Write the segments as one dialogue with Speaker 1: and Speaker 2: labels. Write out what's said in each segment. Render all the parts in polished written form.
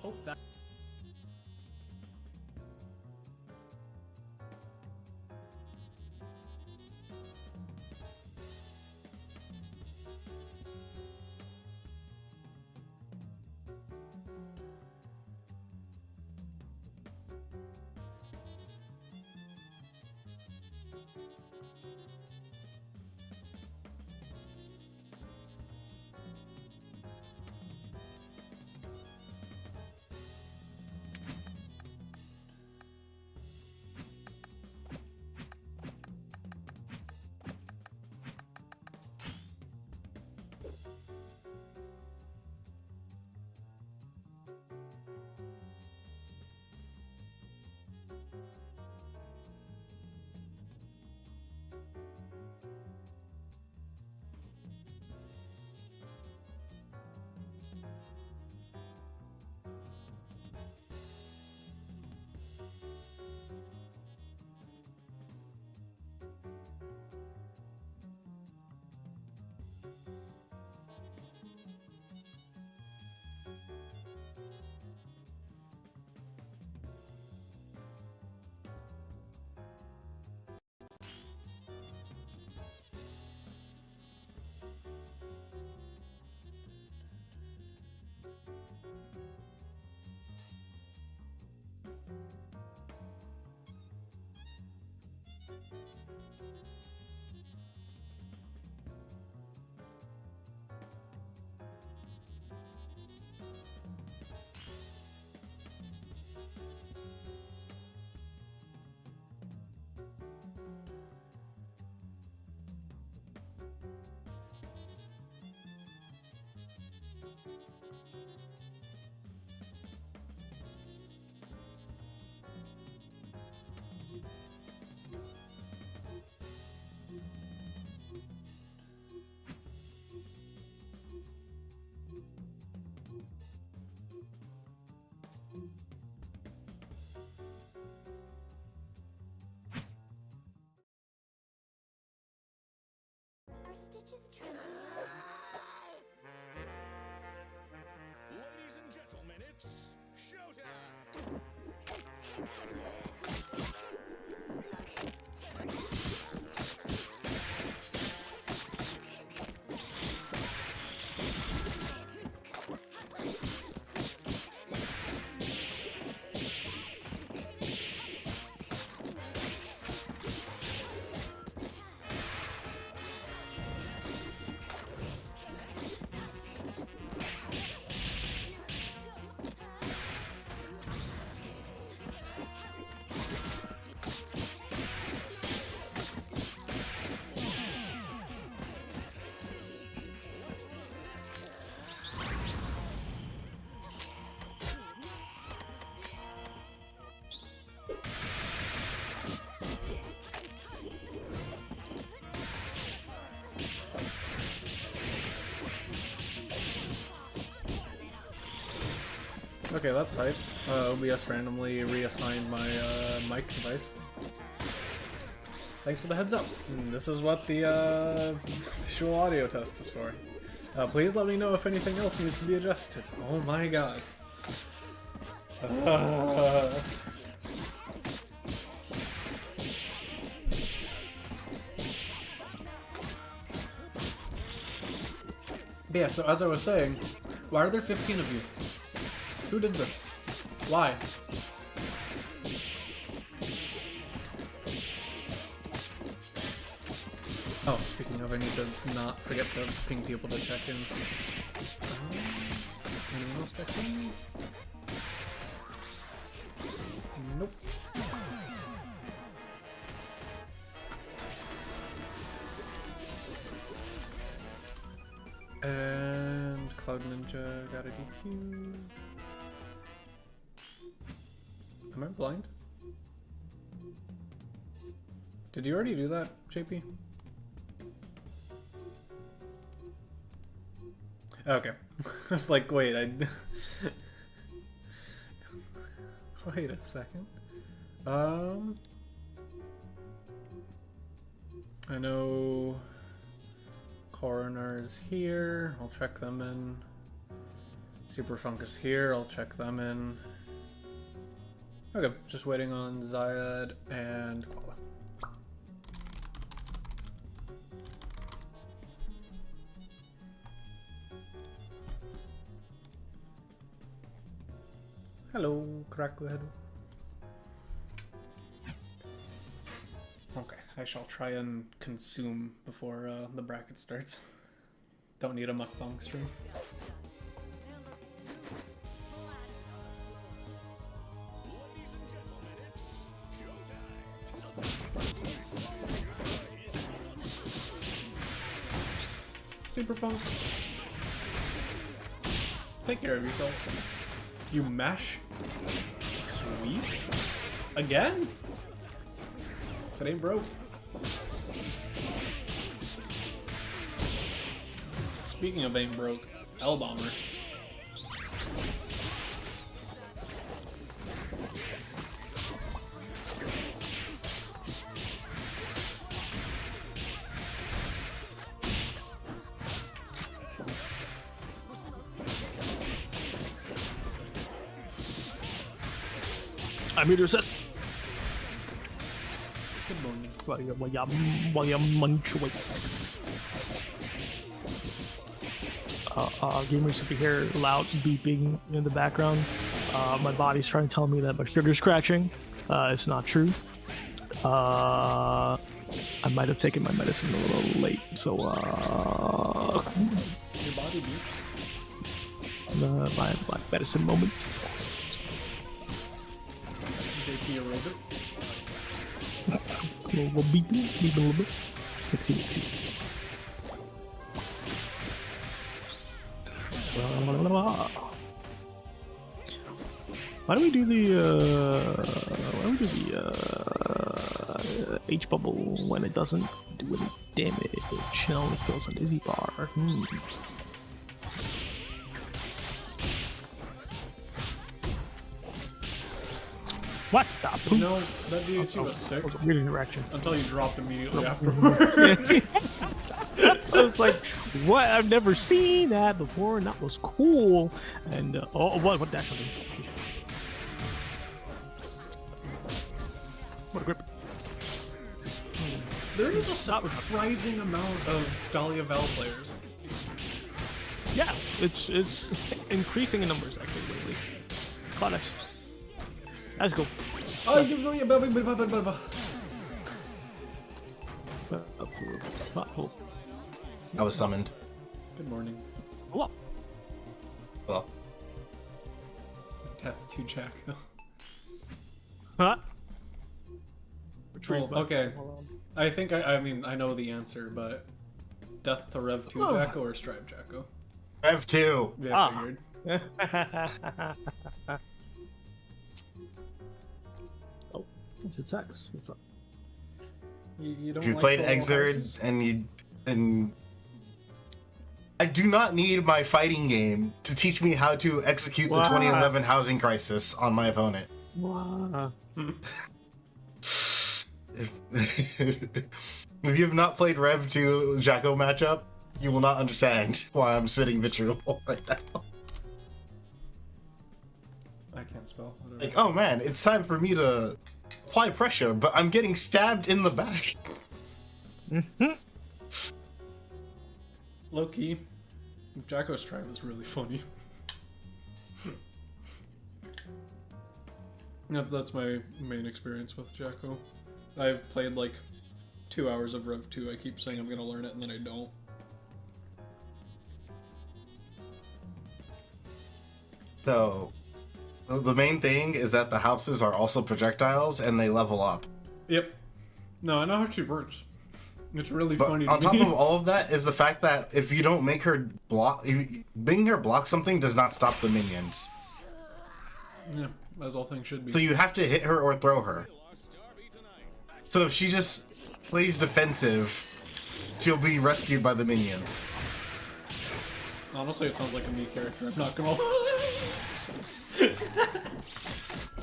Speaker 1: Hope that.
Speaker 2: Are Stitch's trending?
Speaker 3: Ladies and gentlemen, it's showtime!
Speaker 1: Okay, that's tight. OBS randomly reassigned my mic device. Thanks for the heads up. This is what the visual audio test is for. Please let me know if anything else needs to be adjusted. Oh my god. But yeah, so as I was saying, why are there 15 of you? Who did this? Why? Oh, speaking of, I need to not forget to ping people to check in. Anyone else check in? Nope. And Cloud Ninja got a DQ. Am I blind? Did you already do that, JP? Okay. I was like, wait, wait a second. I know Coroner's here. I'll check them in. Super Funk is here. I'll check them in. Okay, just waiting on Zayed and Koala. Hello, Crackhead. Okay, I shall try and consume before the bracket starts. Don't need a mukbang stream.
Speaker 3: Ladies and gentlemen, it's showtime.
Speaker 1: Super Funk. Take care of yourself. You mesh? Sweet. Again? If it ain't broke. Speaking of ain't broke, L-Bomber.
Speaker 4: I'm here to assist.
Speaker 1: Good morning.
Speaker 4: While you munch away. Gamers, if you hear loud beeping in the background, my body's trying to tell me that my sugar's crashing. It's not true. I might have taken my medicine a little late, so
Speaker 1: Your body beeps.
Speaker 4: my medicine moment.
Speaker 1: JP a robot.
Speaker 4: A little beep a little bit. Let's see. Why do we do the H bubble when it doesn't do any damage? It only fills a dizzy bar. What the poop?
Speaker 1: No, that DHT was sick
Speaker 4: That was a weird interaction.
Speaker 1: until you dropped immediately afterwards.
Speaker 4: I was like, what? I've never seen that before, and that was cool. And what dash on me? What a grip.
Speaker 1: There is a surprising amount of Dahlia Val players.
Speaker 4: Yeah, it's increasing in numbers actually lately. Oh, nice. That's cool.
Speaker 1: Oh,
Speaker 5: I was summoned.
Speaker 1: good morning.
Speaker 4: Hello.
Speaker 5: Well,
Speaker 1: Death to Jacko.
Speaker 4: Huh?
Speaker 1: Well, okay. I think I mean I know the answer, but Death to Rev 2 Jacko or Stripe Jacko?
Speaker 5: Rev 2.
Speaker 1: Yeah, I figured.
Speaker 4: Oh, it's a text. What's up?
Speaker 1: You don't
Speaker 5: If you
Speaker 1: like
Speaker 5: played
Speaker 1: the little
Speaker 5: Exerd
Speaker 1: houses?
Speaker 5: and I do not need my fighting game to teach me how to execute the
Speaker 4: Wow.
Speaker 5: 2011 housing crisis on my opponent.
Speaker 4: Wow.
Speaker 5: If you have not played Rev 2 Jacko matchup, you will not understand why I'm spitting vitriol right now.
Speaker 1: I can't spell. Whatever.
Speaker 5: Like, oh man, it's time for me to apply pressure, but I'm getting stabbed in the back.
Speaker 1: Low key, Jacko's Stripe is really funny. That's my main experience with Jacko. I've played like 2 hours of Rev 2. I keep saying I'm gonna learn it and then I don't.
Speaker 5: So, the main thing is that the houses are also projectiles and they level up.
Speaker 1: Yep. No, I know how she works. It's really
Speaker 5: But
Speaker 1: funny
Speaker 5: on
Speaker 1: to
Speaker 5: top
Speaker 1: me.
Speaker 5: of all of that is the fact that if you don't make her block, making her block something does not stop the minions.
Speaker 1: Yeah, as all things should be.
Speaker 5: So you have to hit her or throw her. So if she just plays defensive, she'll be rescued by the minions.
Speaker 1: Honestly, it sounds like a me character. I'm not gonna.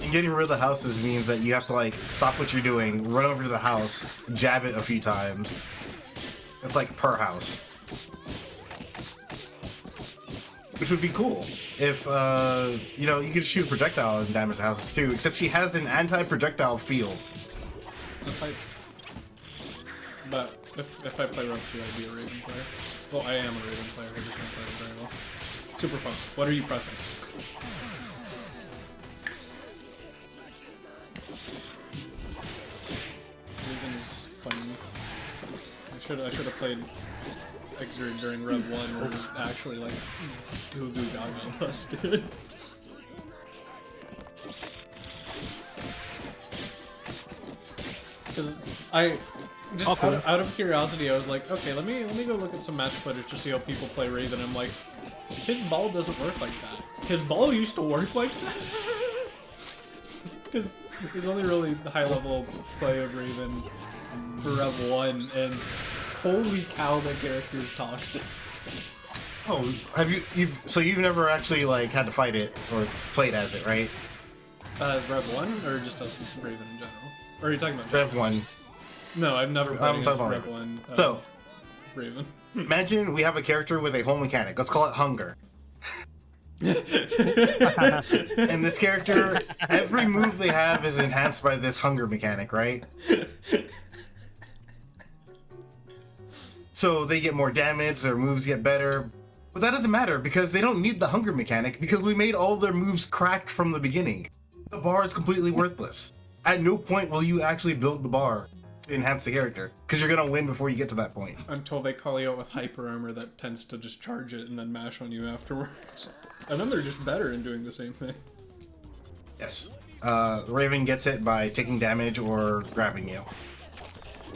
Speaker 5: And getting rid of the houses means that you have to like stop what you're doing, run over to the house, jab it a few times. It's like per house. which would be cool if you know, you could shoot a projectile and damage the houses too. Except she has an anti-projectile field.
Speaker 1: That's hype. But if I play Rev 2, I'd be a Raven player. Well, I am a Raven player. I just don't play it very well. Super fun. What are you pressing? Raven's funny. I should have played Exert during Rev 1 where it was actually like Goo Goo Gaga busted. Because I just out of curiosity, I was like, okay, let me go look at some match footage to see how people play Raven. I'm like, his ball doesn't work like that. His ball used to work like that. Because he's only really the high level play of Raven for Rev 1, and holy cow, that character is toxic.
Speaker 5: Oh, have you've never actually like had to fight it or played as it, right?
Speaker 1: As Rev 1 or just as Raven in general? Or are you talking about
Speaker 5: Rev 1.
Speaker 1: No, I've never played against
Speaker 5: talking
Speaker 1: Rev
Speaker 5: about
Speaker 1: 1.
Speaker 5: So,
Speaker 1: Raven.
Speaker 5: imagine we have a character with a whole mechanic. Let's call it Hunger. And this character, every move they have is enhanced by this hunger mechanic, right? So they get more damage, their moves get better. But that doesn't matter because they don't need the hunger mechanic because we made all their moves cracked from the beginning. The bar is completely worthless. At no point will you actually build the bar to enhance the character because you're gonna win before you get to that point.
Speaker 1: Until they call you out with hyper armor that tends to just charge it and then mash on you afterwards. And then they're just better in doing the same thing.
Speaker 5: Yes. Raven gets it by taking damage or grabbing you.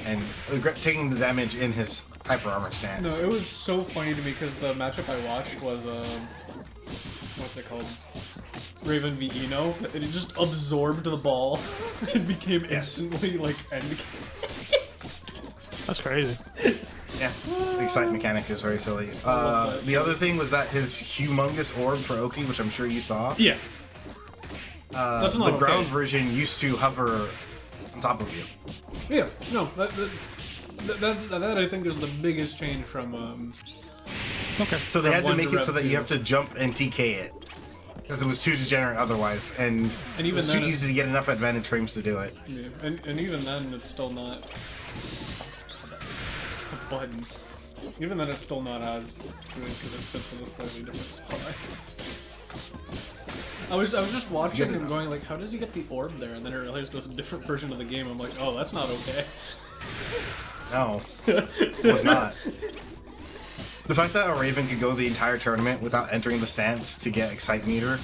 Speaker 5: And taking the damage in his hyper armor stance.
Speaker 1: No, it was so funny to me because the matchup I watched was, what's it called? Raven v Eno, and it just absorbed the ball and became instantly, like, end.
Speaker 4: That's crazy.
Speaker 5: Yeah, the excite mechanic is very silly. The other thing was that his humongous orb for Oki, which I'm sure you saw.
Speaker 1: Yeah. That's not
Speaker 5: the ground
Speaker 1: okay.
Speaker 5: version used to hover on top of you.
Speaker 1: Yeah, no, that I think is the biggest change from,
Speaker 4: Okay.
Speaker 5: So they
Speaker 1: From
Speaker 5: had to
Speaker 1: one
Speaker 5: make
Speaker 1: to
Speaker 5: it so
Speaker 1: Rev
Speaker 5: that you
Speaker 1: 2.
Speaker 5: have to jump and TK it. Because it was too degenerate otherwise, and
Speaker 1: And
Speaker 5: it
Speaker 1: even
Speaker 5: was too
Speaker 1: then
Speaker 5: easy to get enough advantage frames to do it.
Speaker 1: Yeah, and even then, it's still not a button. Even then, it's still not as good because it sits in a slightly different spot. I was just watching him going like, how does he get the orb there? And then I realized it was a different version of the game. I'm like, oh, that's not okay.
Speaker 5: No, it was not. The fact that a Raven could go the entire tournament without entering the stance to get excite meter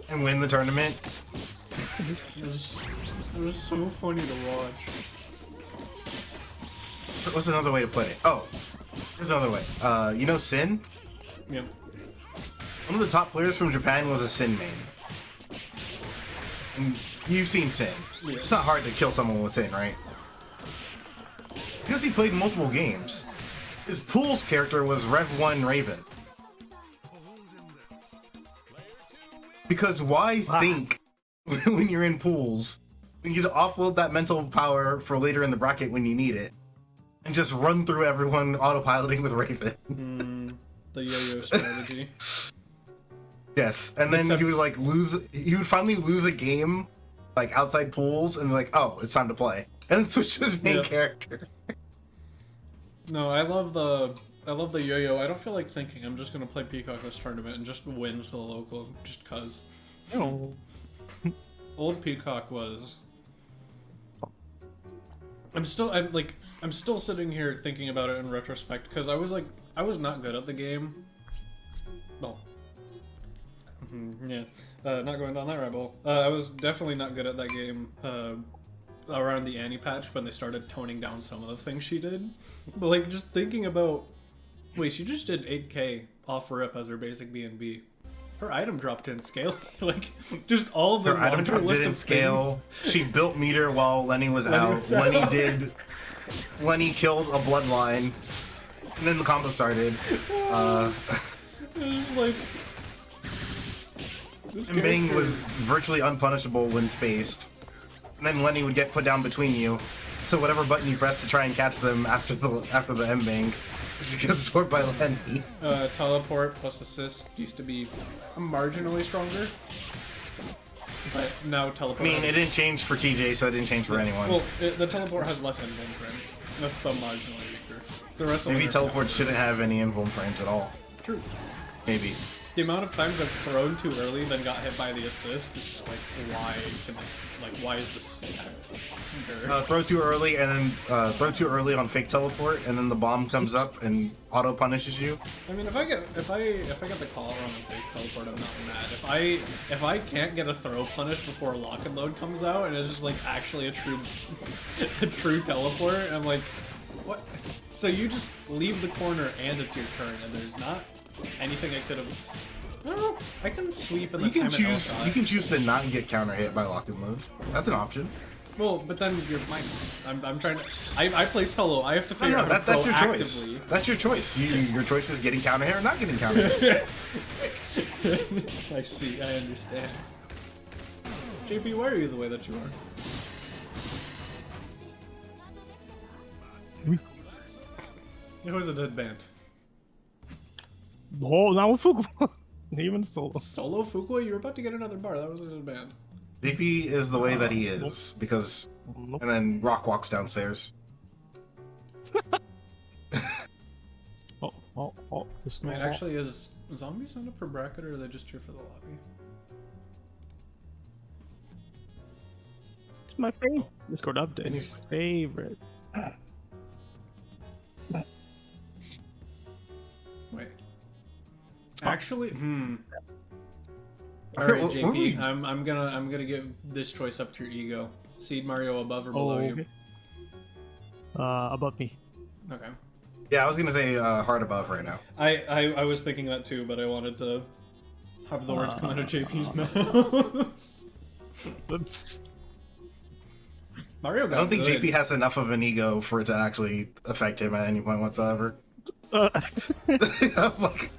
Speaker 5: and win the tournament.
Speaker 1: It was so funny to watch.
Speaker 5: What's another way to put it? Oh, there's another way. You know Sin?
Speaker 1: Yeah.
Speaker 5: One of the top players from Japan was a Sin main. And you've seen Sin.
Speaker 1: Yeah.
Speaker 5: It's not hard to kill someone with Sin, right? Because he played multiple games. His Pool's character was Rev 1 Raven. Because why think when you're in pools, when you offload that mental power for later in the bracket when you need it, and just run through everyone autopiloting with Raven?
Speaker 1: The yo-yo strategy.
Speaker 5: Yes, and then
Speaker 1: Except-
Speaker 5: he would like lose. He would finally lose a game, like outside pools, and be like, "Oh, it's time to play," and then switch to his main
Speaker 1: Yeah.
Speaker 5: character.
Speaker 1: No, I love the yo-yo. I don't feel like thinking. I'm just gonna play Peacock this tournament and just win the local, just cause.
Speaker 4: Oh.
Speaker 1: Old Peacock was. I'm still sitting here thinking about it in retrospect because I was not good at the game. Well, yeah, not going down that rabbit hole. I was definitely not good at that game around the Annie patch when they started toning down some of the things she did. But like just thinking about, wait, she just did 8K off rip as her basic B&B. Her item dropped in scale, like just all the
Speaker 5: Her item
Speaker 1: laundry
Speaker 5: drop
Speaker 1: list
Speaker 5: didn't
Speaker 1: of
Speaker 5: scale.
Speaker 1: things.
Speaker 5: She built meter while Lenny was
Speaker 1: Lenny
Speaker 5: out.
Speaker 1: was out.
Speaker 5: Lenny killed a bloodline, and then the combo started.
Speaker 1: It was like. This
Speaker 5: And Bing
Speaker 1: character-
Speaker 5: was virtually unpunishable when spaced. And then Lenny would get put down between you. So whatever button you press to try and catch them after the M-Bang Just get absorbed by Lenny.
Speaker 1: Teleport plus assist used to be marginally stronger. But now teleport.
Speaker 5: I mean, it didn't change for TJ, so it didn't change for anyone.
Speaker 1: Well, the teleport has less invuln frames. That's the marginally weaker. The rest of
Speaker 5: Maybe
Speaker 1: them are
Speaker 5: teleport shouldn't have any invuln frames at all.
Speaker 1: True.
Speaker 5: Maybe.
Speaker 1: The amount of times I've thrown too early, then got hit by the assist, is just like, why can this? Like, why is this?
Speaker 5: Throw too early, and then throw too early on fake teleport, and then the bomb comes up and auto punishes you.
Speaker 1: I mean, if I get the call out on fake teleport, I'm not mad. If I can't get a throw punish before lock and load comes out, and it's just like actually a true teleport, I'm like, what? So you just leave the corner and it's your turn, and there's not anything I could have. Well, I can sweep in the
Speaker 5: You can
Speaker 1: time
Speaker 5: choose. You can choose to not get counter hit by lock and load. That's an option.
Speaker 1: Well, but then you're minus. I'm trying to. I play solo. I have to figure
Speaker 5: No,
Speaker 1: out how to
Speaker 5: that's your choice.
Speaker 1: actively.
Speaker 5: That's your choice. Your choice is getting counter hit or not getting counter hit.
Speaker 1: I see. I understand. JP, why are you the way that you are? It was a dead band.
Speaker 4: Oh, now with Fuku. Even solo.
Speaker 1: Solo Fukui? You were about to get another bar. That was a dead band.
Speaker 5: DP is the way that he is because,
Speaker 4: Nope.
Speaker 5: and then Rock walks downstairs.
Speaker 4: Oh. This
Speaker 1: Wait, actually, is Zombie signed up for bracket or are they just here for the lobby?
Speaker 4: It's my favorite. Discord update. It's my favorite.
Speaker 1: Wait. Actually, All
Speaker 5: Okay,
Speaker 1: right,
Speaker 5: what were we-
Speaker 1: JP. I'm gonna give this choice up to your ego. Seed Mario above or below you.
Speaker 4: Okay. Above me.
Speaker 1: Okay.
Speaker 5: Yeah, I was gonna say hard above right now.
Speaker 1: I was thinking that too, but I wanted to have the words come out of JP's mouth. Mario got
Speaker 5: I don't think
Speaker 1: good.
Speaker 5: JP has enough of an ego for it to actually affect him at any point whatsoever. I'm like,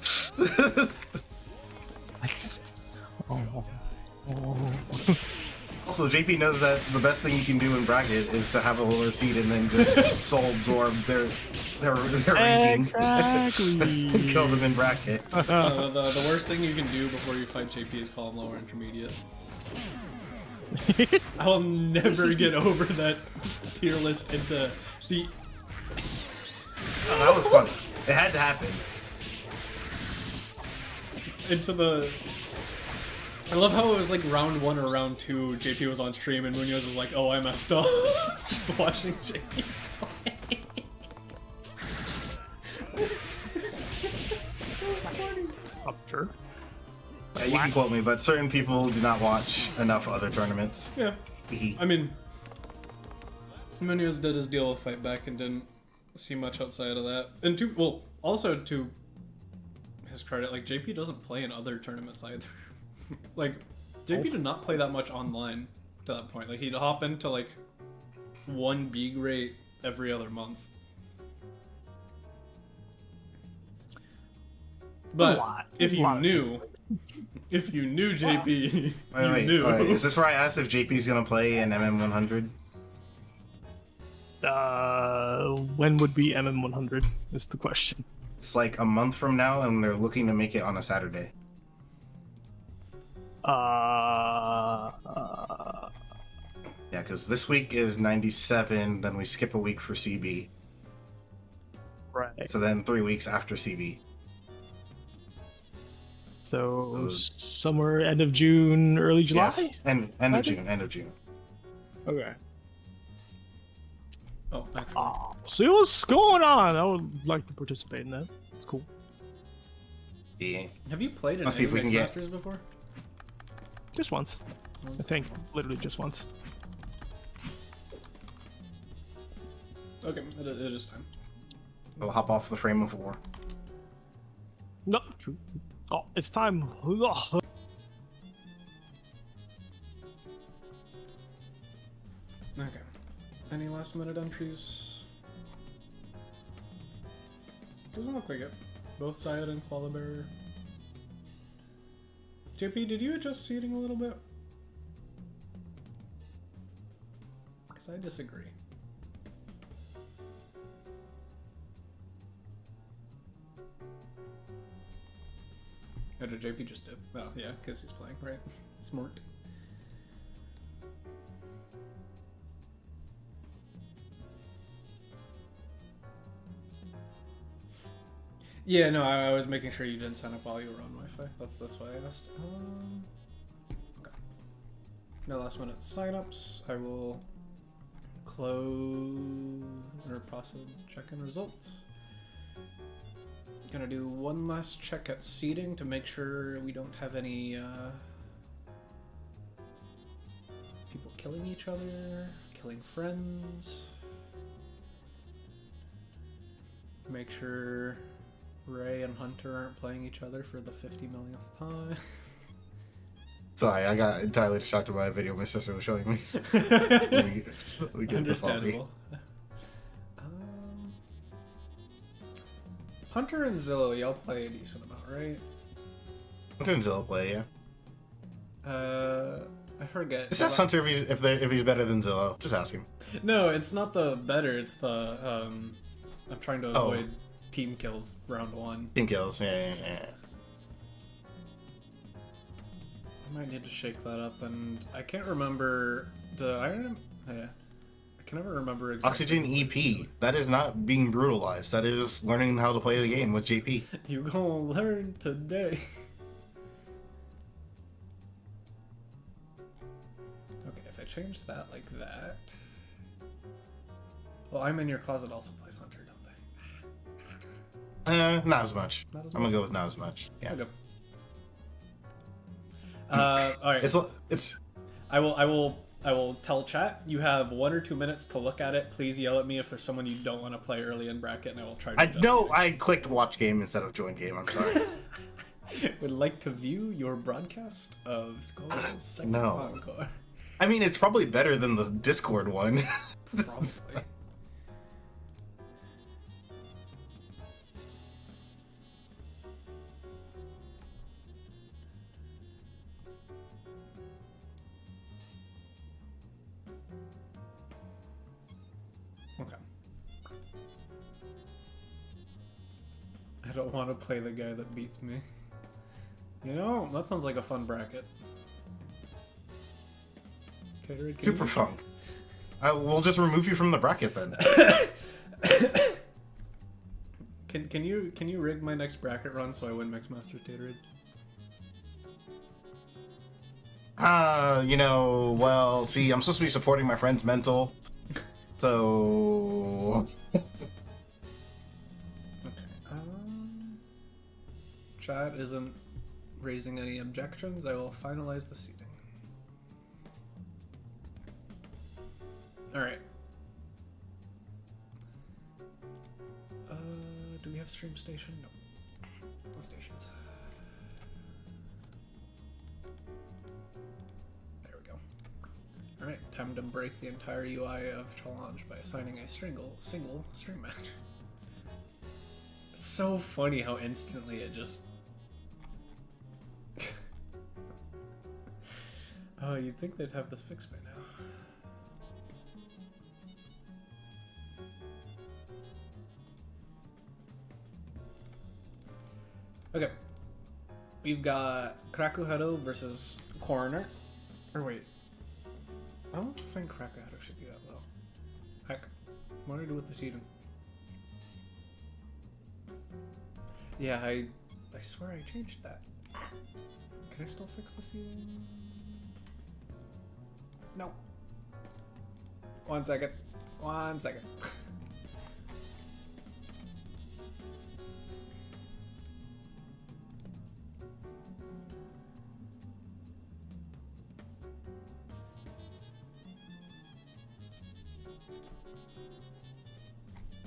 Speaker 5: also, JP knows that the best thing you can do in bracket is to have a lower seed and then just soul absorb their ranking.
Speaker 4: Exactly.
Speaker 5: And kill them in bracket.
Speaker 1: The worst thing you can do before you fight JP is call him lower intermediate. I'll never get over that tier list into the.
Speaker 5: Oh, that was funny. It had to happen.
Speaker 1: Into the. I love how it was like round 1 or round 2. JP was on stream and Munoz was like, "Oh, I messed up." Just watching JP play. So funny.
Speaker 4: Sure.
Speaker 5: Yeah, you can quote me, but certain people do not watch enough other tournaments.
Speaker 1: Yeah. I mean, Munoz did his deal with Fight Back and didn't see much outside of that. And also to his credit, like JP doesn't play in other tournaments either. Like JP did not play that much online to that point. Like he'd hop into like one B Gr8 every other month. But if you knew JP, you knew.
Speaker 5: Wait, is this where I asked if JP's gonna play in MM100?
Speaker 4: When would be MM100 is the question.
Speaker 5: It's like a month from now, and they're looking to make it on a Saturday. Yeah, because this week is 97, then we skip a week for CB.
Speaker 4: Right.
Speaker 5: So then 3 weeks after CB.
Speaker 4: So somewhere end of June, early July?
Speaker 5: Yes, end of June, end of June.
Speaker 4: Okay.
Speaker 1: Oh, actually.
Speaker 4: See what's going on. I would like to participate in that. It's cool.
Speaker 5: Yeah.
Speaker 1: Have you played in
Speaker 5: Let's see if we
Speaker 1: Mix
Speaker 5: can get-
Speaker 1: Masters before?
Speaker 4: Just once. I think literally just once.
Speaker 1: Okay, it is time.
Speaker 5: We'll hop off the frame of war.
Speaker 4: No, true. Oh, it's time. Ugh.
Speaker 1: Okay. Any last minute entries? Doesn't look like it. Both Syed and Koala Bear. JP, did you adjust seating a little bit? Because I disagree. Oh, did JP just dip? Oh, yeah, because he's playing, right? Smart. Yeah, no, I was making sure you didn't sign up while you were on Wi-Fi. That's why I asked. Okay. No last minute signups. I will close or process check-in results. Gonna do one last check at seating to make sure we don't have any people killing each other, killing friends. Make sure Ray and Hunter aren't playing each other for the 50 millionth time.
Speaker 5: Sorry, I got entirely distracted by a video my sister was showing me. we get this on me.
Speaker 1: Understandable. Hunter and Zillow, y'all play a decent amount, right?
Speaker 5: Hunter and Zillow play, yeah.
Speaker 1: I forget.
Speaker 5: Just ask Hunter if he's better than Zillow. Just ask him.
Speaker 1: No, it's not the better. It's the I'm trying to
Speaker 5: Oh.
Speaker 1: avoid team kills round one.
Speaker 5: Team kills, yeah.
Speaker 1: I might need to shake that up, and I can't remember. I can never remember exactly.
Speaker 5: Oxygen EP. That is not being brutalized. That is learning how to play the game with JP.
Speaker 1: You gonna learn today. Okay, if I change that like that. Well, I'm in your closet also plays Hunter, don't they?
Speaker 5: Not as much.
Speaker 1: Not as
Speaker 5: I'm gonna
Speaker 1: much?
Speaker 5: go with not as much. Yeah.
Speaker 1: Okay. All right.
Speaker 5: It's.
Speaker 1: I will tell chat. You have 1 or 2 minutes to look at it. Please yell at me if there's someone you don't want to play early in bracket, and I will try to.
Speaker 5: I
Speaker 1: adjust
Speaker 5: know
Speaker 1: it.
Speaker 5: I clicked watch game instead of join game. I'm sorry.
Speaker 1: Would like to view your broadcast of Skullgirls second
Speaker 5: No.
Speaker 1: encore.
Speaker 5: I mean, it's probably better than the Discord one.
Speaker 1: Probably. Okay. I don't want to play the guy that beats me. You know, that sounds like a fun bracket. Gatorade, can
Speaker 5: Super
Speaker 1: you-
Speaker 5: funk. We'll just remove you from the bracket then.
Speaker 1: Can you rig my next bracket run so I win Mixmaster's Gatorade?
Speaker 5: Well, see, I'm supposed to be supporting my friend's mental. So.
Speaker 1: Okay. Chat isn't raising any objections. I will finalize the seating. All right. Do we have stream station? No. No stations. There we go. All right, time to break the entire UI of Challenge by assigning a single stream match. It's so funny how instantly it just. Oh, you'd think they'd have this fixed by now. Okay. We've got Krakuhado versus Coroner. Or wait. I don't think Krakuhado should be that low. Heck. What do I do with the seating? Yeah, I swear I changed that. Can I still fix the seating? No. 1 second. 1 second.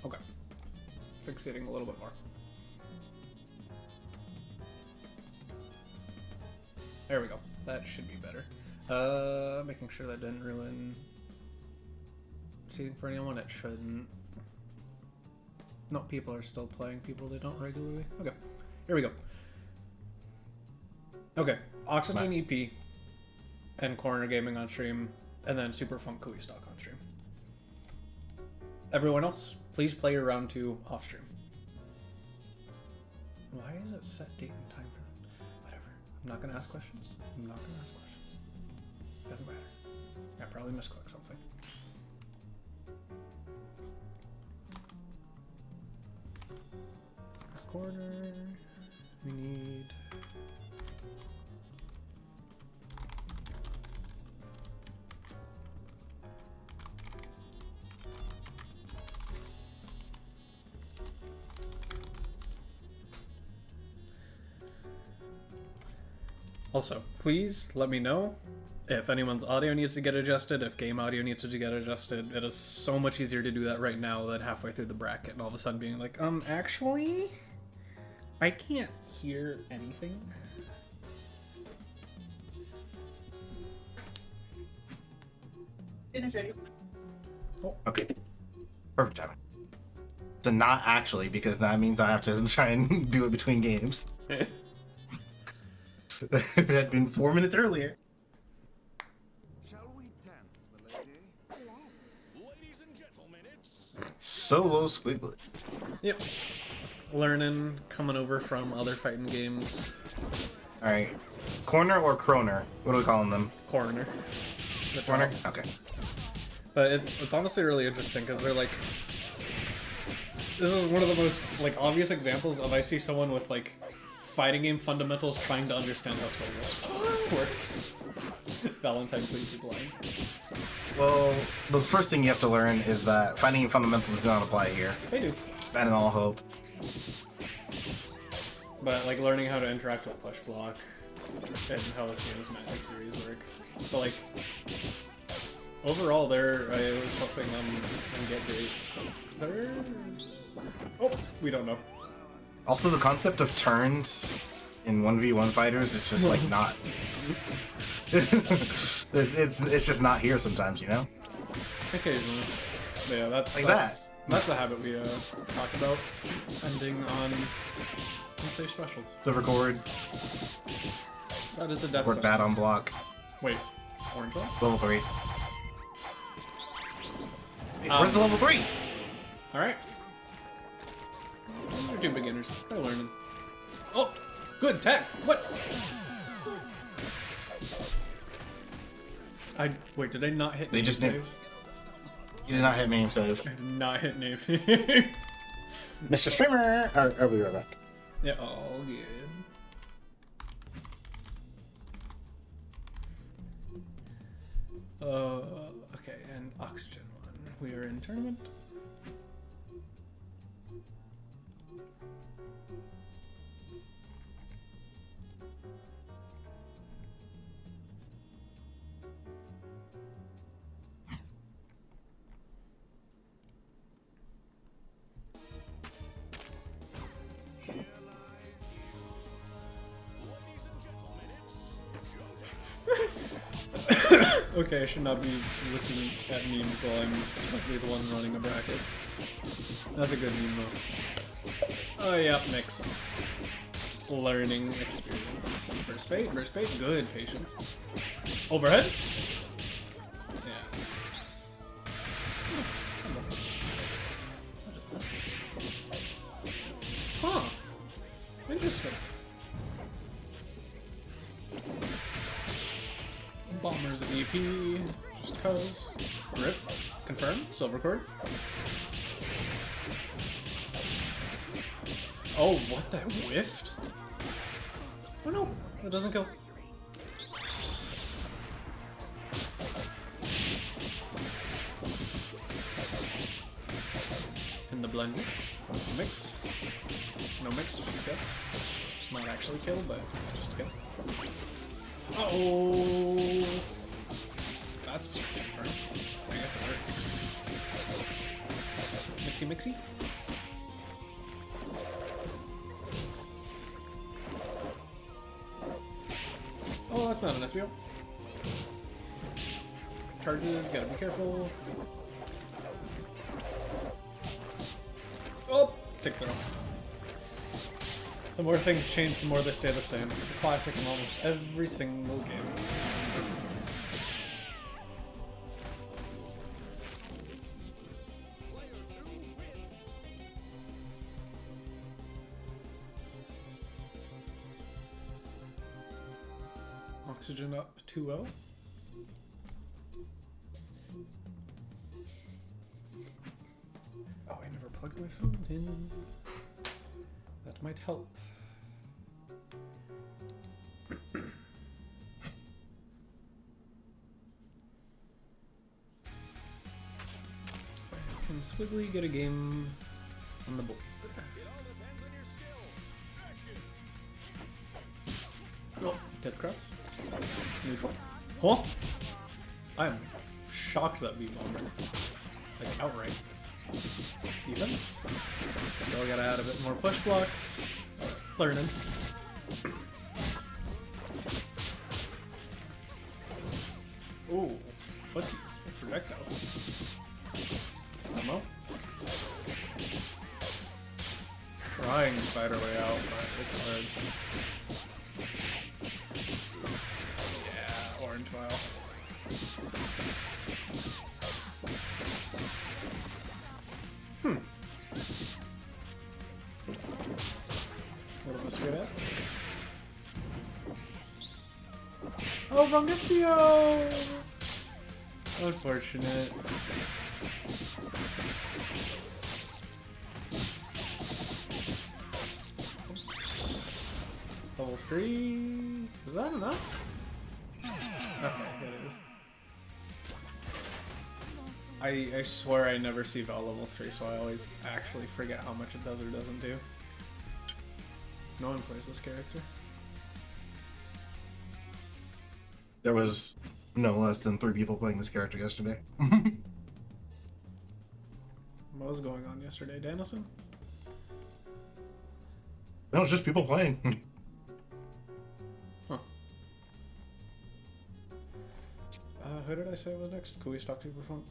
Speaker 1: Okay. Fixating a little bit more. There we go. That should be better. Making sure that didn't ruin seating for anyone. It shouldn't. No, people are still playing people they don't regularly. Okay. Here we go. Okay. Oxygen EP and Corner Gaming on stream, and then Super Funk Kui Stock on stream. Everyone else, please play your round 2 off stream. Why is it set date and time for that? Whatever. I'm not gonna ask questions. I'm not gonna ask questions. Doesn't matter. I probably misclicked something. Corner. We need. Also, please let me know if anyone's audio needs to get adjusted, if game audio needs to get adjusted. It is so much easier to do that right now than halfway through the bracket and all of a sudden being like, actually, I can't hear anything.
Speaker 5: Okay. Perfect timing. So not actually, because that means I have to try and do it between games. If it had been 4 minutes earlier.
Speaker 3: Shall we dance, milady? Ladies and gentlemen, it's
Speaker 5: Solo Squiggly.
Speaker 1: Yep. Learning, coming over from other fighting games.
Speaker 5: Alright. Corner or Croner? What are we calling them?
Speaker 1: Corner.
Speaker 5: Corner? Okay.
Speaker 1: But it's honestly really interesting because they're like, this is one of the most like obvious examples of I see someone with like fighting game fundamentals trying to understand how Skullgirls works. Valentine, please be blind.
Speaker 5: Well, the first thing you have to learn is that fighting game fundamentals do not apply here.
Speaker 1: They do.
Speaker 5: And in all hope.
Speaker 1: But like learning how to interact with push block and how this game's Magic series work. But like overall, I was helping them and get great. Oh, we don't know.
Speaker 5: Also, the concept of turns in 1v1 fighters is just like not. it's just not here sometimes, you know.
Speaker 1: Occasionally. But yeah, that's a habit we talk about. Ending on unsafe specials.
Speaker 5: The record.
Speaker 1: That is a death
Speaker 5: Work bad
Speaker 1: sentence.
Speaker 5: on block.
Speaker 1: Wait, orange one?
Speaker 5: Level 3. Where's the level 3?
Speaker 1: Alright. These are two beginners. They're learning. Oh! Good tech! What? Wait, did I not hit
Speaker 5: They
Speaker 1: name
Speaker 5: just did.
Speaker 1: saves?
Speaker 5: You did not hit name save.
Speaker 1: I did not hit name.
Speaker 5: Mr. Streamer! I'll be right back.
Speaker 1: Yeah, all good. Okay, and oxygen one. We are in tournament. Okay, I should not be looking at memes while I'm supposed to be the one running a bracket. That's a good meme though. Oh yeah, mix. Learning experience. Burst bait, good patience. Overhead? Yeah. What is that? Huh. Interesting. Bombers at EP, just cause. Rip. Confirm. Silver cord. Oh, what? That whiffed? Oh no, that doesn't kill. In the blender. What's the mix? No mix, just a kill. Might actually kill, but just a kill. Oh, that's a stretch confirm. I guess it works. Mixy mixy. Oh, that's not an SBO. Charges, gotta be careful. Oh, tick throw. The more things change, the more they stay the same. It's a classic in almost every single game. oxygen up 2-0. Oh, I never plugged my phone in. That might help. Can Squiggly get a game on the board?
Speaker 3: It all depends on your skill. Action.
Speaker 1: Oh, dead cross. Neutral. Huh? I'm shocked that beat bomber. Like outright. Defense. Still gotta add a bit more push blocks. Learning. Ooh, footsies. Projectiles. Ammo. Trying to fight our way out, but it's hard. Yeah, orange vial. What am I good at? Oh, Rungespio! Unfortunate. Level 3. Is that enough? Okay, it is. I swear I never see Val level 3, so I always actually forget how much it does or doesn't do. No one plays this character.
Speaker 5: There was no less than 3 people playing this character yesterday.
Speaker 1: What was going on yesterday, Danielson?
Speaker 5: No, it's just people playing.
Speaker 1: Huh. Who did I say was next? Could we stock Superfunk?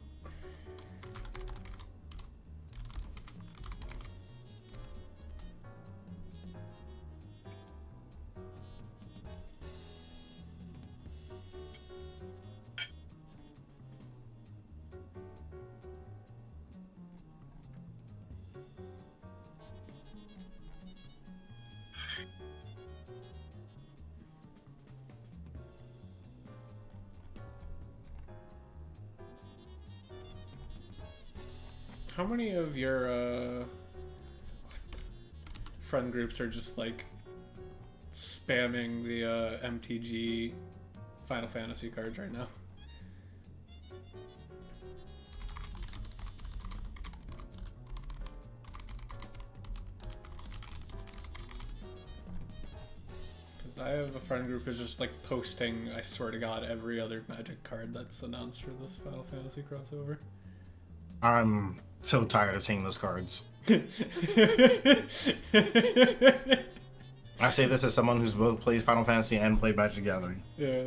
Speaker 1: How many of your friend groups are just like spamming the MTG Final Fantasy cards right now? Because I have a friend group who's just like posting, I swear to God, every other Magic card that's announced for this Final Fantasy crossover.
Speaker 5: I'm so tired of seeing those cards. I say this as someone who's both plays Final Fantasy and played Magic the Gathering.
Speaker 1: Yeah.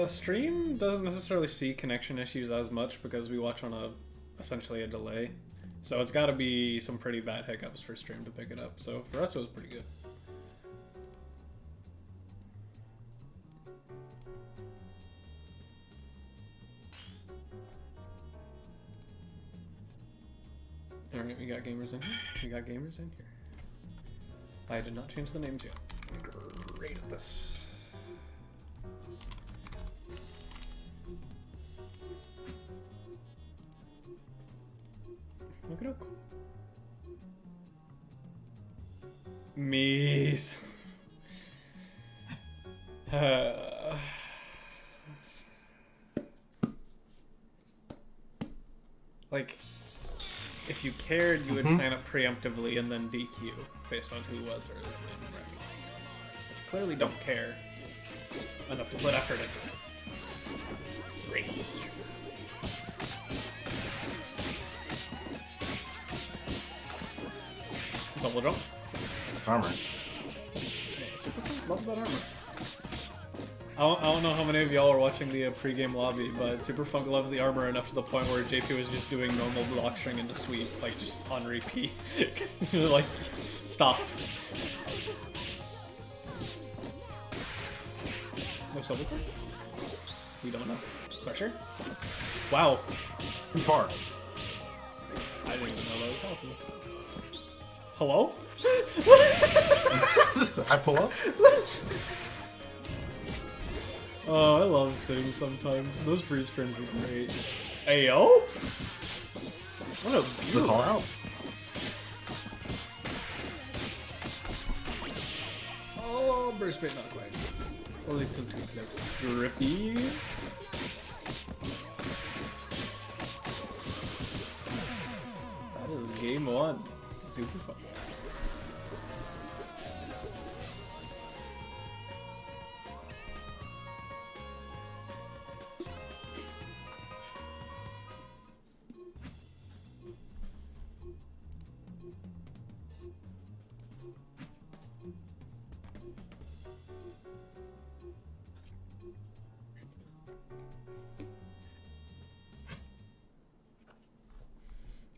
Speaker 1: Stream doesn't necessarily see connection issues as much because we watch on essentially a delay. So it's got to be some pretty bad hiccups for stream to pick it up. So for us, it was pretty good. Alright, we got gamers in here. We got gamers in here. I did not change the names yet. I'm great at this. Look it up. Mees. Like, if you cared, you would sign up preemptively and then DQ based on who was or isn't in the rec. But you clearly don't care enough to put effort into it. Rage. Double jump.
Speaker 5: It's armor.
Speaker 1: Yeah, Superfunk loves that armor. I don't know how many of y'all are watching the pre-game lobby, but Superfunk loves the armor enough to the point where JP was just doing normal block string into sweep, like just on repeat. Like, stop. No silver card? We don't know. Pressure? Wow.
Speaker 5: Too far.
Speaker 1: I didn't even know that was possible. Hello?
Speaker 5: I pull up.
Speaker 1: Oh, I love Sims sometimes. Those freeze frames are great. Ayo? What a
Speaker 5: The
Speaker 1: beautiful.
Speaker 5: call out.
Speaker 1: Oh, burst bait, not quite. Only some toothpicks. Grippy. That is game one. Super fun.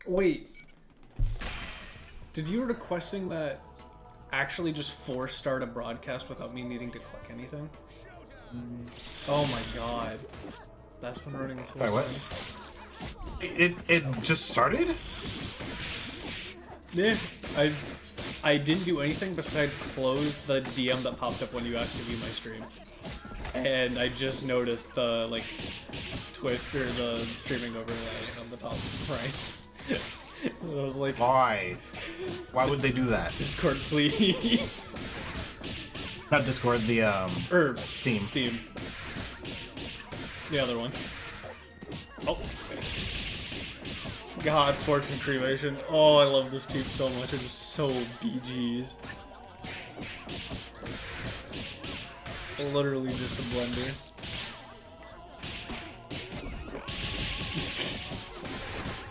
Speaker 1: Wait. Did you requesting that actually just force start a broadcast without me needing to click anything? Oh my god. That's been running this whole
Speaker 5: Wait, what?
Speaker 1: time.
Speaker 5: It just started?
Speaker 1: Yeah. I didn't do anything besides close the DM that popped up when you asked to view my stream. And I just noticed the like Twitch or the streaming overlay on the top right. I was like,
Speaker 5: Why? Why would they do that?
Speaker 1: Discord, please.
Speaker 5: Not Discord, the
Speaker 1: Or
Speaker 5: Steam.
Speaker 1: Steam. The other one. Oh. God, Fortune Cremation. Oh, I love this team so much. It is so BGs. Literally just a blender.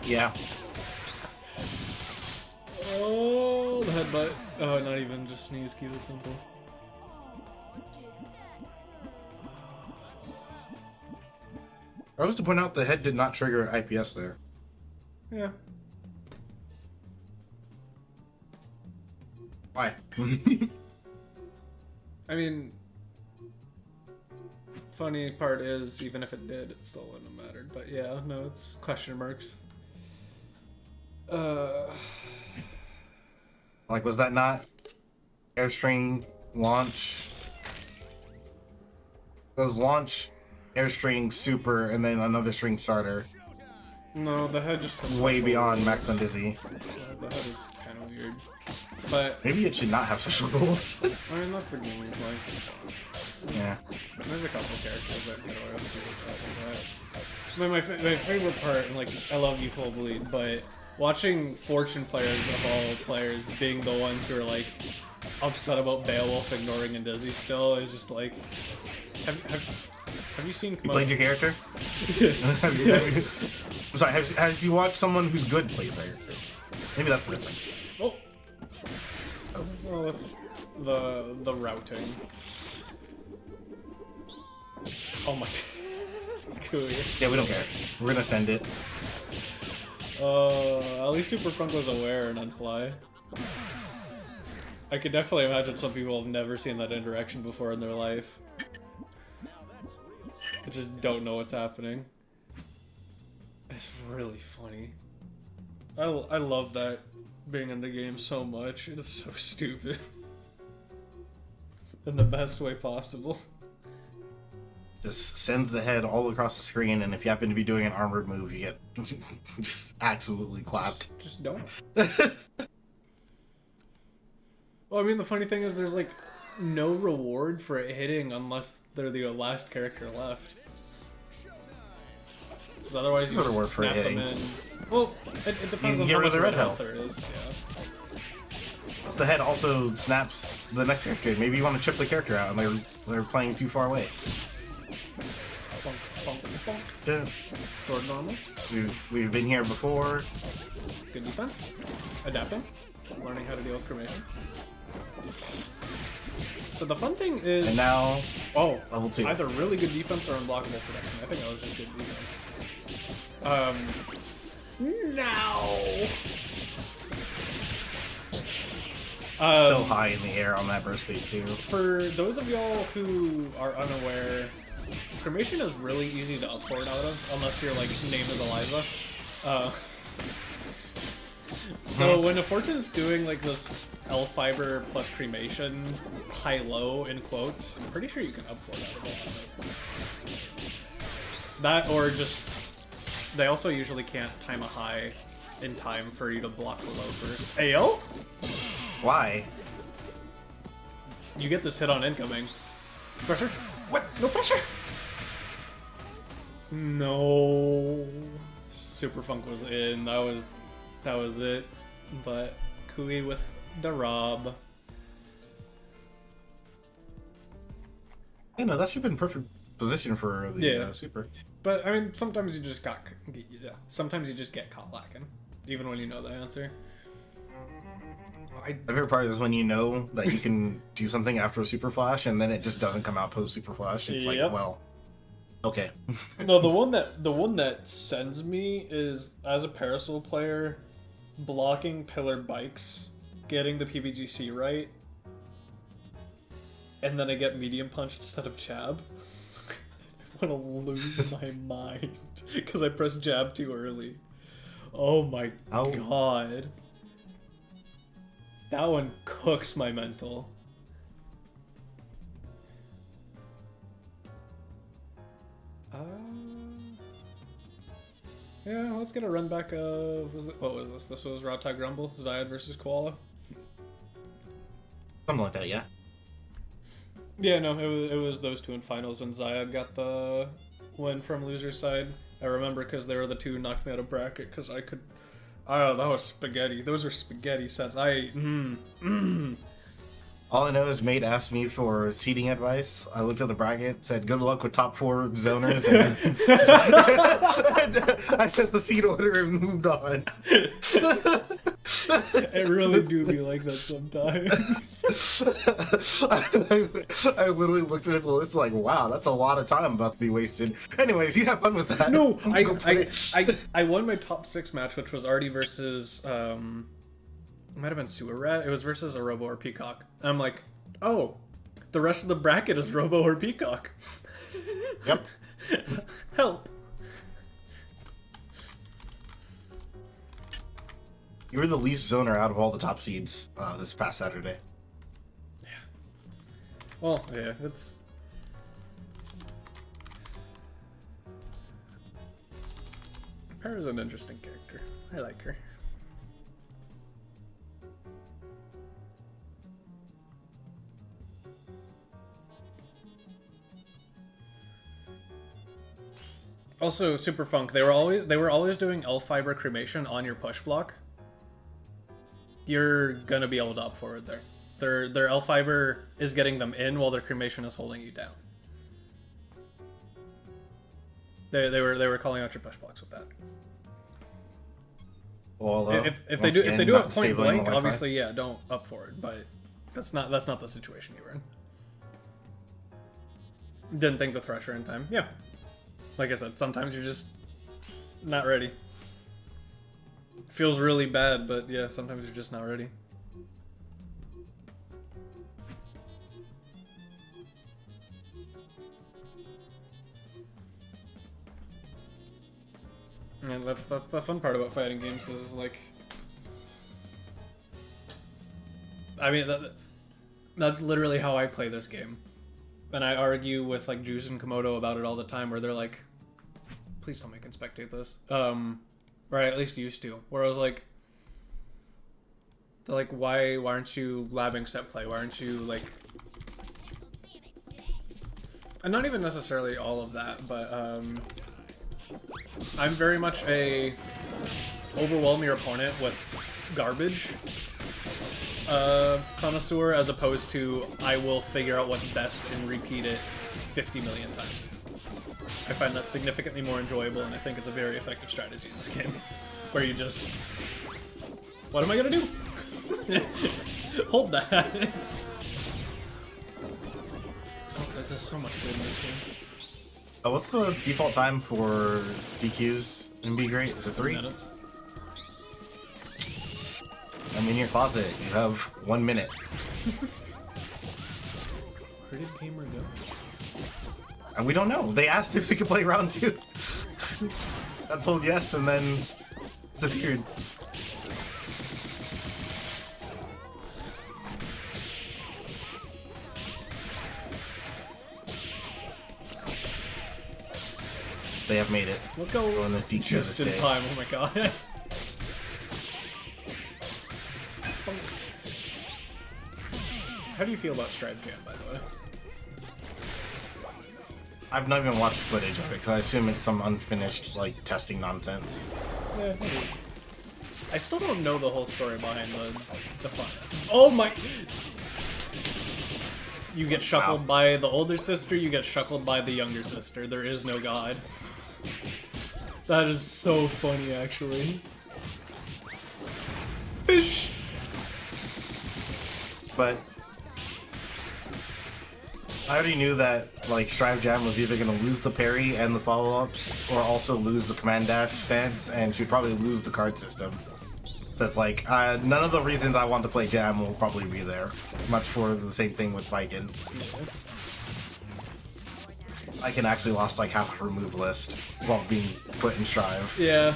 Speaker 5: Yeah.
Speaker 1: Oh, the headbutt. Oh, not even just sneeze, keep it simple.
Speaker 5: I was to point out the head did not trigger IPS there.
Speaker 1: Yeah.
Speaker 5: Why?
Speaker 1: I mean, funny part is, even if it did, it still wouldn't have mattered. But yeah, no, it's question marks.
Speaker 5: Like, was that not airstring launch? It was launch, airstring, super, and then another string starter.
Speaker 1: No, the head just has
Speaker 5: Way
Speaker 1: special
Speaker 5: beyond
Speaker 1: rules.
Speaker 5: Max and Dizzy.
Speaker 1: The head is kind of weird. But,
Speaker 5: Maybe it should not have special rules.
Speaker 1: I mean, that's the game we play.
Speaker 5: Yeah.
Speaker 1: There's a couple characters that get away with stuff like that. But my favorite part, and like, I love you full bleed, but watching Fortune players of all players being the ones who are like upset about Beowulf ignoring Indizzy still is just like, have you seen?
Speaker 5: You played your character? Have you- I'm sorry, has you watched someone who's good play your character? Maybe that's the difference.
Speaker 1: Oh, well, with the routing. Oh my. Cool.
Speaker 5: Yeah, we don't care. We're gonna send it.
Speaker 1: At least Super Funk was aware and unfly. I could definitely imagine some people have never seen that interaction before in their life. I just don't know what's happening. It's really funny. I love that being in the game so much. It is so stupid. In the best way possible.
Speaker 5: Just sends the head all across the screen, and if you happen to be doing an armored move, you get just absolutely clapped.
Speaker 1: Just don't. Well, I mean, the funny thing is there's like no reward for it hitting unless they're the last character left. Because otherwise you
Speaker 5: There's no
Speaker 1: just
Speaker 5: reward for
Speaker 1: snap them
Speaker 5: hitting.
Speaker 1: in. Well, it depends
Speaker 5: can
Speaker 1: on
Speaker 5: get
Speaker 1: how
Speaker 5: rid
Speaker 1: much
Speaker 5: of the
Speaker 1: red
Speaker 5: red
Speaker 1: health
Speaker 5: health.
Speaker 1: there is. Yeah.
Speaker 5: The head also snaps the next character. Maybe you want to chip the character out, and they're playing too far away.
Speaker 1: Bonk, bonk, bonk.
Speaker 5: Yeah.
Speaker 1: Sword normals.
Speaker 5: We've been here before.
Speaker 1: Good defense. Adapting. Learning how to deal with cremation. So the fun thing is...
Speaker 5: And now,
Speaker 1: Oh,
Speaker 5: level 2.
Speaker 1: either really good defense or unblockable protection. I think that was just good defense. Now.
Speaker 5: So high in the air on that burst bait too.
Speaker 1: For those of y'all who are unaware, cremation is really easy to upboard out of, unless your like name is Eliza. So when a Fortune's doing like this L fiber plus cremation, high-low in quotes, I'm pretty sure you can up for that a lot. That or just they also usually can't time a high in time for you to block the low first. AO?
Speaker 5: Why?
Speaker 1: You get this hit on incoming. Pressure? What? No pressure! No. Super Funk was in. That was it. But Kui with the Rob.
Speaker 5: You know, that should have been perfect position for the super.
Speaker 1: But I mean, sometimes you just sometimes you just get caught lacking, even when you know the answer.
Speaker 5: My favorite part is when you know that you can do something after a super flash, and then it just doesn't come out post super flash. It's like, well, okay.
Speaker 1: No, the one that sends me is as a Parasol player, blocking pillar bikes, getting the PBGC right, and then I get medium punch instead of jab. I'm gonna lose my mind because I pressed jab too early. Oh my god. That one cooks my mental. Yeah, let's get a run back of... what was this? This was Rattag Rumble? Zayad versus Koala?
Speaker 5: Something like that, yeah.
Speaker 1: Yeah, no, it was those two in finals, and Zayad got the win from loser's side. I remember because they were the two who knocked me out of bracket, because I could... Oh, that was spaghetti. Those are spaghetti sets.
Speaker 5: All I know is mate asked me for seating advice. I looked at the bracket, said good luck with top 4 zoners, and I set the seat order and moved on.
Speaker 1: It really do be like that sometimes.
Speaker 5: I literally looked at the list like, wow, that's a lot of time about to be wasted. Anyways, you have fun with that.
Speaker 1: No, I won my top 6 match, which was Artie versus it might have been Sewer Rat. It was versus a Robo or Peacock. And I'm like, oh, the rest of the bracket is Robo or Peacock.
Speaker 5: Yep.
Speaker 1: Help.
Speaker 5: You were the least zoner out of all the top seeds this past Saturday.
Speaker 1: Yeah. Well, yeah, it's... Para's an interesting character. I like her. Also, Super Funk, they were always doing L fiber cremation on your push block. You're gonna be able to up forward there. Their L fiber is getting them in while their cremation is holding you down. They were calling out your push blocks with that.
Speaker 5: Well,
Speaker 1: if they do it point blank, obviously yeah, don't up forward. But that's not the situation you were in. Didn't think the Thresher in time. Yeah. Like I said, sometimes you're just not ready. Feels really bad, but yeah, sometimes you're just not ready. And that's the fun part about fighting games is like, I mean that's literally how I play this game. And I argue with like Juice and Komodo about it all the time, where they're like, please don't make and spectate this. Or I at least used to. Where I was like, they're like, why aren't you labbing set play? Why aren't you like... And not even necessarily all of that, but I'm very much a overwhelm your opponent with garbage connoisseur, as opposed to I will figure out what's best and repeat it 50 million times. I find that significantly more enjoyable, and I think it's a very effective strategy in this game, where you just... What am I gonna do? Hold that. Oh, that does so much good in this game.
Speaker 5: What's the default time for DQs in Be Gr8? Is it 3
Speaker 1: minutes?
Speaker 5: I'm in your closet. You have 1 minute.
Speaker 1: Where did Gamer go?
Speaker 5: And we don't know. They asked if they could play round 2. I told yes, and then disappeared. they have made it.
Speaker 1: Let's go.
Speaker 5: Go in the future
Speaker 1: Just
Speaker 5: this
Speaker 1: in
Speaker 5: day.
Speaker 1: time. Oh my god. How do you feel about Stripe Jam, by the way?
Speaker 5: I've not even watched footage of it because I assume it's some unfinished like testing nonsense.
Speaker 1: Yeah, it is. I still don't know the whole story behind the fun. Oh my! You get shuckled
Speaker 5: Wow.
Speaker 1: by the older sister, you get shuckled by the younger sister. There is no god. That is so funny, actually. Fish!
Speaker 5: But I already knew that like Strive Jam was either gonna lose the parry and the follow-ups, or also lose the command dash stance, and she'd probably lose the card system. So it's like none of the reasons I want to play Jam will probably be there. Much for the same thing with Viking. Viking actually lost like half her move list while being put in Strive.
Speaker 1: Yeah.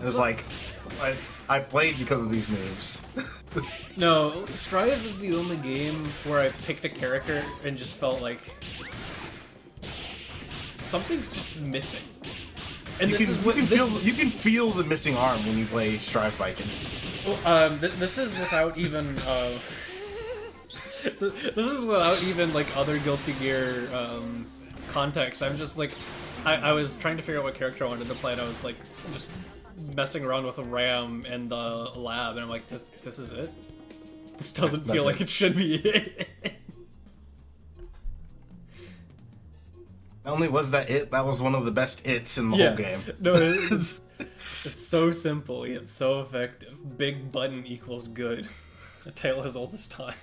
Speaker 5: It's like I played because of these moves.
Speaker 1: No, Strive is the only game where I've picked a character and just felt like something's just missing. And this is what
Speaker 5: You can feel the missing arm when you play Strive Viking.
Speaker 1: this is without even this is without even like other Guilty Gear context. I'm just like I was trying to figure out what character I wanted to play, and I was like just messing around with a RAM in the lab, and I'm like, this is it. This doesn't feel like it should be it.
Speaker 5: Not only was that it, that was one of the best its in the whole game.
Speaker 1: No, it's so simple yet so effective. Big button equals good. A tale as old as time.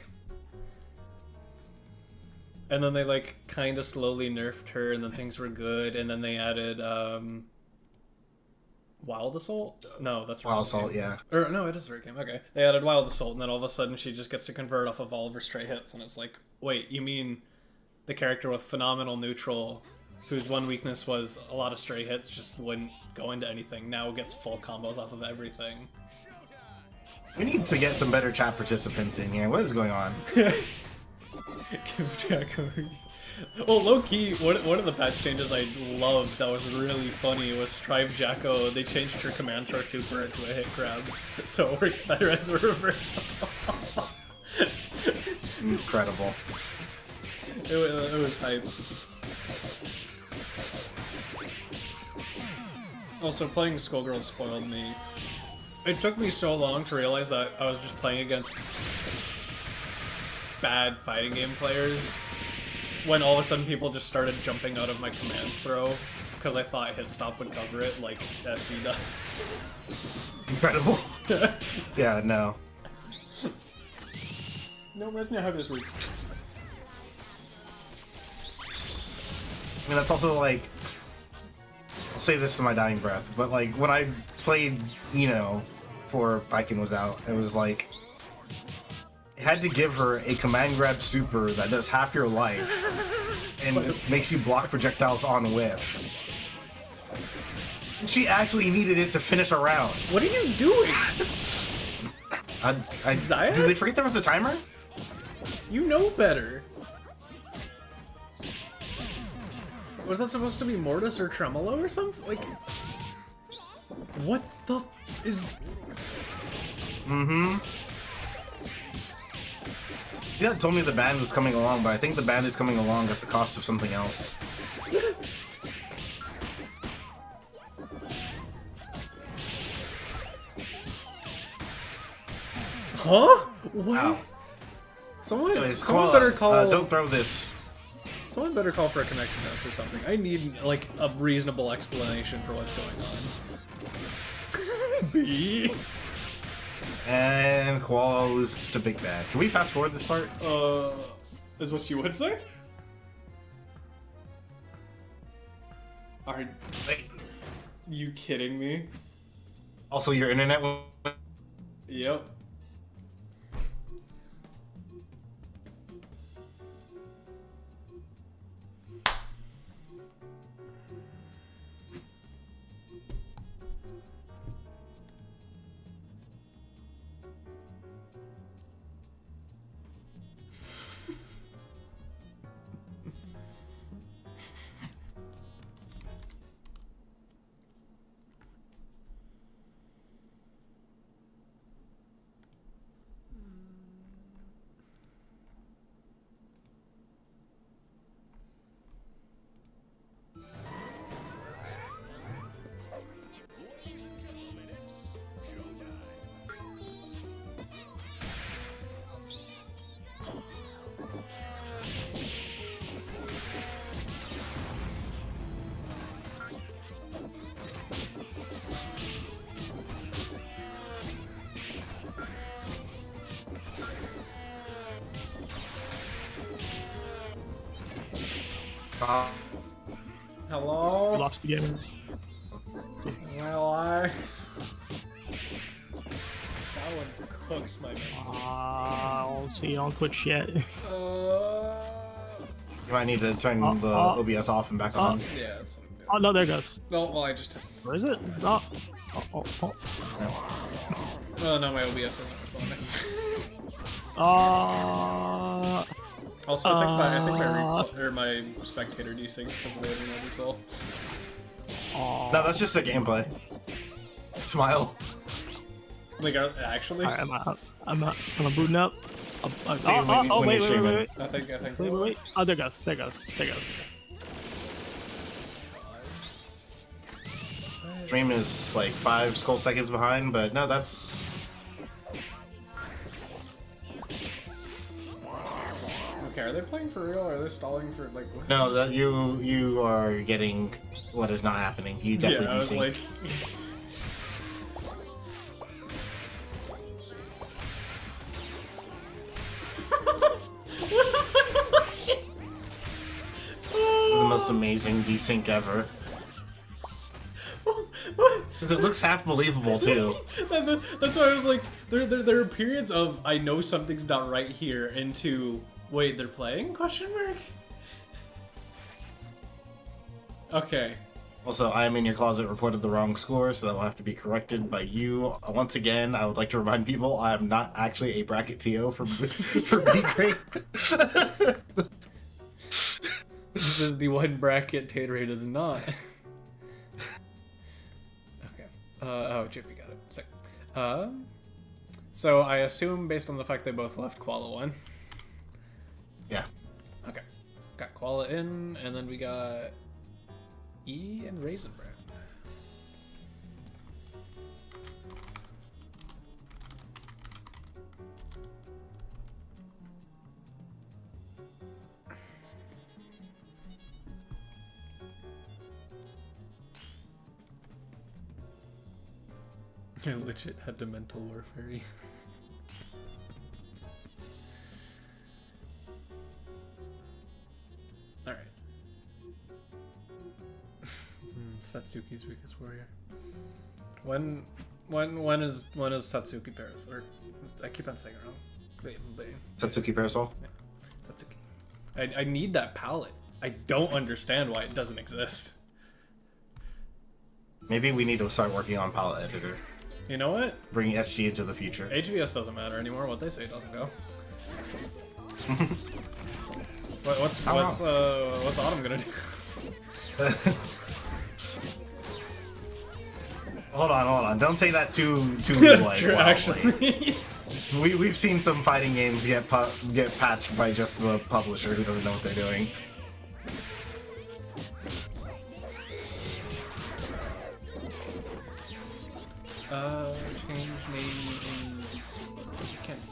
Speaker 1: And then they like kind of slowly nerfed her, and then things were good, and then they added Wild Assault? No, that's right.
Speaker 5: Wild Assault, yeah.
Speaker 1: Or no, it is the right game. Okay. They added Wild Assault, and then all of a sudden she just gets to convert off of all of her straight hits, and it's like, wait, you mean the character with phenomenal neutral, whose one weakness was a lot of straight hits, just wouldn't go into anything, now gets full combos off of everything?
Speaker 5: We need to get some better chat participants in here. What is going on?
Speaker 1: Give Jacko. Well, low key, one of the patch changes I loved that was really funny was Strive Jacko. They changed her command char super into a hit grab, so it worked better as a reversal.
Speaker 5: Incredible.
Speaker 1: It was hype. Also, playing Skullgirls spoiled me. It took me so long to realize that I was just playing against bad fighting game players when all of a sudden people just started jumping out of my command throw because I thought hit stop would cover it like SB does.
Speaker 5: Incredible. Yeah, no.
Speaker 1: No, that's not how this works.
Speaker 5: I mean, that's also like, I'll save this to my dying breath, but like when I played before Viking was out, it was like it had to give her a command grab super that does half your life and it makes you block projectiles on whiff. She actually needed it to finish a round.
Speaker 1: What are you doing? Zaya?
Speaker 5: Did they forget there was a timer?
Speaker 1: You know better. Was that supposed to be Mortis or Tremolo or something? Like, what the is...
Speaker 5: Mm-hmm. Yeah, told me the band was coming along, but I think the band is coming along at the cost of something else.
Speaker 1: Huh? What?
Speaker 5: Wow.
Speaker 1: Someone
Speaker 5: Anyways,
Speaker 1: someone
Speaker 5: Koala,
Speaker 1: better call...
Speaker 5: don't throw this.
Speaker 1: Someone better call for a connection test or something. I need, like, a reasonable explanation for what's going on. B?
Speaker 5: And Koala loses to Big Bad. Can we fast forward this part?
Speaker 1: Is what you would say? Are
Speaker 5: Wait.
Speaker 1: you kidding me?
Speaker 5: Also, your internet went...
Speaker 1: Yep. Hello?
Speaker 4: Lost the game.
Speaker 1: Well, that one cooks my man.
Speaker 4: I'll see you on Twitch yet.
Speaker 5: You might need to turn the OBS off and back on.
Speaker 1: Yeah, that's what I'm doing.
Speaker 4: Oh no, there it goes.
Speaker 1: Well, I just...
Speaker 4: Where is it? Oh.
Speaker 1: Oh, no, my OBS isn't responding. Also, I think my spectator desynced because of the internet as well.
Speaker 5: No, that's just a gameplay. Smile.
Speaker 1: Like, actually?
Speaker 4: Alright, I'm booting up.
Speaker 5: when
Speaker 4: Wait.
Speaker 5: you're streaming.
Speaker 1: I think.
Speaker 4: Wait. Oh, there goes.
Speaker 5: Stream is like 5 skull seconds behind, but no, that's...
Speaker 1: Okay, are they playing for real or are they stalling for, like... What?
Speaker 5: No, that you are getting what is not happening. You definitely
Speaker 1: Yeah, I was
Speaker 5: desync.
Speaker 1: like...
Speaker 5: This is the most amazing desync ever. Because it looks half believable too.
Speaker 1: That's why I was like, there are periods of I know something's not right here into wait, they're playing? Question mark. Okay.
Speaker 5: Also, I am in your closet reported the wrong score, so that will have to be corrected by you. Once again, I would like to remind people I am not actually a bracket TO for Be Gr8.
Speaker 1: This is the one bracket Taterade is not. Okay. Oh, Jiffy got it. Sick. So I assume based on the fact they both left Koala 1.
Speaker 5: Yeah.
Speaker 1: Okay. Got Koala in, and then we got E and Raisin Bran. I legit had to mental warfare. Alright. Satsuki's weakest warrior. When is Satsuki Paris? Or I keep on saying it wrong.
Speaker 5: Satsuki Parasol?
Speaker 1: Satsuki. I need that palette. I don't understand why it doesn't exist.
Speaker 5: Maybe we need to start working on palette editor.
Speaker 1: You know what?
Speaker 5: Bringing SG into the future.
Speaker 1: HVS doesn't matter anymore. What they say doesn't go. What's Autumn gonna do?
Speaker 5: Hold on. Don't say that too
Speaker 1: That's
Speaker 5: like,
Speaker 1: true,
Speaker 5: wildly.
Speaker 1: actually.
Speaker 5: We've seen some fighting games get patched by just the publisher who doesn't know what they're doing.
Speaker 1: Change name in... Can't...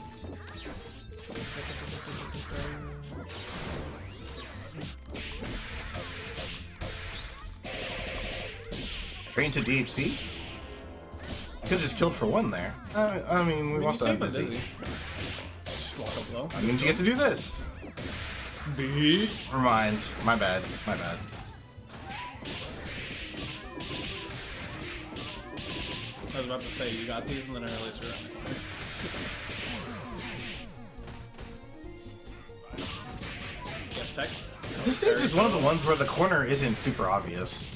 Speaker 5: Train to DHC? Could've just killed for 1 there. I mean, we want that busy.
Speaker 1: Walk up low.
Speaker 5: I mean, you get to do this.
Speaker 1: B.
Speaker 5: Never mind. My bad.
Speaker 1: I was about to say, you got these, and then I realized you're on. Yes, tech.
Speaker 5: This stage is one of the ones where the corner isn't super obvious.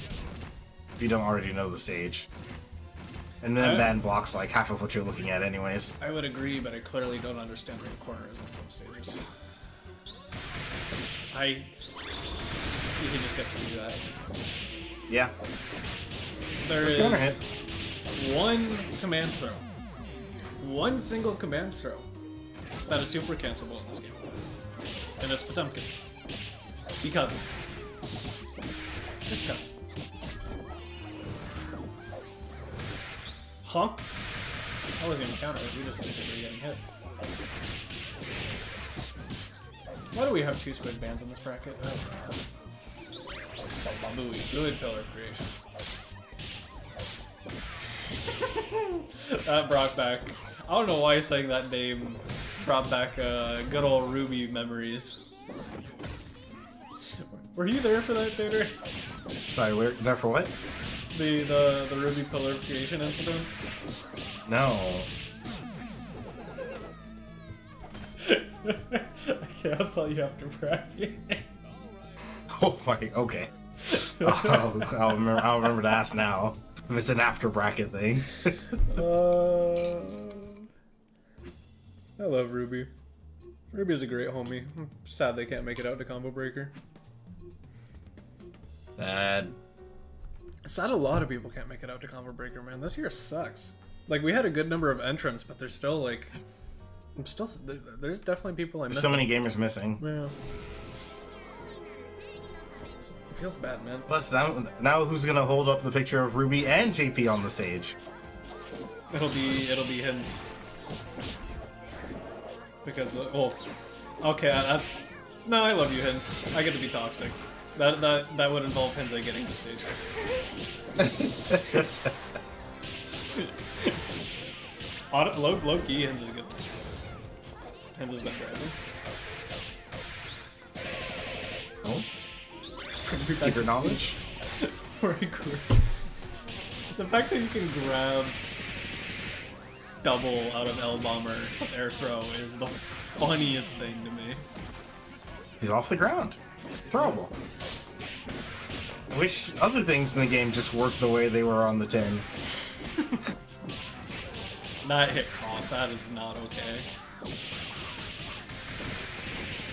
Speaker 5: If you don't already know the stage. And then ban blocks like half of what you're looking at anyways.
Speaker 1: I would agree, but I clearly don't understand where the corner is on some stages. You can just guess to do that.
Speaker 5: Yeah.
Speaker 1: There
Speaker 5: Let's
Speaker 1: is
Speaker 5: get on our hit.
Speaker 1: one command throw. One single command throw that is super cancelable in this game. And it's Potemkin. Because. Just because. Huh? That wasn't even counter, we just did it getting hit. Why do we have 2 squid bands in this bracket? Fluid Pillar Creation. That brought back... I don't know why saying that name brought back good old Ruby memories. Were you there for that, Tater?
Speaker 5: Sorry, we're there for what?
Speaker 1: The Ruby Pillar of Creation incident?
Speaker 5: No.
Speaker 1: Okay, I'll tell you after bracket.
Speaker 5: Oh my, okay. I'll remember to ask now if it's an after bracket thing.
Speaker 1: I love Ruby. Ruby's a great homie. I'm sad they can't make it out to Combo Breaker.
Speaker 5: Sad.
Speaker 1: Sad a lot of people can't make it out to Combo Breaker, man. This year sucks. Like, we had a good number of entrants, but there's still, like... there's definitely people I miss.
Speaker 5: There's so many gamers missing.
Speaker 1: Yeah. It feels bad, man.
Speaker 5: Plus, now who's gonna hold up the picture of Ruby and JP on the stage?
Speaker 1: It'll be Hinz. Because, well, okay, that's... No, I love you, Hinz. I get to be toxic. That would involve Hinz getting the stage first. Low-key, Hinz is good. Hinz has been driving.
Speaker 5: Oh? Keep your knowledge?
Speaker 1: The fact that you can grab double out of L Bomber with air throw is the funniest thing to me.
Speaker 5: He's off the ground. Throwable. I wish other things in the game just worked the way they were on the 10.
Speaker 1: That hit cross, that is not okay.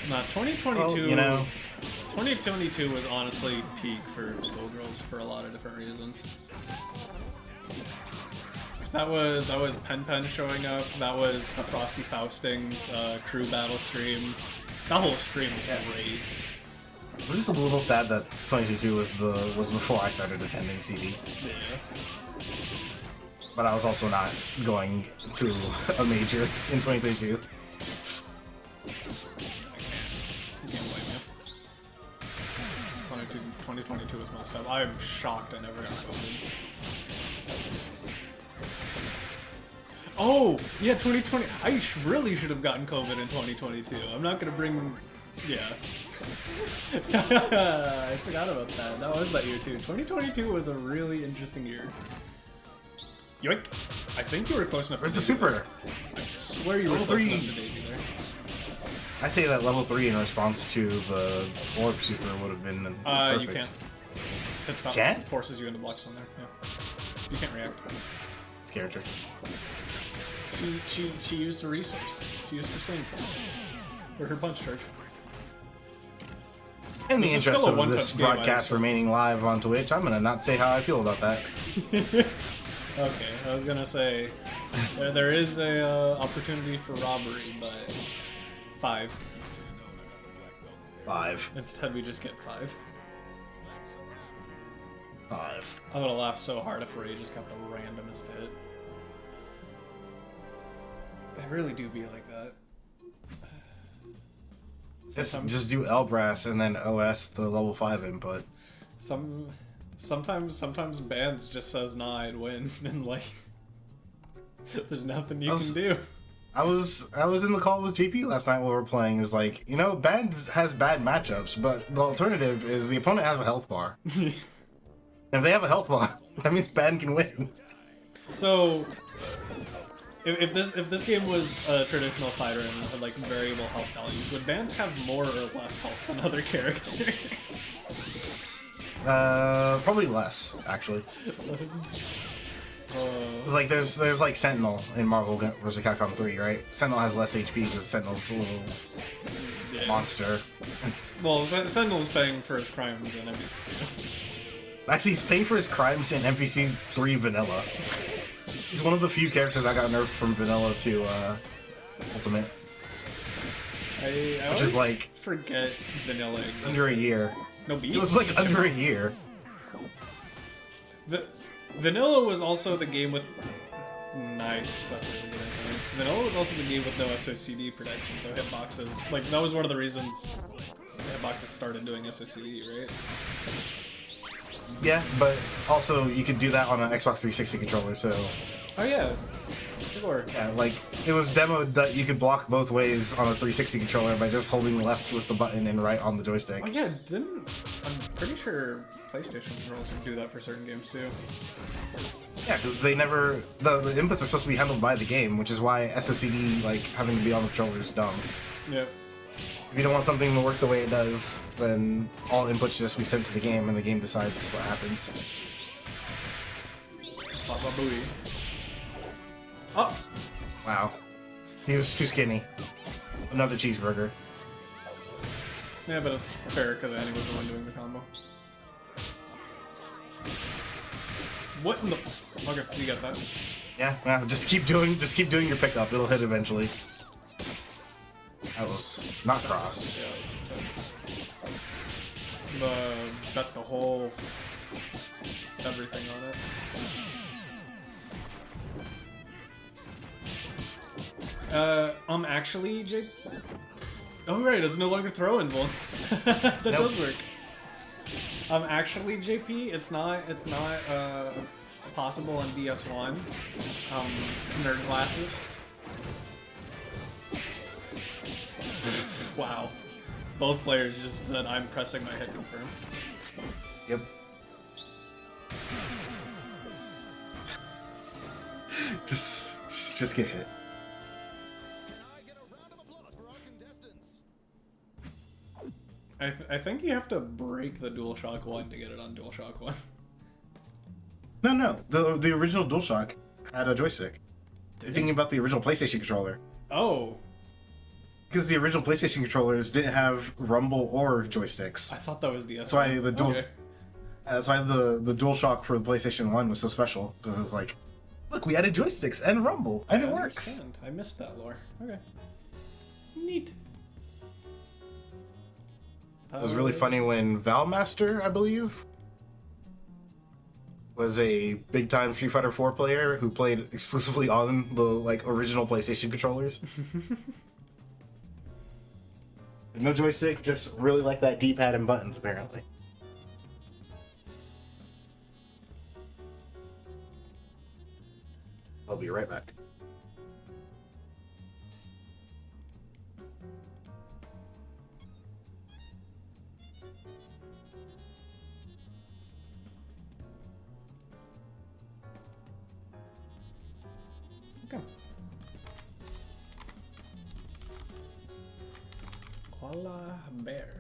Speaker 1: Nah, 2022...
Speaker 5: Well, you know...
Speaker 1: 2022 was honestly peak for Skullgirls for a lot of different reasons. That was Pen showing up, that was the Frosty Faustings crew battle stream. That whole stream was great.
Speaker 5: I'm just a little sad that 2022 was before I started attending CD.
Speaker 1: Yeah.
Speaker 5: But I was also not going to a major in 2022.
Speaker 1: I can't blame you. 2022 was messed up. I'm shocked I never got COVID. Oh, yeah, 2020. I really should have gotten COVID in 2022. I'm not gonna bring... Yeah. I forgot about that. That was that year too. 2022 was a really interesting year. Yoink. I think you were close enough.
Speaker 5: Where's the super?
Speaker 1: I swear you were close enough to Daisy there.
Speaker 5: I say that level 3 in response to the orb super would have been perfect.
Speaker 1: You can't. Pit stop
Speaker 5: Can't?
Speaker 1: forces you into blocks on there. Yeah. You can't react.
Speaker 5: It's character.
Speaker 1: She used a resource. She used her sling. Or her punch charge.
Speaker 5: In the
Speaker 1: This is
Speaker 5: interest
Speaker 1: still a
Speaker 5: of
Speaker 1: one-touch
Speaker 5: this
Speaker 1: game, I
Speaker 5: broadcast
Speaker 1: assume.
Speaker 5: remaining live on Twitch, I'm gonna not say how I feel about that.
Speaker 1: Okay, I was gonna say there is a opportunity for robbery, but 5.
Speaker 5: 5.
Speaker 1: Instead, we just get 5.
Speaker 5: 5.
Speaker 1: I'm gonna laugh so hard if Ray just got the randomest hit. They really do be like that.
Speaker 5: Just do L-Brass and then OS the level 5 input.
Speaker 1: Sometimes bands just says nah, I'd win, and like there's nothing you can do.
Speaker 5: I was in the call with JP last night while we were playing. Is like, you know, band has bad matchups, but the alternative is the opponent has a health bar. If they have a health bar, that means band can win.
Speaker 1: So if this game was a traditional fighter and had like variable health values, would band have more or less health than other characters?
Speaker 5: Probably less, actually. It's like there's like Sentinel in Marvel vs. Capcom 3, right? Sentinel has less HP because Sentinel's a little monster.
Speaker 1: Well, Sentinel's paying for his crimes in MVC2.
Speaker 5: Actually, he's paying for his crimes in MVC 3 Vanilla. He's one of the few characters I got nerfed from Vanilla to Ultimate.
Speaker 1: I
Speaker 5: Which is like
Speaker 1: forget Vanilla exists.
Speaker 5: under a year.
Speaker 1: No beat.
Speaker 5: It was like under a year.
Speaker 1: Vanilla was also the game with nice. That's really good. Vanilla was also the game with no SOCD protection, so hitboxes like that was one of the reasons hitboxes started doing SOCD, right?
Speaker 5: Yeah, but also you could do that on an Xbox 360 controller, so...
Speaker 1: Oh yeah, Sure.
Speaker 5: Yeah, like it was demoed that you could block both ways on a 360 controller by just holding left with the button and right on the joystick.
Speaker 1: Oh yeah, I'm pretty sure PlayStation controllers can do that for certain games too.
Speaker 5: Yeah, because they never the inputs are supposed to be handled by the game, which is why SOCD like having to be on the controller is dumb.
Speaker 1: Yep.
Speaker 5: If you don't want something to work the way it does, then all inputs should just be sent to the game, and the game decides what happens.
Speaker 1: Baba Booey. Oh!
Speaker 5: Wow, he was too skinny. Another cheeseburger.
Speaker 1: Yeah, but it's fair because Annie was the one doing the combo. What in the? Okay, you got that.
Speaker 5: Yeah, just keep doing your pickup. It'll hit eventually. That was not cross.
Speaker 1: Yeah, bet the whole everything on it. Actually, Jake. Oh right, it's no longer throw-in one. That does work. Actually, JP, it's not possible on DS1. Nerd glasses. Wow. Both players just said, I'm pressing my hit confirm.
Speaker 5: Yep. just get hit.
Speaker 1: I think you have to break the DualShock 1 to get it on DualShock 1.
Speaker 5: No. The original DualShock had a joystick. You're thinking about the original PlayStation controller.
Speaker 1: Oh.
Speaker 5: Because the original PlayStation controllers didn't have rumble or joysticks.
Speaker 1: I thought that was DS1.
Speaker 5: That's why the dual.
Speaker 1: Okay.
Speaker 5: That's why the DualShock for the PlayStation 1 was so special. Because it was like, look, we added joysticks and rumble, and it works.
Speaker 1: Understand. I missed that lore. Okay. Neat.
Speaker 5: It was really funny when Valmaster, I believe, was a big-time Street Fighter 4 player who played exclusively on the original PlayStation controllers. No joystick, just really like that D-pad and buttons, apparently. I'll be right back.
Speaker 1: Okay. Koala bear.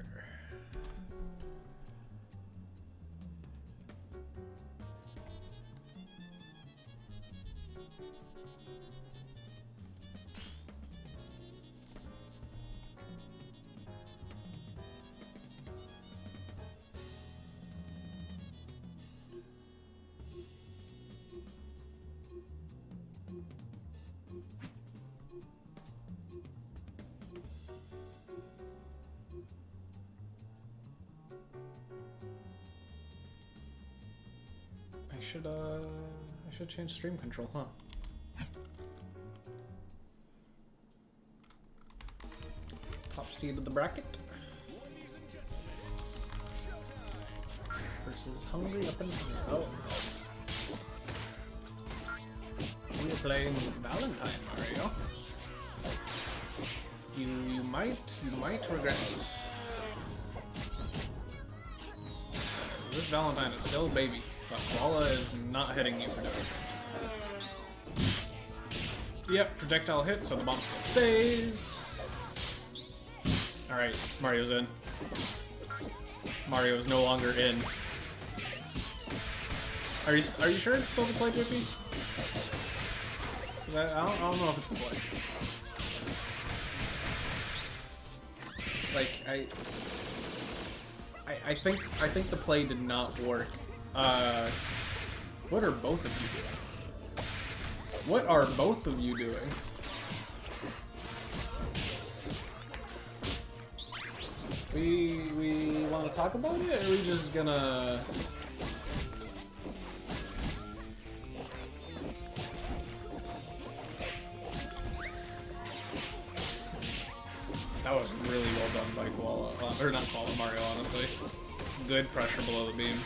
Speaker 1: I should change stream control, huh? Top seed of the bracket. Versus Hungry Up and Oh. We are playing Valentine, Mario. You might regret this. This Valentine is still a baby. But Koala is not hitting you for doing it. Yep, projectile hit, so the bomb still stays. Alright, Mario's in. Mario is no longer in. Are you sure it's still the play, JP? I don't know if it's the play. Like, I think the play did not work. What are both of you doing? What are both of you doing? We want to talk about it, or are we just gonna... That was really well done by Koala, or not Koala, Mario, honestly. Good pressure below the beam.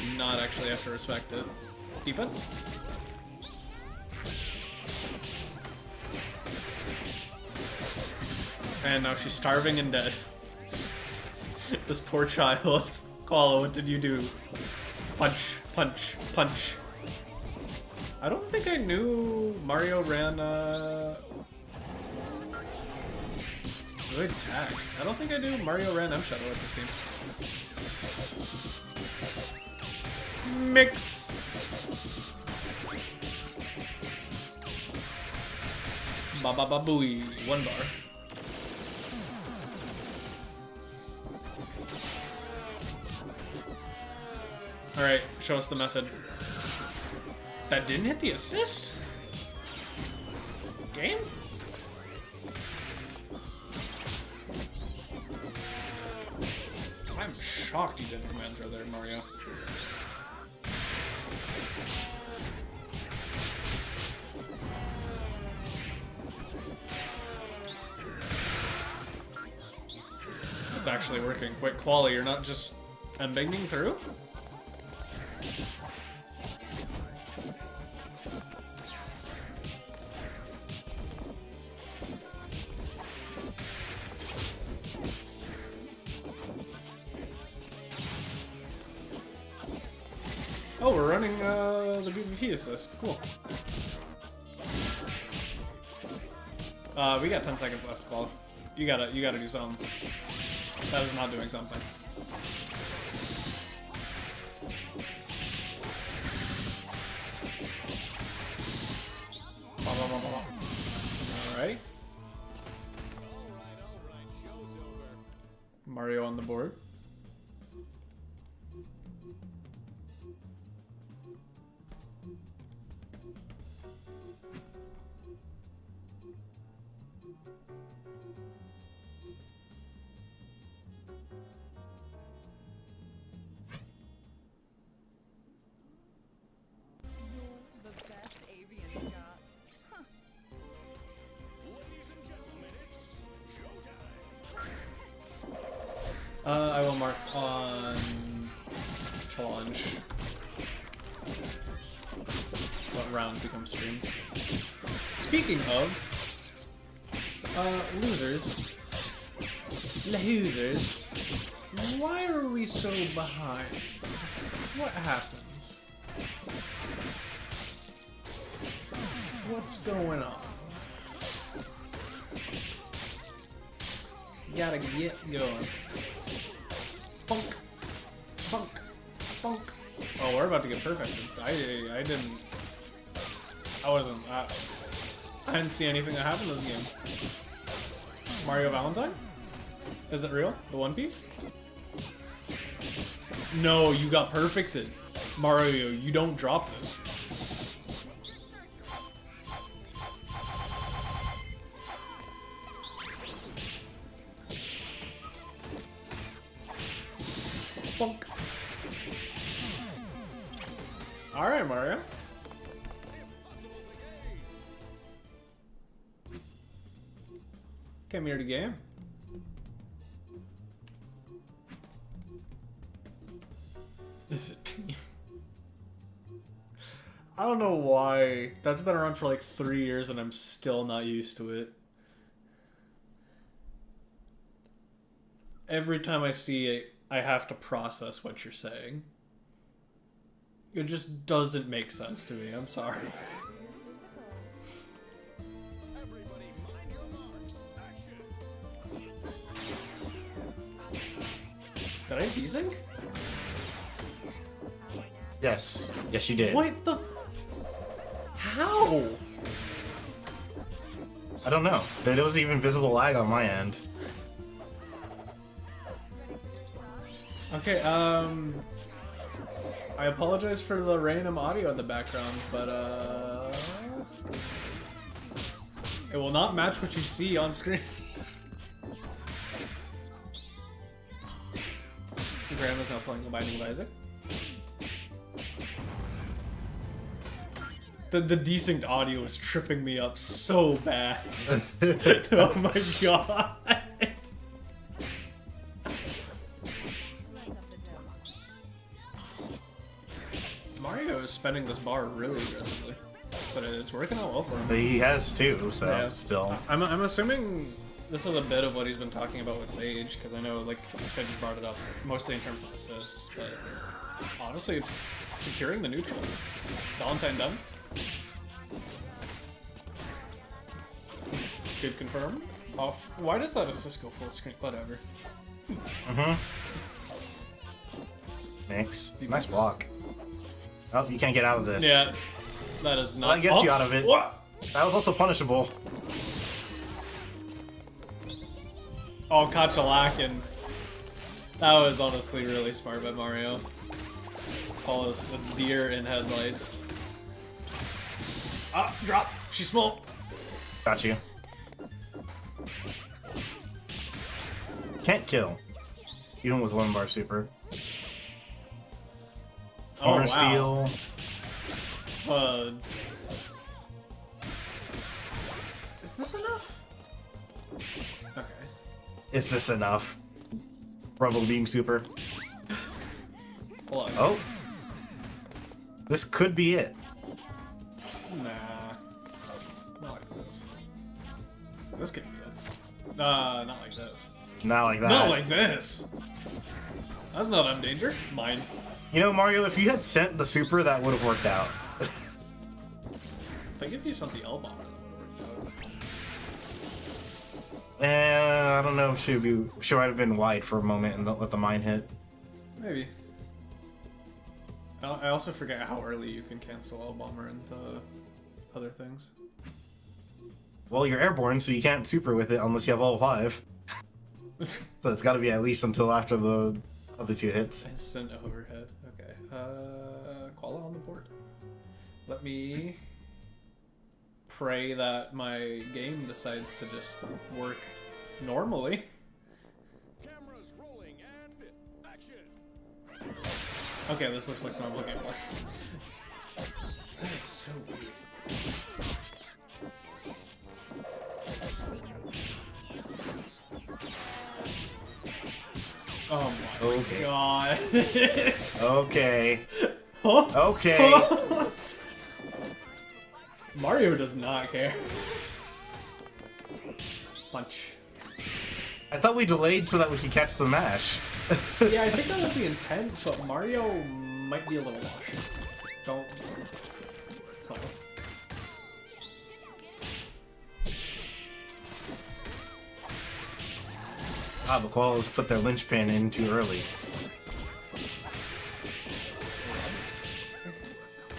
Speaker 1: Did not actually have to respect it. Defense? And now she's starving and dead. This poor child. Koala, what did you do? Punch, punch, punch. I don't think I knew Mario ran, good tag. I don't think I knew Mario ran M-Shadow at this game. Mix! Ba ba ba booey. 1 bar. Alright, show us the method. That didn't hit the assist? Game? I'm shocked you didn't command throw there, Mario. It's actually working. Wait, Quali, you're not just ending through? Oh, we're running the PvP assist. Cool. We got 10 seconds left, Qual. You gotta do something. That is not doing something. Alright. Mario on the board.
Speaker 6: The best avian got. Huh.
Speaker 3: Ladies and gentlemen, it's showtime.
Speaker 1: I will mark on challenge. What round becomes stream? Speaking of losers, losers, why are we so behind? What happened? What's going on? Gotta get going. Funk, funk, funk. Oh, we're about to get perfected. I didn't see anything that happened this game. Mario Valentine? Is it real? The One Piece? No, you got perfected. Mario, you don't drop this. Bonk. Alright, Mario. Come here to game. Is it? I don't know why. That's been around for like 3 years and I'm still not used to it. Every time I see it, I have to process what you're saying. It just doesn't make sense to me. I'm sorry.
Speaker 3: Everybody mind your marks. Action.
Speaker 1: Did I desync?
Speaker 5: Yes. Yes, you did.
Speaker 1: What the? How?
Speaker 5: I don't know. There was even visible lag on my end.
Speaker 1: Okay, I apologize for the random audio in the background, but, it will not match what you see on screen. Graham is now playing The Binding of Isaac. The desynced audio is tripping me up so bad. Oh my god. Mario is spending this bar really aggressively, but it's working out well for him.
Speaker 5: He has too, so
Speaker 1: Yeah.
Speaker 5: still.
Speaker 1: I'm assuming this is a bit of what he's been talking about with Sage, because I know, like, Sage just brought it up mostly in terms of assists, but honestly, it's securing the neutral. Valentine done. Good confirm. Off. Why does that assist go full screen? Whatever.
Speaker 5: Mix. Nice block. Oh, you can't get out of this.
Speaker 1: Yeah, that is not.
Speaker 5: Well, that gets you out of it.
Speaker 1: What?
Speaker 5: That was also punishable.
Speaker 1: Oh, Kachalakin. That was honestly really smart by Mario. Call us a deer in headlights. Ah, drop. She's small.
Speaker 5: Got you. Can't kill. Even with 1 bar super. Corner steal.
Speaker 1: Is this enough? Okay.
Speaker 5: Is this enough? Rumble beam super.
Speaker 1: Hold on.
Speaker 5: Oh. This could be it.
Speaker 1: Nah. Not like this. This could be it. Not like this.
Speaker 5: Not like that.
Speaker 1: Not like this. That's not on danger. Mine.
Speaker 5: You know, Mario, if you had sent the super, that would have worked out.
Speaker 1: If I give you something L-bomber, that would work out.
Speaker 5: I don't know. Should might have been wide for a moment and let the mine hit.
Speaker 1: Maybe. I also forget how early you can cancel L-bomber into other things.
Speaker 5: Well, you're airborne, so you can't super with it unless you have all 5. So it's got to be at least until after the other 2 hits.
Speaker 1: Instant overhead. Okay. Koala on the board. Let me pray that my game decides to just work normally.
Speaker 3: Cameras rolling and action.
Speaker 1: Okay, this looks like normal gameplay. That is so weird. Oh my
Speaker 5: Okay.
Speaker 1: god.
Speaker 5: Okay.
Speaker 1: Huh?
Speaker 5: Okay.
Speaker 1: Mario does not care. Punch.
Speaker 5: I thought we delayed so that we could catch the mash.
Speaker 1: Yeah, I think that was the intent, but Mario might be a little washed. Don't smile.
Speaker 5: Ah, the Koalas put their linchpin in too early.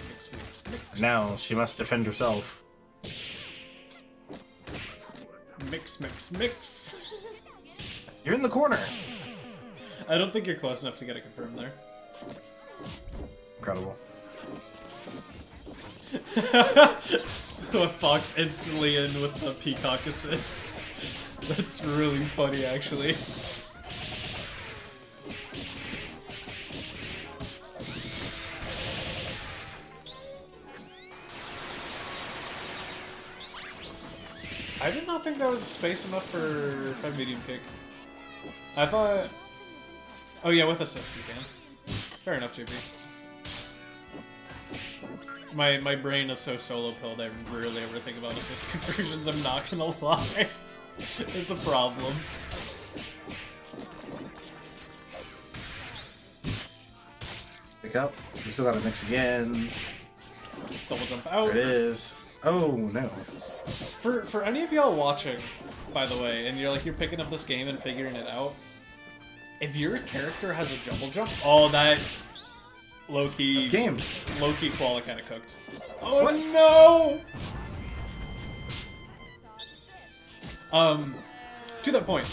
Speaker 1: Mix, mix, mix.
Speaker 5: Now she must defend herself.
Speaker 1: Mix, mix, mix.
Speaker 5: You're in the corner.
Speaker 1: I don't think you're close enough to get a confirm there.
Speaker 5: Incredible.
Speaker 1: So Fox instantly in with the peacock assist. That's really funny, actually. I did not think that was space enough for 5 medium kick. I thought... Oh yeah, with assist you can. Fair enough, JP. My brain is so solo-pilled, I rarely ever think about assist conversions, I'm not gonna lie. It's a problem.
Speaker 5: Pick up. We still gotta mix again.
Speaker 1: Double jump out.
Speaker 5: There it is. Oh no.
Speaker 1: For any of y'all watching, by the way, and you're picking up this game and figuring it out, if your character has a double jump, oh, that low-key...
Speaker 5: It's game.
Speaker 1: Low-key koala kinda cooked. Oh
Speaker 5: What?
Speaker 1: no! To that point,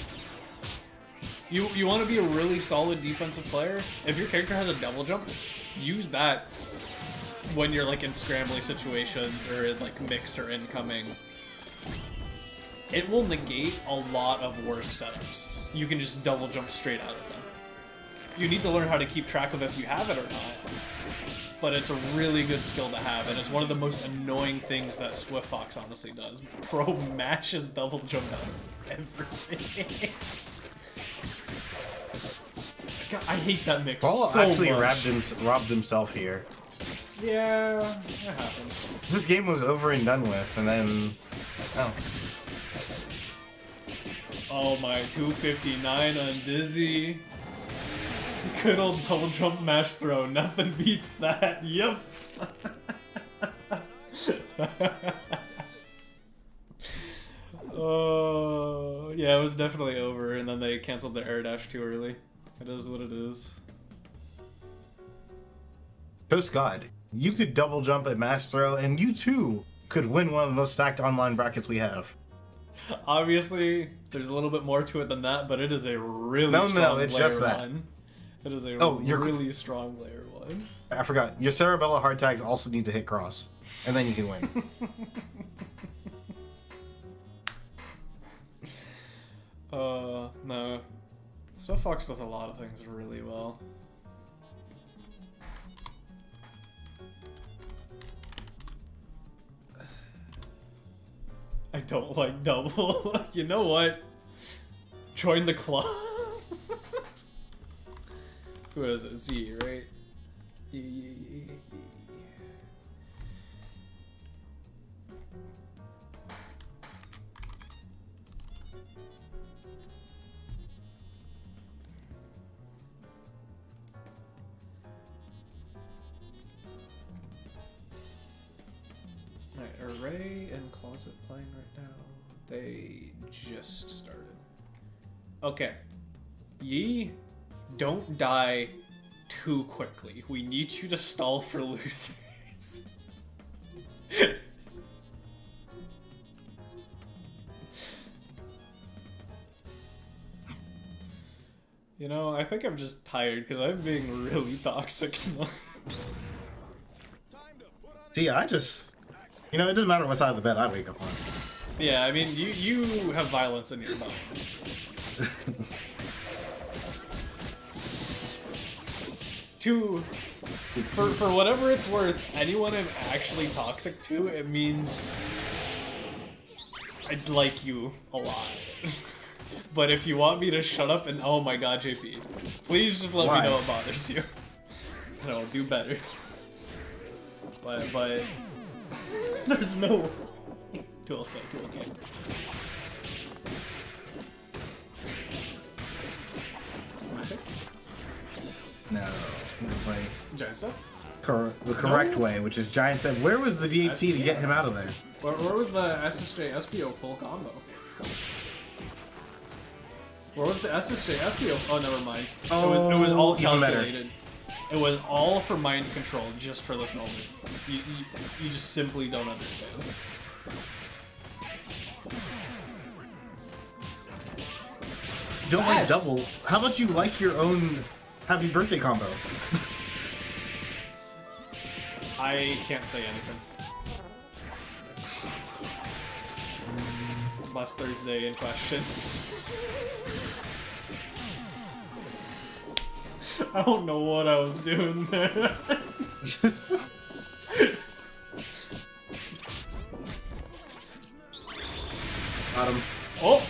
Speaker 1: you want to be a really solid defensive player. If your character has a double jump, use that when you're in scrambly situations or in mix or incoming. It will negate a lot of worse setups. You can just double jump straight out of them. You need to learn how to keep track of if you have it or not. But it's a really good skill to have, and it's one of the most annoying things that Swift Fox honestly does. Pro mashes double jump out of everything. God, I hate that mix
Speaker 5: Paul
Speaker 1: so
Speaker 5: actually
Speaker 1: much.
Speaker 5: robbed himself here.
Speaker 1: Yeah, that happens.
Speaker 5: This game was over and done with, and then... Oh.
Speaker 1: Oh my, 259 on Dizzy. Good old double jump mash throw. Nothing beats that. Yep. Oh, yeah, it was definitely over, and then they canceled the air dash too early. It is what it is.
Speaker 5: Toast God, you could double jump at mash throw, and you too could win one of the most stacked online brackets we have.
Speaker 1: Obviously, there's a little bit more to it than that, but it is a really strong
Speaker 5: No, it's
Speaker 1: layer
Speaker 5: just that.
Speaker 1: one. It is a
Speaker 5: you're-
Speaker 1: really strong layer one.
Speaker 5: I forgot. Your Cerebella hard tags also need to hit cross, and then you can win.
Speaker 1: No. Stuff Fox does a lot of things really well. I don't like double. You know what? Join the club. Who is it? It's Yi, right? Yi. Alright, Array and Closet playing right now. They just started. Okay. Yi, don't die too quickly. We need you to stall for losers. You know, I think I'm just tired because I'm being really toxic now.
Speaker 5: See, I just... You know, it doesn't matter what side of the bed I wake up on.
Speaker 1: Yeah, I mean, you have violence in your bones. For whatever it's worth, anyone I'm actually toxic to, it means I'd like you a lot. But if you want me to shut up and oh my god, JP, please just let
Speaker 5: Why?
Speaker 1: me know it bothers you. And I'll do better. But there's no tool okay.
Speaker 5: No. We're gonna play
Speaker 1: Giant stuff?
Speaker 5: the correct way, which is Giant said, where was the DHC to get him out of there?
Speaker 1: Where was the SSJ SPO full combo? Where was the SSJ SPO? Oh, never mind. It was all
Speaker 5: even better.
Speaker 1: calculated. It was all for mind control, just for this moment. You just simply don't understand.
Speaker 5: Don't like
Speaker 1: That's-
Speaker 5: double. How about you like your own happy birthday combo?
Speaker 1: I can't say anything. Last Thursday in question. I don't know what I was doing there.
Speaker 5: Got him.
Speaker 1: Oh!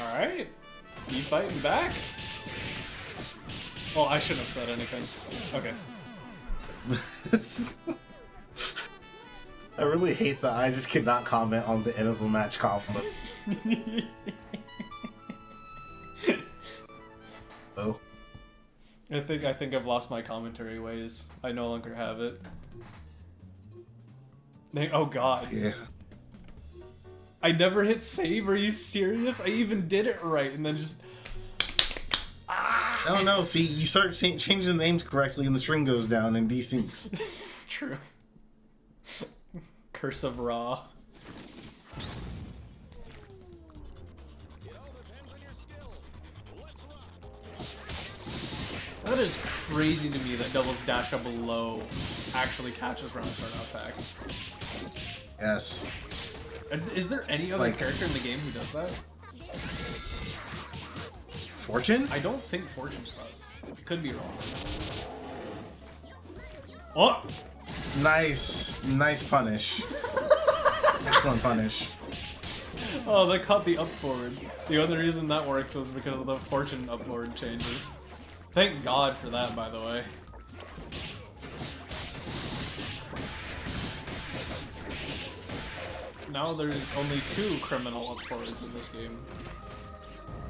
Speaker 1: Alright. You fighting back? Well, I shouldn't have said anything. Okay.
Speaker 5: I really hate that I just cannot comment on the end of a match combo. Oh.
Speaker 1: I think I've lost my commentary ways. I no longer have it. Oh god.
Speaker 5: Yeah.
Speaker 1: I never hit save, are you serious? I even did it right and then just...
Speaker 5: No, no, see, you start changing the names correctly and the string goes down and desyncs.
Speaker 1: True. Curse of Ra. That is crazy to me that doubles dash up below actually catches round start attack.
Speaker 5: Yes.
Speaker 1: Is there any other
Speaker 5: Like-
Speaker 1: character in the game who does that?
Speaker 5: Fortune?
Speaker 1: I don't think Fortune's does. Could be wrong. Oh!
Speaker 5: Nice. Nice punish. Excellent punish.
Speaker 1: Oh, they caught the up forward. The only reason that worked was because of the Fortune up forward changes. Thank God for that, by the way. Now there's only 2 criminal up forwards in this game.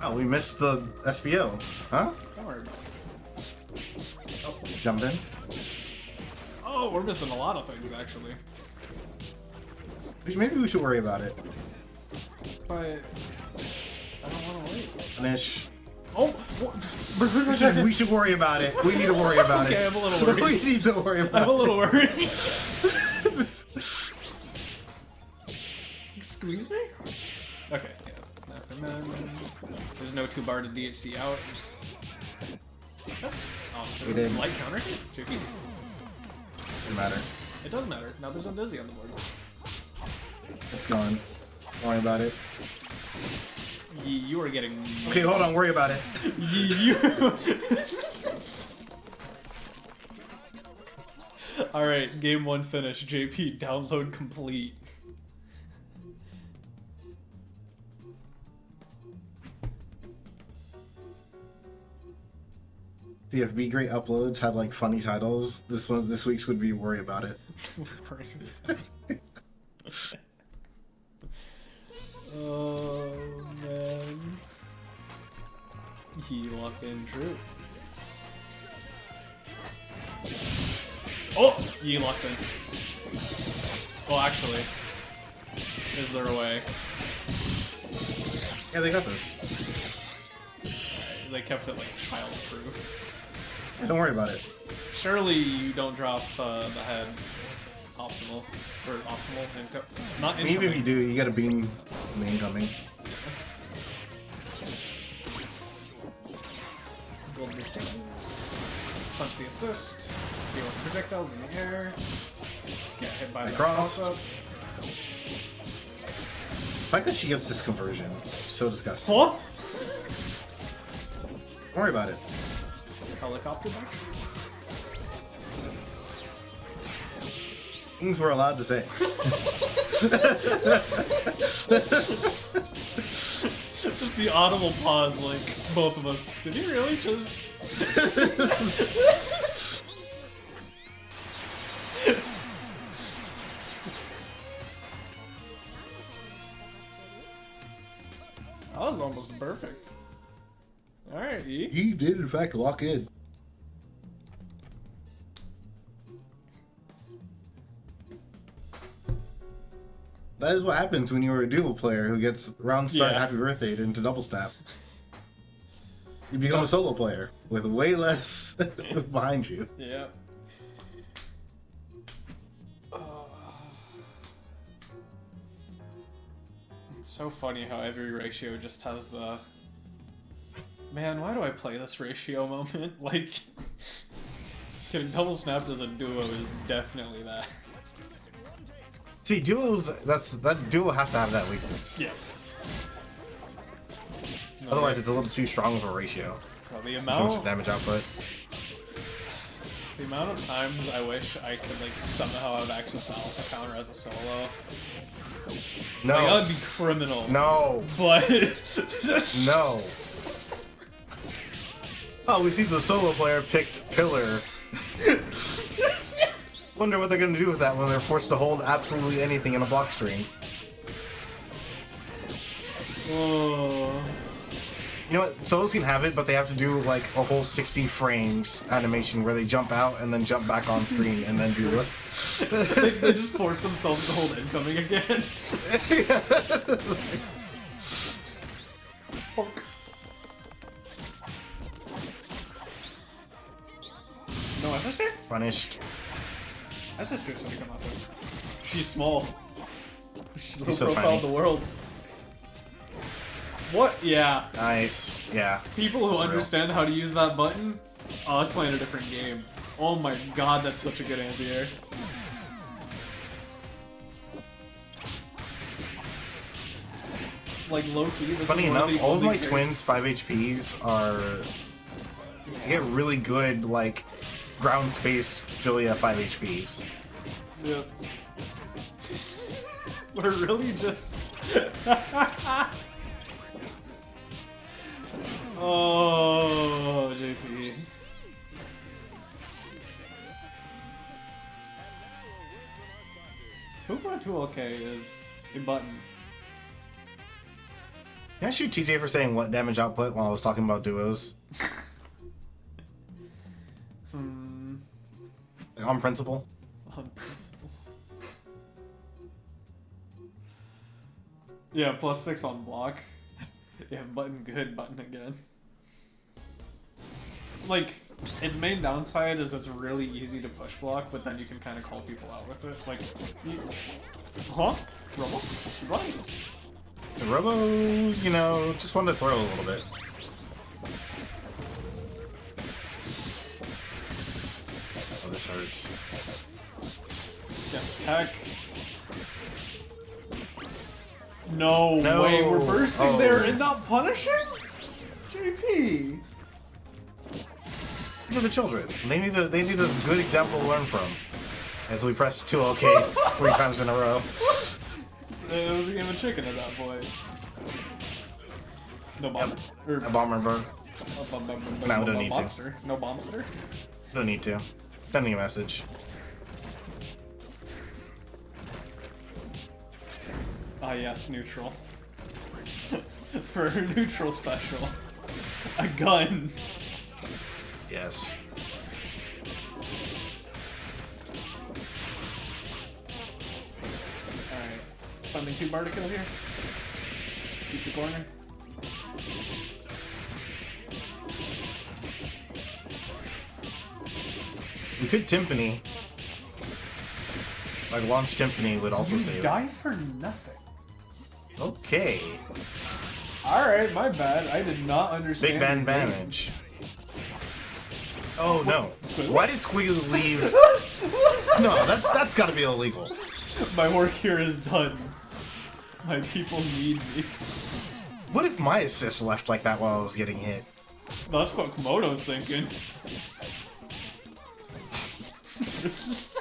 Speaker 5: Oh, we missed the SBO. Huh?
Speaker 1: Don't worry about it.
Speaker 5: Jump in.
Speaker 1: Oh, we're missing a lot of things, actually.
Speaker 5: Maybe we should worry about it.
Speaker 1: But I don't want to wait.
Speaker 5: Finish.
Speaker 1: Oh!
Speaker 5: We should worry about it. We need to worry about
Speaker 1: Okay,
Speaker 5: it.
Speaker 1: I'm a little worried.
Speaker 5: We need to worry about
Speaker 1: I'm a little worried.
Speaker 5: it.
Speaker 1: Excuse me? Okay, yeah, snap him in. There's no 2-bar to DHC out. That's awesome.
Speaker 5: We did.
Speaker 1: Light counter hit? JP.
Speaker 5: Doesn't matter.
Speaker 1: It does matter. Now there's a Dizzy on the board.
Speaker 5: It's gone. Don't worry about it.
Speaker 1: You are getting.
Speaker 5: Okay, hold on. Worry about it.
Speaker 1: You. Alright, game 1 finish. JP, download complete.
Speaker 5: See, if Be Great uploads had like funny titles, this week's would be worry about it.
Speaker 1: Oh man. He locked in true. Oh! He locked in. Well, actually. Is there a way?
Speaker 5: Yeah, they got this.
Speaker 1: They kept it like child-proof.
Speaker 5: Yeah, don't worry about it.
Speaker 1: Surely you don't drop the head optimal. Or optimal income. Not
Speaker 5: I mean, even if you
Speaker 1: incoming.
Speaker 5: do, you got a beam the incoming.
Speaker 1: Gold things. Punch the assist. Deal with projectiles in the air. Get hit by the
Speaker 5: cross.
Speaker 1: cross up.
Speaker 5: I like that she gets this conversion. So disgusting.
Speaker 1: What?
Speaker 5: Don't worry about it.
Speaker 1: Helicopter actions?
Speaker 5: Things we're allowed to say.
Speaker 1: Just the audible pause, like, both of us. Did he really just... That was almost perfect. Alright, E.
Speaker 5: He did, in fact, lock in. That is what happens when you are a duo player who gets round start
Speaker 1: Yeah.
Speaker 5: happy birthday into double snap. You become a solo player with way less behind you.
Speaker 1: Yeah. It's so funny how every ratio just has the... Man, why do I play this ratio moment? Like, getting double snapped as a duo is definitely that.
Speaker 5: See, duos, that duo has to have that weakness.
Speaker 1: Yeah. No,
Speaker 5: Otherwise, it's a little too strong of a ratio.
Speaker 1: the
Speaker 5: Too much
Speaker 1: amount,
Speaker 5: damage output.
Speaker 1: the amount of times I wish I could like somehow have access to alpha counter as a solo.
Speaker 5: No.
Speaker 1: Like, that would be criminal.
Speaker 5: No.
Speaker 1: But
Speaker 5: No. Oh, we see the solo player picked Pillar. Wonder what they're gonna do with that when they're forced to hold absolutely anything in a block string.
Speaker 1: oh.
Speaker 5: You know what? Solos can have it, but they have to do like a whole 60 frames animation where they jump out and then jump back on screen and then do it.
Speaker 1: They just force themselves to hold incoming again. Bonk. No SSR?
Speaker 5: Punished.
Speaker 1: SSR is something come out there. She's small. She's low
Speaker 5: He's so
Speaker 1: profile
Speaker 5: tiny.
Speaker 1: in the world. What? Yeah.
Speaker 5: Nice. Yeah.
Speaker 1: People who
Speaker 5: That's real.
Speaker 1: understand how to use that button, oh, I was playing a different game. Oh my god, that's such a good anti-air. Like low-key, this
Speaker 5: Funny
Speaker 1: is one
Speaker 5: enough,
Speaker 1: of the
Speaker 5: all of
Speaker 1: only
Speaker 5: my twins 5 HPs are get really good like ground space Philia 5 HPs.
Speaker 1: Yeah. We're really just... oh, JP. Fuqua 2LK is a button.
Speaker 5: Can I shoot TJ for saying what damage output while I was talking about duos? Like, on principle?
Speaker 1: On principle. Yeah, +6 on block. Yeah, button good, button again. Like, its main downside is it's really easy to push block, but then you can kind of call people out with it. Like, huh? Robo? Right.
Speaker 5: The Robo, you know, just wanted to throw a little bit. Oh, this hurts.
Speaker 1: Yeah, tech. No, way, we're bursting there and not punishing? JP!
Speaker 5: These are the children. They need a good example to learn from. As we press 2 OK 3 times in a row.
Speaker 1: It was a game of chicken at that point. No bomber?
Speaker 5: Yep. A bomber bird. No, we don't need
Speaker 1: monster. To. No bombster?
Speaker 5: Don't need to. Sending a message.
Speaker 1: Ah yes, neutral. For her neutral special. A gun.
Speaker 5: Yes.
Speaker 1: Alright. Spending 2 bar to kill here. Keep the corner.
Speaker 5: We could Timpani. Like launch Timpani would also save.
Speaker 1: Die for nothing.
Speaker 5: Okay.
Speaker 1: Alright, my bad. I did not understand.
Speaker 5: Big band
Speaker 1: your game.
Speaker 5: damage. Oh no.
Speaker 1: Squiggles?
Speaker 5: Why did Squiggles leave? No, that's gotta be illegal.
Speaker 1: My work here is done. My people need me.
Speaker 5: What if my assist left like that while I was getting hit?
Speaker 1: That's what Komodo's thinking.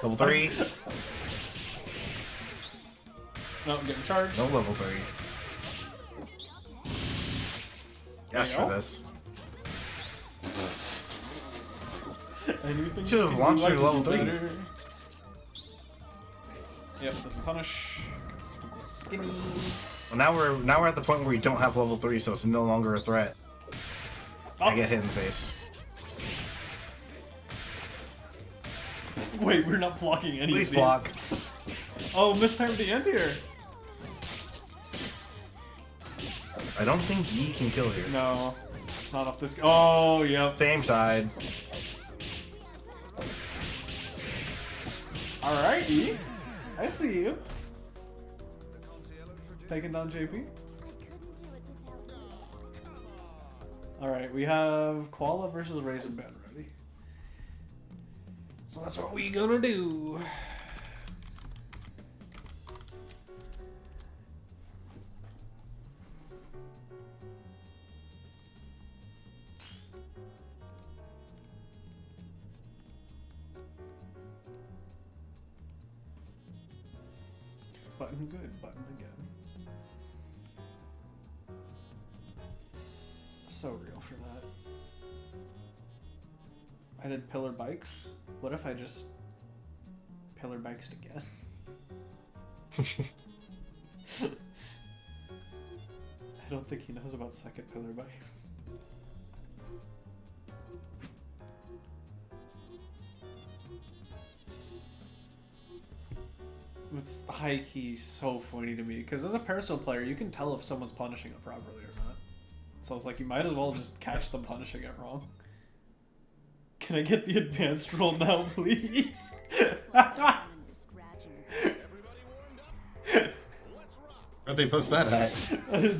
Speaker 5: Level 3?
Speaker 1: No, I'm getting charged.
Speaker 5: No level 3. Yes
Speaker 1: There you
Speaker 5: for
Speaker 1: go.
Speaker 5: this.
Speaker 1: Anything
Speaker 5: Should have
Speaker 1: you
Speaker 5: launched
Speaker 1: like
Speaker 5: your
Speaker 1: to
Speaker 5: level
Speaker 1: do
Speaker 5: 3.
Speaker 1: better. Yep, doesn't punish. 'Cause people are skinny.
Speaker 5: Well, now we're at the point where we don't have level 3, so it's no longer a threat.
Speaker 1: Oh.
Speaker 5: I get hit in the face.
Speaker 1: Wait, we're not blocking any
Speaker 5: Please
Speaker 1: of these.
Speaker 5: block.
Speaker 1: Oh, mistimed the anti-air.
Speaker 5: I don't think E can kill here.
Speaker 1: No, not off this. Oh, yep.
Speaker 5: Same side.
Speaker 1: Alright, E. I see you. Taking down JP.
Speaker 2: I couldn't do it without you.
Speaker 1: Alright, we have Koala versus Raisin Band ready. So that's what we gonna do. Button good, button again. So real for that. I did pillar bikes. What if I just pillar bikes again? I don't think he knows about second pillar bikes. It's high key so funny to me because as a Parasol player, you can tell if someone's punishing it properly or not. So I was like, you might as well just catch them punishing it wrong. Can I get the advanced roll now, please?
Speaker 5: Where'd they post that at?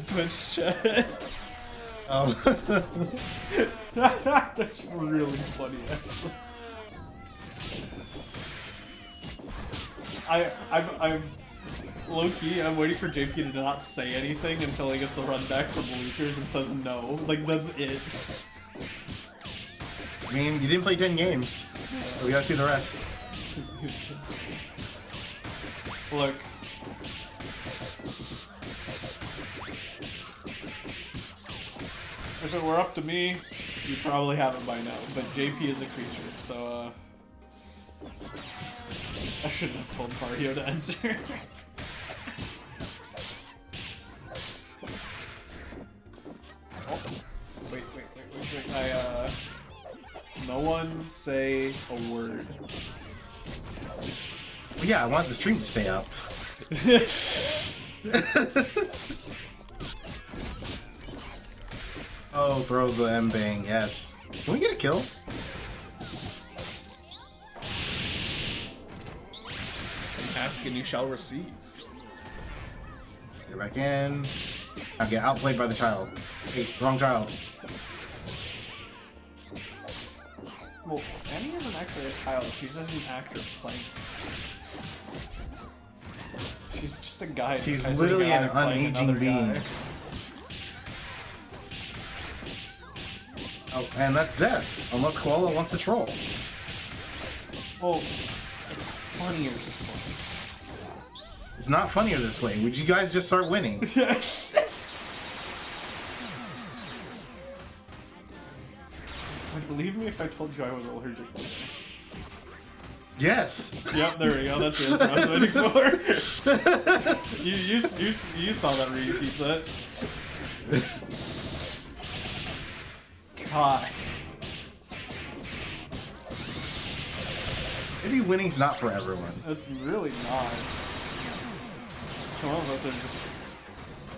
Speaker 1: Twitch chat.
Speaker 5: Oh.
Speaker 1: That's really funny, actually. I'm low-key, I'm waiting for JP to not say anything until he gets the run back from losers and says no. Like, that's it.
Speaker 5: I mean, you didn't play 10 games. So we gotta see the rest.
Speaker 1: Look. If it were up to me, you'd probably have it by now, but JP is a creature, so, I shouldn't have told Mario to enter. one say a word.
Speaker 5: Well, yeah, I want the stream to stay up. Oh, throw the M-bang, yes. Can we get a kill?
Speaker 1: Ask and you shall receive.
Speaker 5: Get back in. I get outplayed by the child. Hey, wrong child.
Speaker 1: Well, Annie isn't actually a child. She's just an actor playing. She's just a guy.
Speaker 5: She's literally an
Speaker 1: playing
Speaker 5: unaging
Speaker 1: another
Speaker 5: being.
Speaker 1: guy.
Speaker 5: Oh, and that's death. Unless Koala wants to troll.
Speaker 1: Well, it's funnier this way.
Speaker 5: It's not funnier this way. Would you guys just start winning?
Speaker 1: Like, believe me if I told you I was allergic to it.
Speaker 5: Yes.
Speaker 1: Yep, there we go. That's it. That's what I was waiting for. you saw that repeat set. God.
Speaker 5: Maybe winning's not for everyone.
Speaker 1: It's really not. Some of us are just.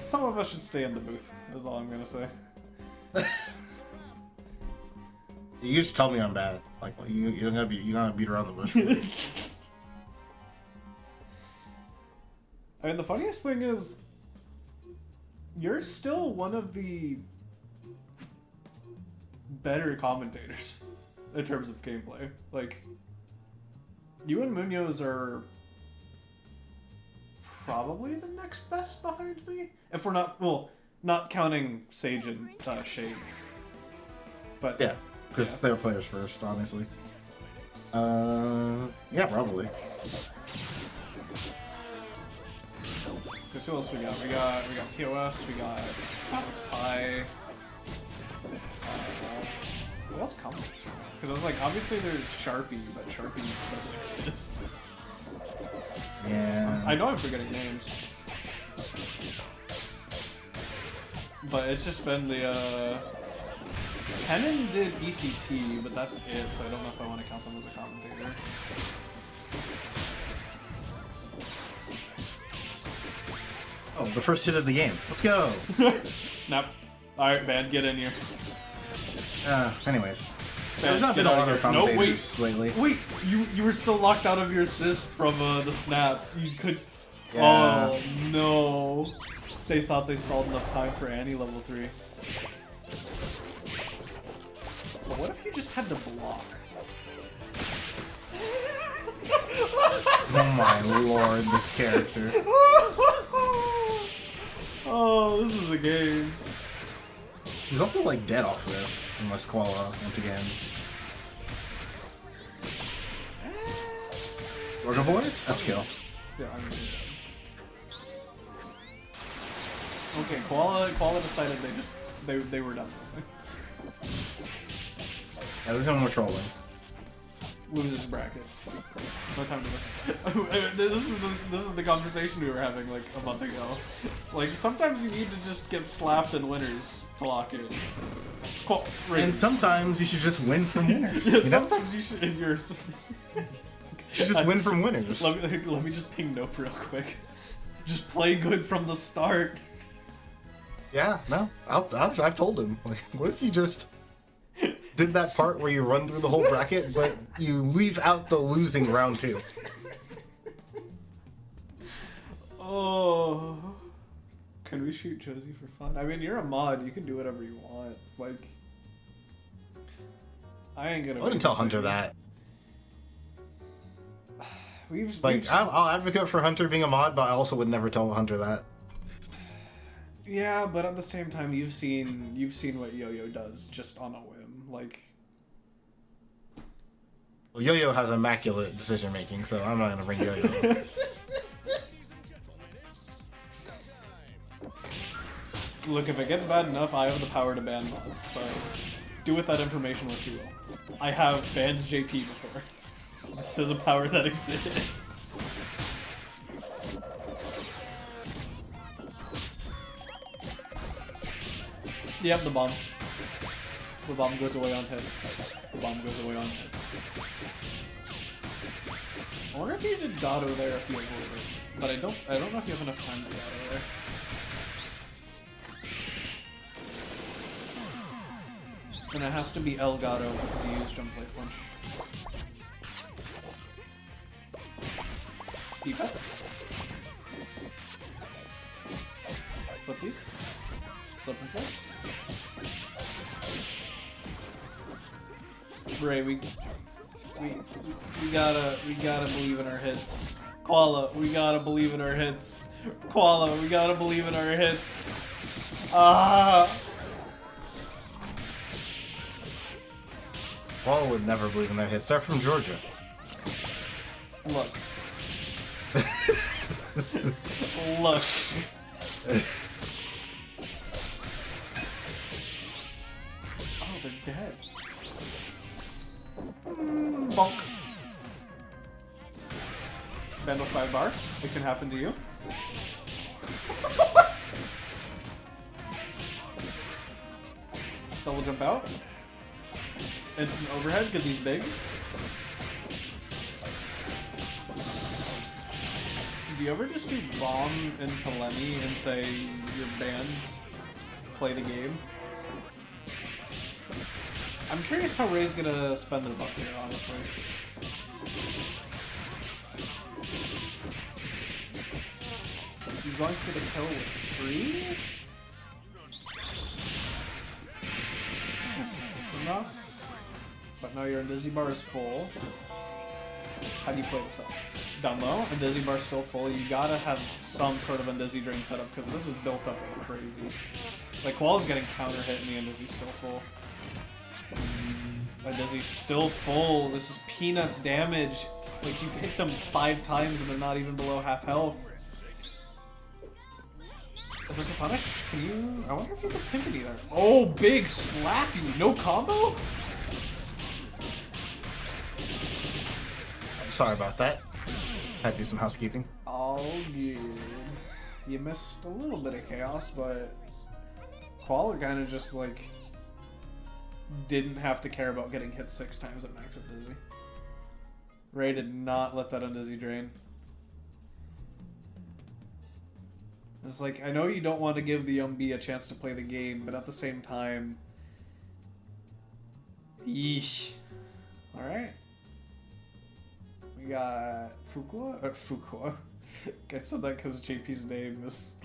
Speaker 1: Some of us should stay in the booth. Is all I'm gonna say.
Speaker 5: You just tell me I'm bad. Like you don't gotta beat around the bush.
Speaker 1: I mean, the funniest thing is, you're still one of the better commentators in terms of gameplay. Like, you and Munoz are probably the next best behind me. If we're not, well, not counting Sage and Shade. But
Speaker 5: Yeah, because they're players first, honestly. Yeah, probably.
Speaker 1: Because who else we got? We got POS. We got Alex Pie. What else commentates? Because I was like, obviously there's Sharpie, but Sharpie doesn't exist.
Speaker 5: Yeah.
Speaker 1: I know I'm forgetting names. But it's just been the, Kennen did ECT, but that's it, so I don't know if I want to count them as a commentator.
Speaker 5: Oh, the first hit of the game. Let's go.
Speaker 1: Snap. Alright, man, get in here.
Speaker 5: Anyways.
Speaker 1: Man,
Speaker 5: There's not
Speaker 1: get
Speaker 5: been a
Speaker 1: out
Speaker 5: lot
Speaker 1: of
Speaker 5: of
Speaker 1: here. No,
Speaker 5: commentators lately.
Speaker 1: Wait, you were still locked out of your assist from the snap. You could.
Speaker 5: Yeah.
Speaker 1: Oh no! They thought they stalled enough time for Annie level 3. But what if you just had to block?
Speaker 5: Oh my lord, this character.
Speaker 1: Oh, this is a game.
Speaker 5: He's also like dead off of this, unless Koala once again. Georgia boys? That's kill.
Speaker 1: Yeah, I'm gonna do that. Okay, Koala decided they were done with this.
Speaker 5: Yeah, there's no more trolling.
Speaker 1: Losers bracket. No time to miss. This is the conversation we were having like a month ago. Like sometimes you need to just get slapped in winners to lock in. Cool.
Speaker 5: And sometimes you should just win from winners.
Speaker 1: Yeah,
Speaker 5: You know?
Speaker 1: sometimes you should. In your.
Speaker 5: You should just win from winners.
Speaker 1: Let me just ping Nope real quick. Just play good from the start.
Speaker 5: Yeah, no, I've told him. Like, what if you just did that part where you run through the whole bracket, but you leave out the losing round 2?
Speaker 1: Oh. Can we shoot Josie for fun? I mean, you're a mod. You can do whatever you want. Like, I ain't gonna.
Speaker 5: I wouldn't tell Hunter that.
Speaker 1: We've
Speaker 5: I'll advocate for Hunter being a mod, but I also would never tell Hunter that.
Speaker 1: Yeah, but at the same time, you've seen what Yo-Yo does just on a whim. Like,
Speaker 5: Well, Yo-Yo has immaculate decision making, so I'm not gonna bring Yo-Yo.
Speaker 1: look, if it gets bad enough, I have the power to ban mods. So, do with that information what you will. I have banned JP before. This is a power that exists. Yep, the bomb. The bomb goes away on hit. bomb goes away on it. I wonder if you did Gato there if you avoid it. But I don't know if you have enough time to Gato there. And it has to be El Gato because you use Jump Light Punch. Defense? Footsies? Slip and slip? Ray, we gotta believe in our hits. Koala, we gotta believe in our hits. Koala, we gotta believe in our hits. Ah!
Speaker 5: Paul would never believe in their hits. They're from Georgia.
Speaker 1: Look. Look. Oh, they're dead. Bonk. Vandal 5 bar. It can happen to you. Double jump out. It's an overhead because he's big. Do you ever just do bomb into Lemmy and say you're banned? Play the game. I'm curious how Ray's gonna spend their buck here, honestly. You going for the kill with 3? That's enough. But now your Dizzy bar is full. How do you play this up? Down low, and Dizzy bar's still full. You gotta have some sort of a Dizzy drain set up because this is built up like crazy. Like Koala's getting counter hit and the Dizzy's still full. My Dizzy's still full. This is peanuts damage. Like you've hit them 5 times and they're not even below half health. Is this a punish? Can you? I wonder if you put Timpani there. Oh, big slappy. No combo?
Speaker 5: I'm sorry about that. Had to do some housekeeping.
Speaker 1: All good. You missed a little bit of chaos, but Koala kind of just like didn't have to care about getting hit 6 times at max at Dizzy. Ray did not let that Dizzy drain. It's like, I know you don't want to give the B a chance to play the game, but at the same time... Yeesh. Alright. We got Fuqua? Fuqua. I said that because JP's name is...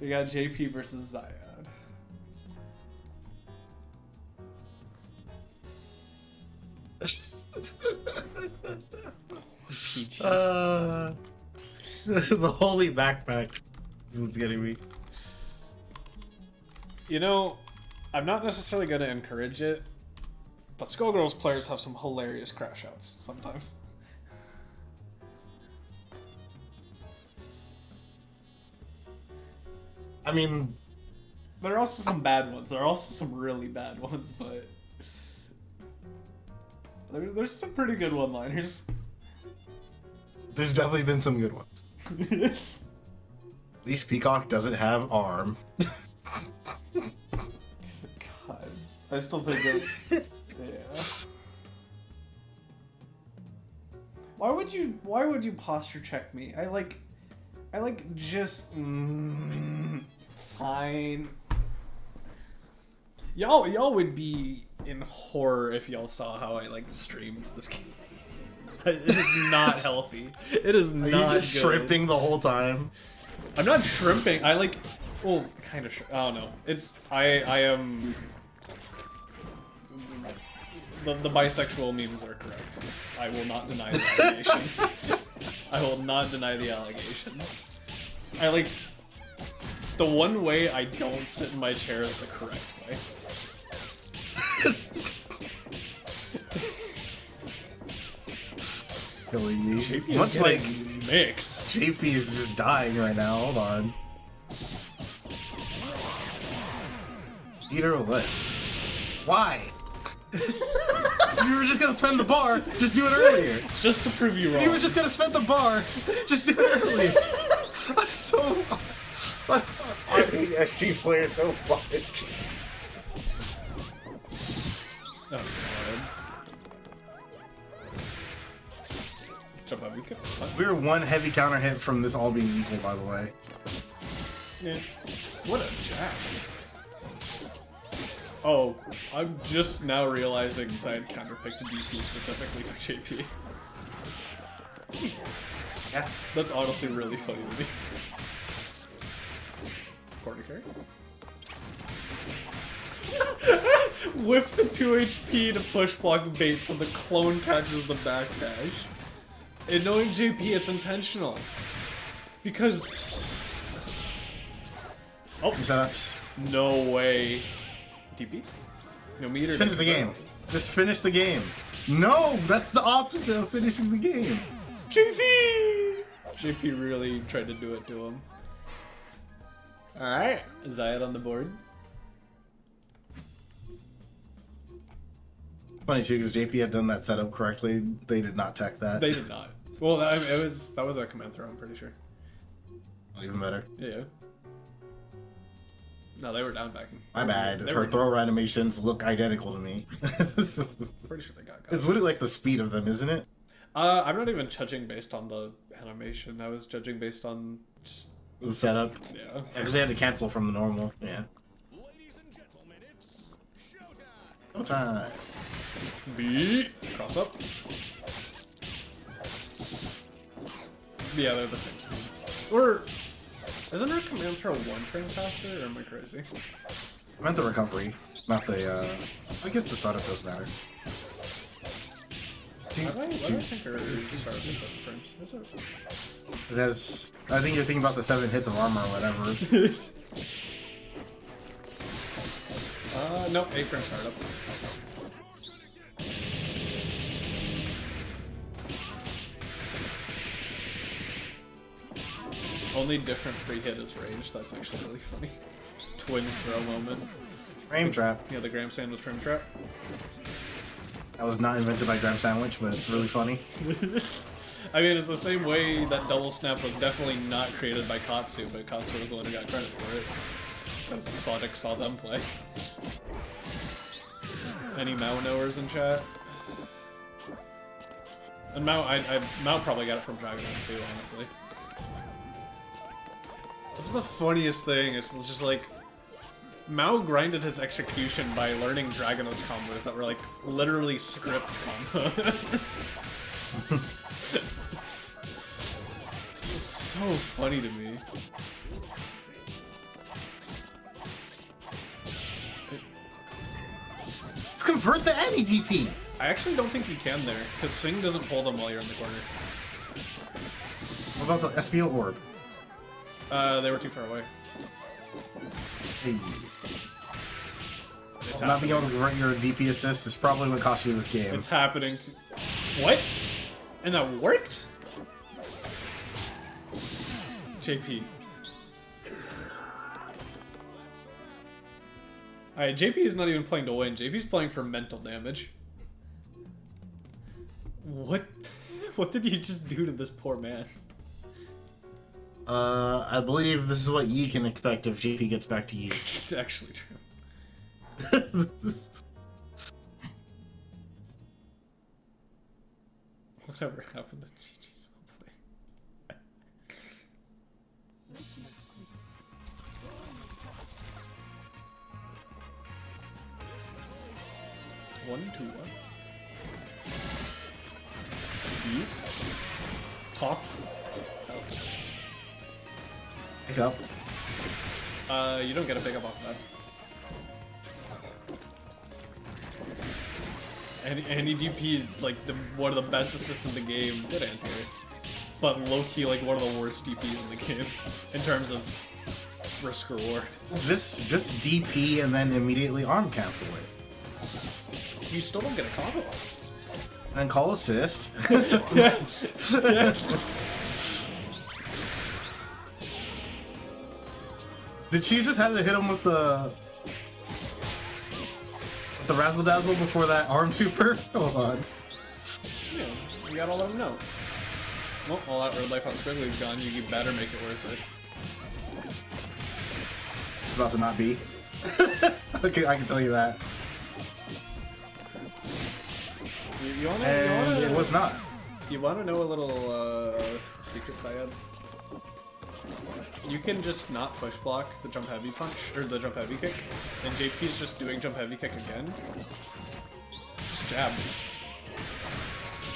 Speaker 1: We got JP versus Zayad. Peaches.
Speaker 5: The holy backpack is what's getting me.
Speaker 1: You know, I'm not necessarily going to encourage it, but Skullgirls players have some hilarious crash outs sometimes.
Speaker 5: I mean,
Speaker 1: there are also some bad ones. There are also some really bad ones, but there's some pretty good one-liners.
Speaker 5: there's definitely been some good ones. At least Peacock doesn't have arm.
Speaker 1: God, I still think of yeah. Why would you posture check me? I like just fine. Y'all would be in horror if y'all saw how I like streamed this game. It is not healthy. It is not.
Speaker 5: Are you just
Speaker 1: good.
Speaker 5: shrimping the whole time?
Speaker 1: I'm not shrimping. I like, well, kind of. I don't know. It's I am. The bisexual memes are correct. I will not deny the allegations. I will not deny the allegations. I like the one way I don't sit in my chair is the correct way.
Speaker 5: Killing me.
Speaker 1: JP is
Speaker 5: Much like
Speaker 1: getting mixed.
Speaker 5: JP is just dying right now. Hold on. Eat or less. Why? You were just gonna spend the bar. Just do it earlier.
Speaker 1: Just to prove you wrong.
Speaker 5: You were just gonna spend the bar. Just do it earlier. I'm so. I hate SG players so much.
Speaker 1: take it. What?
Speaker 5: We were one heavy counter hit from this all being equal, by the way.
Speaker 1: Yeah. What a jab. Oh, I'm just now realizing Zion counterpicked DP specifically for JP.
Speaker 5: Yeah.
Speaker 1: That's honestly really funny to me. Corner carry? With the 2 HP to push block bait so the clone catches the backdash. And knowing JP, it's intentional. Because... Oh,
Speaker 5: Setups.
Speaker 1: no way. DP? No meter.
Speaker 5: Just finish the game. Just finish the game. No, that's the opposite of finishing the game.
Speaker 1: JP! JP really tried to do it to him. Alright, Zayat on the board.
Speaker 5: Funny too, because JP had done that setup correctly. They did not tech that.
Speaker 1: They did not. Well, that was a command throw, I'm pretty sure.
Speaker 5: Even better.
Speaker 1: Yeah. No, they were down backing.
Speaker 5: My bad.
Speaker 1: They
Speaker 5: Her
Speaker 1: were-
Speaker 5: throw animations look identical to me.
Speaker 1: Pretty sure they got
Speaker 5: It's literally like the speed of them, isn't it?
Speaker 1: I'm not even judging based on the animation. I was judging based on just
Speaker 5: The setup.
Speaker 1: yeah.
Speaker 5: Because they had to cancel from the normal. Yeah.
Speaker 3: Ladies and gentlemen, it's showtime.
Speaker 5: No time.
Speaker 1: B cross up. Yeah, they're the same speed. Or isn't her command throw 1 frame faster, or am I crazy?
Speaker 5: I meant the recovery, not the. I guess the startup does matter.
Speaker 1: Why do I think her startup is 7 frames? Is it?
Speaker 5: It has, I think you're thinking about the 7 hits of armor or whatever.
Speaker 1: Nope, 8 frame startup. Only different free hit is range. That's actually really funny. Twins throw moment.
Speaker 5: Frame trap.
Speaker 1: Yeah, the Graham Sandwich frame trap.
Speaker 5: That was not invented by Graham Sandwich, but it's really funny.
Speaker 1: I mean, it's the same way that double snap was definitely not created by Katsu, but Katsu was the one who got credit for it. Because Sonic saw them play. Any Mao knowers in chat? And Mao probably got it from Dragonos too, honestly. This is the funniest thing. It's just like Mao grinded his execution by learning Dragonos combos that were like literally script combos. it's so funny to me.
Speaker 5: Let's convert the anti-DP!
Speaker 1: I actually don't think you can there, because Sing doesn't pull them while you're in the corner.
Speaker 5: What about the SPO orb?
Speaker 1: They were too far away.
Speaker 5: Hey.
Speaker 1: It's
Speaker 5: Not being
Speaker 1: happening.
Speaker 5: able to convert your DP assist is probably what cost you this game.
Speaker 1: It's happening to... What? And that worked? JP. Alright, JP is not even playing to win. JP's playing for mental damage. What? What did you just do to this poor man?
Speaker 5: I believe this is what Yi can expect if JP gets back to Yi.
Speaker 1: It's actually true. Whatever happened to GG's well play? One, two, one. Deep. Top. Ouch.
Speaker 5: Pick up.
Speaker 1: You don't get a pickup off of that. Any DP is like one of the best assists in the game. Good anti-air. But low-key like one of the worst DPs in the game in terms of risk reward.
Speaker 5: Just DP and then immediately arm cancel it.
Speaker 1: You still don't get a combo off.
Speaker 5: And call assist.
Speaker 1: Yeah.
Speaker 5: Did she just have to hit him with the razzle dazzle before that arm super? Hold on.
Speaker 1: Yeah, you gotta let them know. Well, all that red life on Squiggly's gone. You better make it worth it.
Speaker 5: It's about to not be. Okay, I can tell you that.
Speaker 1: You wanna,
Speaker 5: And it was not.
Speaker 1: You want to know a little secret, Syed? You can just not push block the jump heavy punch, or the jump heavy kick, and JP's just doing jump heavy kick again. Just jab.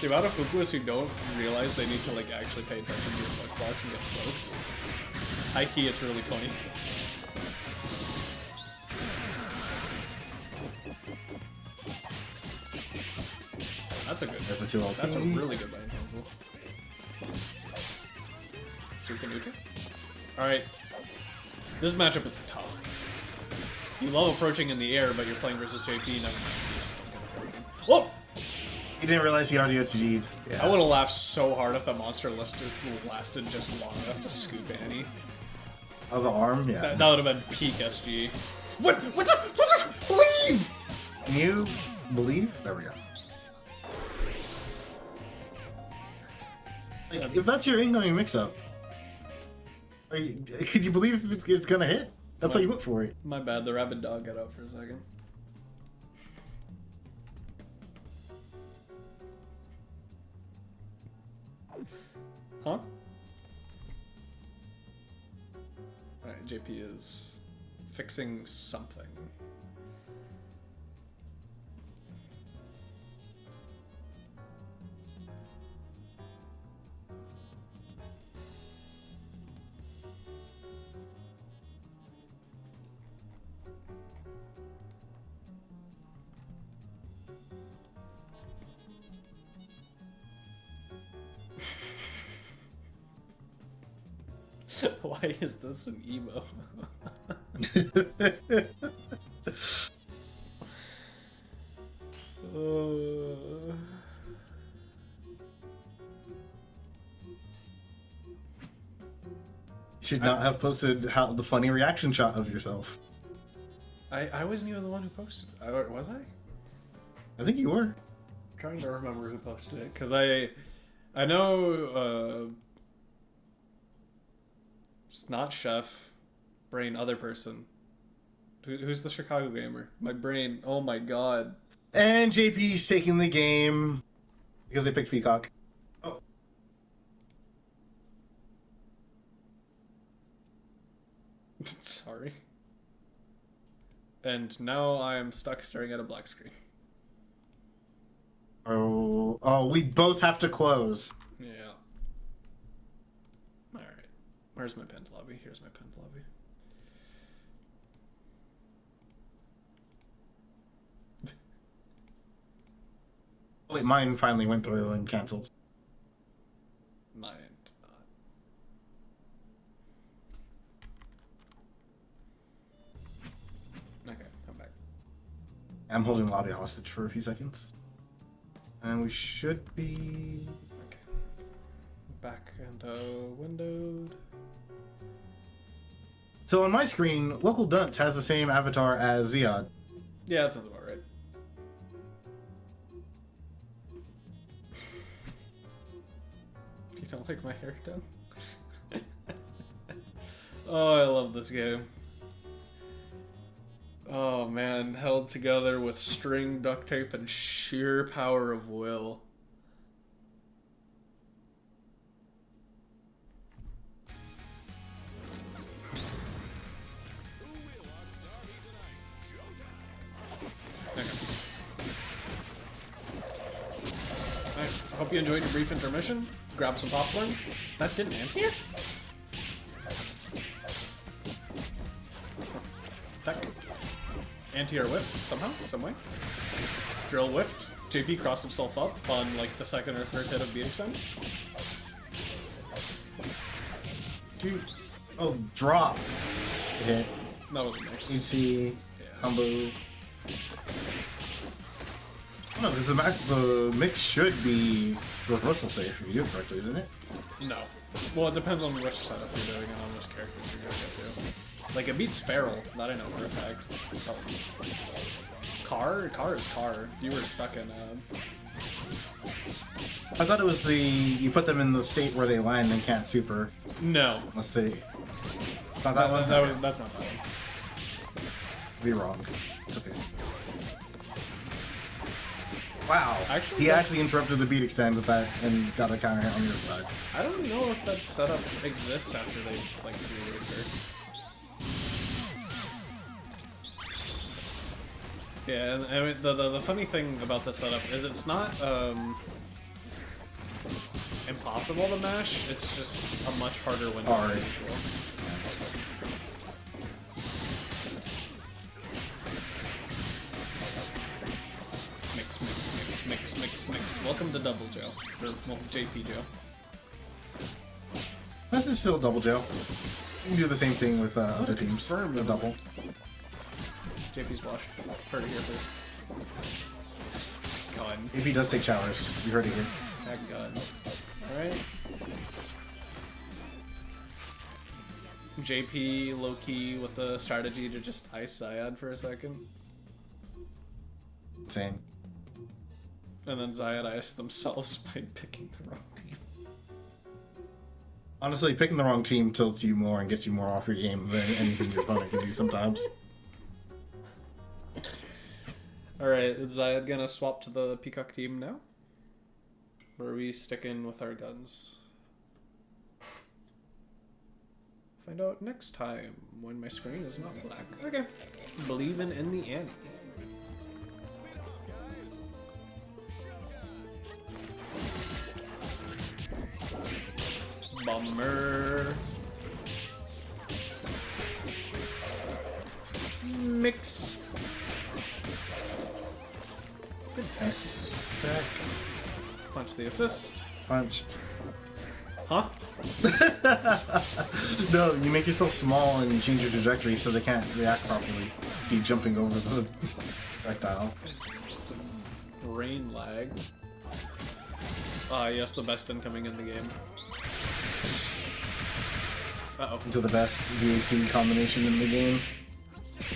Speaker 1: The amount of Fukuas who don't realize they need to like actually pay attention to your push blocks and get smoked. High key, it's really funny. That's a good.
Speaker 5: There's the 2 LP.
Speaker 1: That's a really good line cancel. Sukanuka. Alright. This matchup is tough. You love approaching in the air, but you're playing versus JP. Never mind. You just don't get approaching. Whoa!
Speaker 5: He didn't realize he already OTG'd. Yeah.
Speaker 1: I would have laughed so hard if the monster lasted just long enough to scoop Annie.
Speaker 5: Oh, the arm? Yeah.
Speaker 1: That would have been peak SG.
Speaker 5: What? What the? Believe! Can you believe? There we go. Like, if that's your incoming mix-up, could you believe if it's gonna hit? That's why you look for it.
Speaker 1: My bad, the rabid dog got out for a second. Huh? Alright, JP is fixing something. Why is this an emo?
Speaker 5: Should not have posted the funny reaction shot of yourself.
Speaker 1: I wasn't even the one who posted it. Was I?
Speaker 5: I think you were.
Speaker 1: I'm trying to remember who posted it, because I know it's not Chef, Brain, other person. Who's the Chicago gamer? My brain. Oh my god.
Speaker 5: And JP's taking the game because they picked Peacock. Oh.
Speaker 1: Sorry. And now I am stuck staring at a black screen.
Speaker 5: Oh, we both have to close.
Speaker 1: Yeah. Alright. Where's my pinned lobby? Here's my pinned lobby.
Speaker 5: Wait, mine finally went through and canceled.
Speaker 1: Mine. Okay, I'm back.
Speaker 5: I'm holding lobby hostage for a few seconds. And we should be...
Speaker 1: Okay. Back and windowed.
Speaker 5: So on my screen, Local Dunce has the same avatar as Ziad.
Speaker 1: Yeah, that sounds about right. You don't like my hair done? Oh, I love this game. Oh man, held together with string, duct tape, and sheer power of will.
Speaker 3: Who will outstar me tonight? Showtime!
Speaker 1: Okay. Alright, I hope you enjoyed your brief intermission. Grab some popcorn. That didn't anti-air? Tech. Anti-air whiff, somehow, some way. Drill whiffed. JP crossed himself up on like the second or third hit of beating sun.
Speaker 5: Dude. Oh, drop. Hit.
Speaker 1: That was a mix.
Speaker 5: You see,
Speaker 1: Yeah.
Speaker 5: combo. No, because the mix should be reversal safe if you do it correctly, isn't it?
Speaker 1: No. Well, it depends on which setup you're doing and on which characters you're gonna get to. Like, it beats Feral, that I know for a fact. Oh. Car? Car is car. You were stuck in,
Speaker 5: I thought it was you put them in the state where they land and can't super.
Speaker 1: No.
Speaker 5: Let's see. Not that one?
Speaker 1: That's not that one.
Speaker 5: Be wrong. It's okay. Wow.
Speaker 1: Actually,
Speaker 5: He
Speaker 1: that-
Speaker 5: actually interrupted the beat extend with that and got a counter hit on the other side.
Speaker 1: I don't know if that setup exists after they like reworked her. Yeah, and I mean, the funny thing about this setup is it's not impossible to mash. It's just a much harder window
Speaker 5: Hard.
Speaker 1: than usual. Mix. Welcome to Double Joe. Or, well, JP Joe.
Speaker 5: This is still double jail. You can do the same thing with other teams.
Speaker 1: confirm
Speaker 5: The
Speaker 1: them.
Speaker 5: double.
Speaker 1: JP's wash. Heard it here first. God.
Speaker 5: If he does take showers, you heard it here.
Speaker 1: Tag gun. Alright. JP low-key with the strategy to just ice Zyad for a second.
Speaker 5: Same.
Speaker 1: And then Zyad iced themselves by picking the wrong team.
Speaker 5: Honestly, picking the wrong team tilts you more and gets you more off your game than anything your opponent can do sometimes.
Speaker 1: Alright, is Zyad gonna swap to the Peacock team now? Or are we sticking with our guns? Find out next time when my screen is not black. Okay. Believing in the Annie. Bummer. Mix. Good test.
Speaker 5: Stack.
Speaker 1: Punch the assist.
Speaker 5: Punch.
Speaker 1: Huh?
Speaker 5: No, you make yourself small and you change your trajectory so they can't react properly. Keep jumping over the projectile.
Speaker 1: Brain lag. Ah, yes, the best incoming in the game. Uh-oh.
Speaker 5: Into the best DAT combination in the game.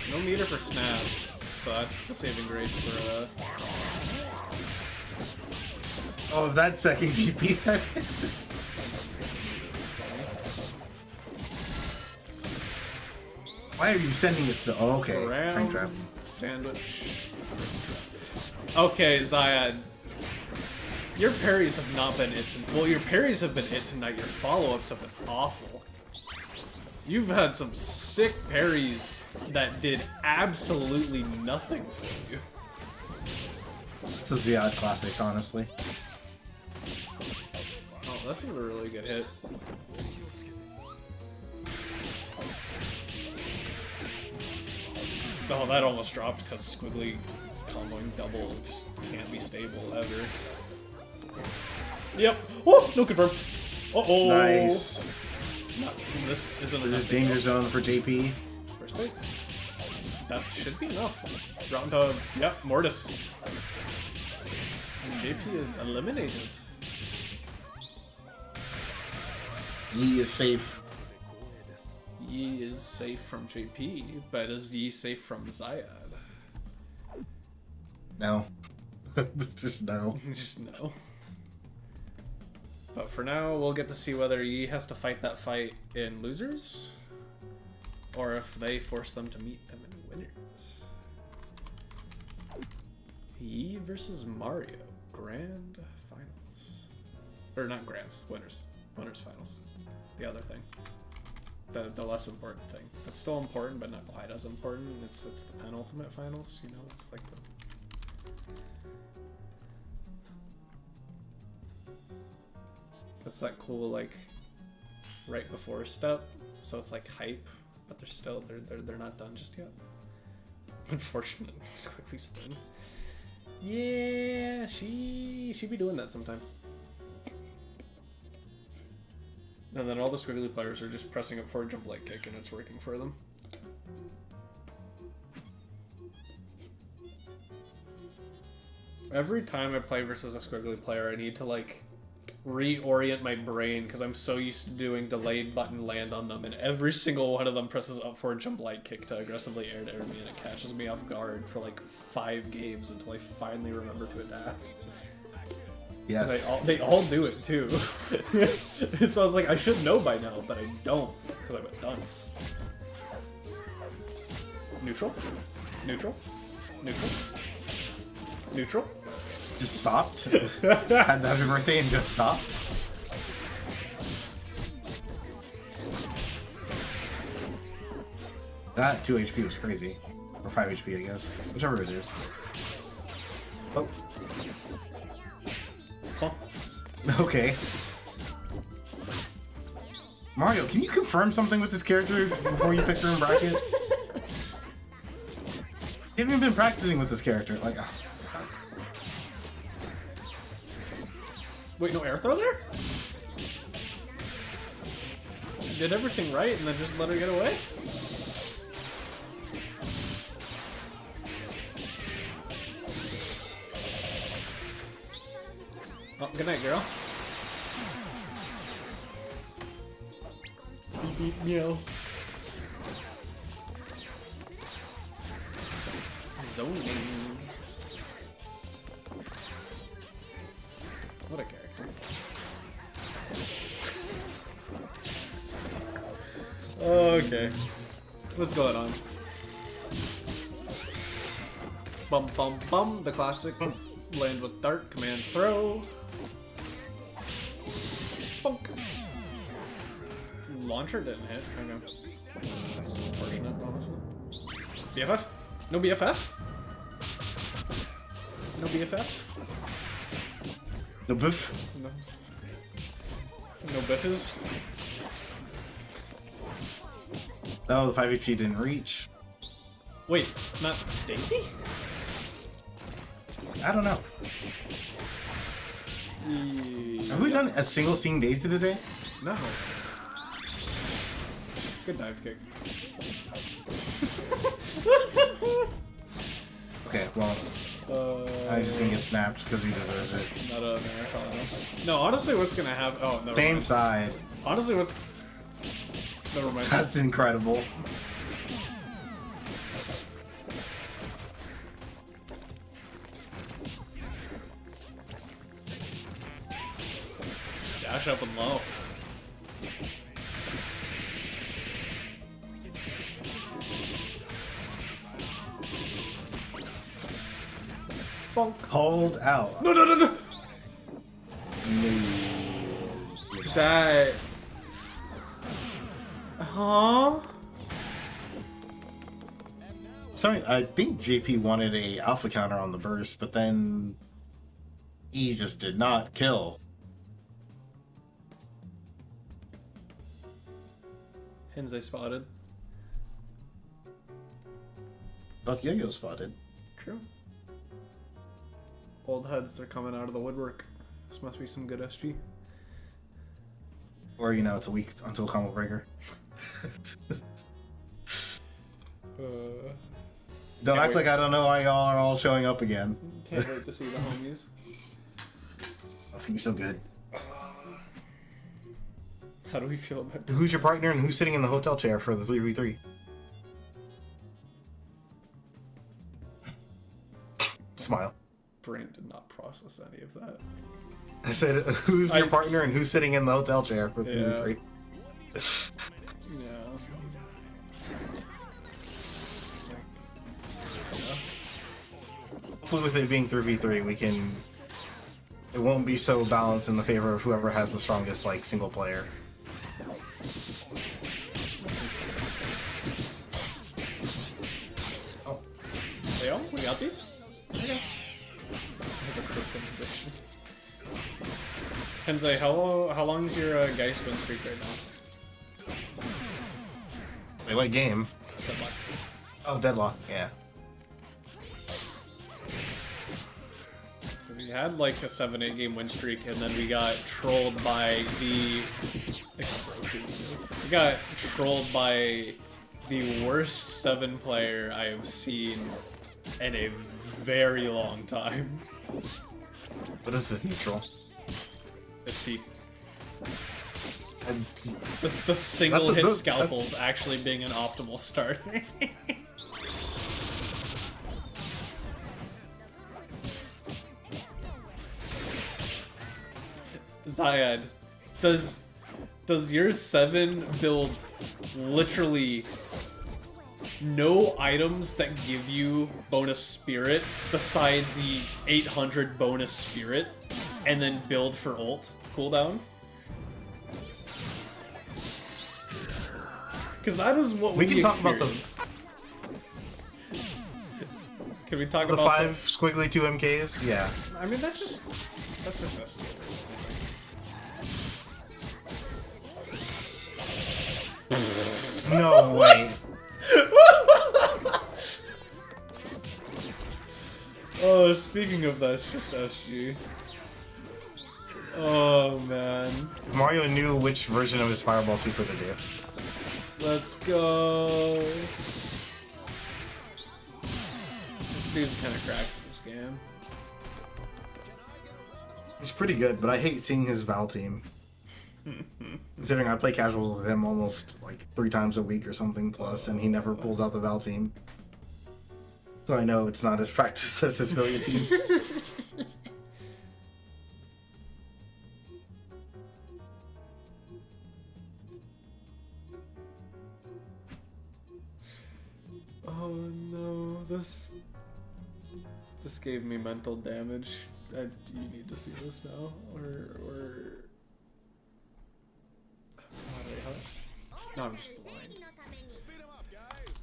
Speaker 1: No meter for snap, so that's the saving grace for,
Speaker 5: Oh, that second DP. Why are you sending it still? Oh, okay. Frame
Speaker 1: round
Speaker 5: trap.
Speaker 1: sandwich. Okay, Zyad. Your parries have not been it. Well, your parries have been it tonight. Your follow-ups have been awful. You've had some sick parries that did absolutely nothing for you.
Speaker 5: It's a Ziad classic, honestly.
Speaker 1: Oh, this is a really good hit. Oh, that almost dropped because squiggly comboing double just can't be stable ever. Yep. Oh, no confirm. Uh-oh.
Speaker 5: Nice.
Speaker 1: No, this isn't
Speaker 5: This is
Speaker 1: enough.
Speaker 5: danger zone for JP.
Speaker 1: First pick. That should be enough. Round to, yep, Mortis. And JP is eliminated.
Speaker 5: Yi is safe.
Speaker 1: Yi is safe from JP, but is Yi safe from Zyad?
Speaker 5: No. Just no.
Speaker 1: Just no. But for now, we'll get to see whether Yi has to fight that fight in losers, or if they force them to meet them in winners. Yi versus Mario, grand finals. Or not grands, winners. Winners finals. The other thing. The less important thing. That's still important, but not quite as important. It's the penultimate finals, you know, it's like the... That's that cool, like, right before step, so it's like hype, but they're not done just yet. Unfortunate. Just quickly spin. Yeah, she be doing that sometimes. And then all the squiggly players are just pressing up for a jump light kick and it's working for them. Every time I play versus a squiggly player, I need to, like, reorient my brain because I'm so used to doing delayed button land on them, and every single one of them presses up for a jump light kick to aggressively air to air me, and it catches me off guard for like 5 games until I finally remember to adapt.
Speaker 5: Yes.
Speaker 1: They all do it too. So I was like, I should know by now, but I don't because I'm a dunce. Neutral, neutral, neutral, neutral.
Speaker 5: Just stopped. Had the happy birthday and just stopped. That 2 HP was crazy. Or 5 HP, I guess. Whichever it is. Oh.
Speaker 1: Huh?
Speaker 5: Okay. Mario, can you confirm something with this character before you pick her in bracket? You haven't been practicing with this character. Like,
Speaker 1: Wait, no air throw there? Did everything right and then just let her get away? Oh, good night, girl. Beep beep meow. Zoning. What a character. Okay. What's going on? Bum bum bum, the classic. Land with dart, command throw. Bonk. Launcher didn't hit. Okay. That's unfortunate, honestly. BFF? No BFF? No BFFs?
Speaker 5: the biff.
Speaker 1: No. No biffes?
Speaker 5: Oh, the 5 HP didn't reach.
Speaker 1: Wait, not Daisy?
Speaker 5: I don't know. Have we done a single scene Daisy today?
Speaker 1: No. Good dive kick.
Speaker 5: Okay, well, I just didn't get snapped because he deserves it.
Speaker 1: Not a Americano. No, honestly, what's gonna happen? Oh, never
Speaker 5: Same
Speaker 1: mind.
Speaker 5: side.
Speaker 1: Honestly, what's... Never mind.
Speaker 5: That's incredible.
Speaker 1: Dash up and low. Bonk.
Speaker 5: Hold out.
Speaker 1: No, no, no, no!
Speaker 5: No.
Speaker 1: That... Huh?
Speaker 5: Sorry, I think JP wanted a alpha counter on the burst, but then he just did not kill.
Speaker 1: Hensei spotted.
Speaker 5: Buck Yo-Yo spotted.
Speaker 1: True. Old heads, they're coming out of the woodwork. This must be some good SG.
Speaker 5: Or, you know, it's a week until Combo Breaker. Don't act
Speaker 1: wait.
Speaker 5: like I don't know why y'all are all showing up again.
Speaker 1: Can't wait to see the homies.
Speaker 5: That's gonna be so good.
Speaker 1: How do we feel about that?
Speaker 5: Who's your partner and who's sitting in the hotel chair for the 3v3? Smile.
Speaker 1: Brain did not process any of that.
Speaker 5: I said, who's your partner and who's sitting in the hotel chair for the
Speaker 1: Yeah.
Speaker 5: 3v3?
Speaker 1: Yeah.
Speaker 5: Hopefully with it being 3v3, we can... It won't be so balanced in the favor of whoever has the strongest, like, single player. Oh.
Speaker 1: Hey, oh, we got these? Okay. I have a critical prediction. Hensei, how long is your Geist win streak right now?
Speaker 5: Wait, what game?
Speaker 1: Deadlock.
Speaker 5: Oh, Deadlock, yeah.
Speaker 1: Because we had like a 7-8 game win streak, and then we got trolled by the... We got trolled by the worst 7-player I have seen in a very long time.
Speaker 5: What is this neutral?
Speaker 1: It's the,
Speaker 5: And
Speaker 1: the single hit
Speaker 5: that's-
Speaker 1: scalpels actually being an optimal start. Zyad, does your 7 build literally no items that give you bonus spirit besides the 800 bonus spirit, and then build for ult cooldown. Because that is what we
Speaker 5: can talk about
Speaker 1: experience. Can we talk
Speaker 5: The
Speaker 1: about
Speaker 5: 5 squiggly 2 MKs? Yeah.
Speaker 1: I mean, that's just SSD.
Speaker 5: No way.
Speaker 1: Oh, speaking of that, it's just SG. Oh man,
Speaker 5: If Mario knew which version of his Fireball Super to do.
Speaker 1: let's go. This dude's kind of cracked at this game.
Speaker 5: He's pretty good, but I hate seeing his Val team. Considering I play casuals with him almost like 3 times a week or something plus, and he never pulls out the Val team. So I know it's not as practiced as his Villia team.
Speaker 1: Oh no, this gave me mental damage. You need to see this now, or. Oh, wait, how? No, I'm just blind.
Speaker 3: Beat 'em up, guys.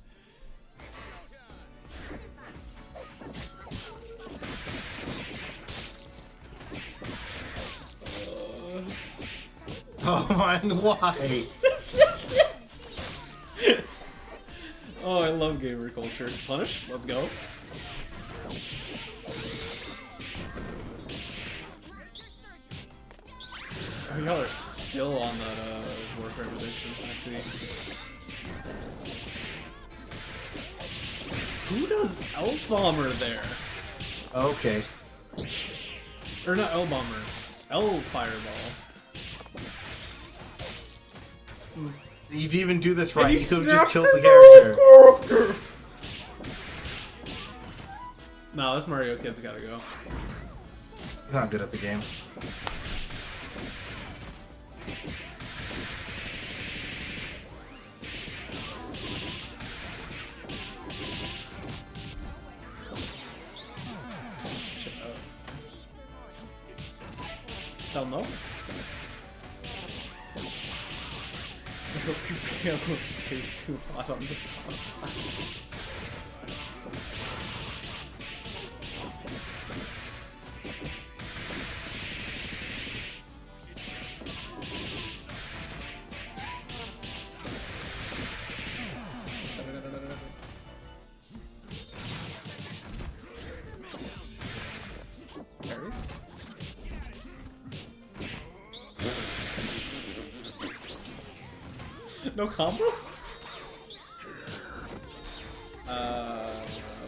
Speaker 5: Oh man, why?
Speaker 1: Oh, I love gamer culture. Punish? Let's go. Oh, y'all are still on that Warfare prediction. I see. Who does L-Bomber there?
Speaker 5: Okay.
Speaker 1: Or not L-Bomber. L-Fireball.
Speaker 5: You'd even do this
Speaker 1: And
Speaker 5: right.
Speaker 1: he
Speaker 5: You could have just
Speaker 1: snapped
Speaker 5: killed
Speaker 1: in
Speaker 5: the character.
Speaker 1: No, this Mario kid's gotta go.
Speaker 5: He's not good at the game.
Speaker 1: Hell no. I hope your payload stays too hot on the top side. Parries? No combo? I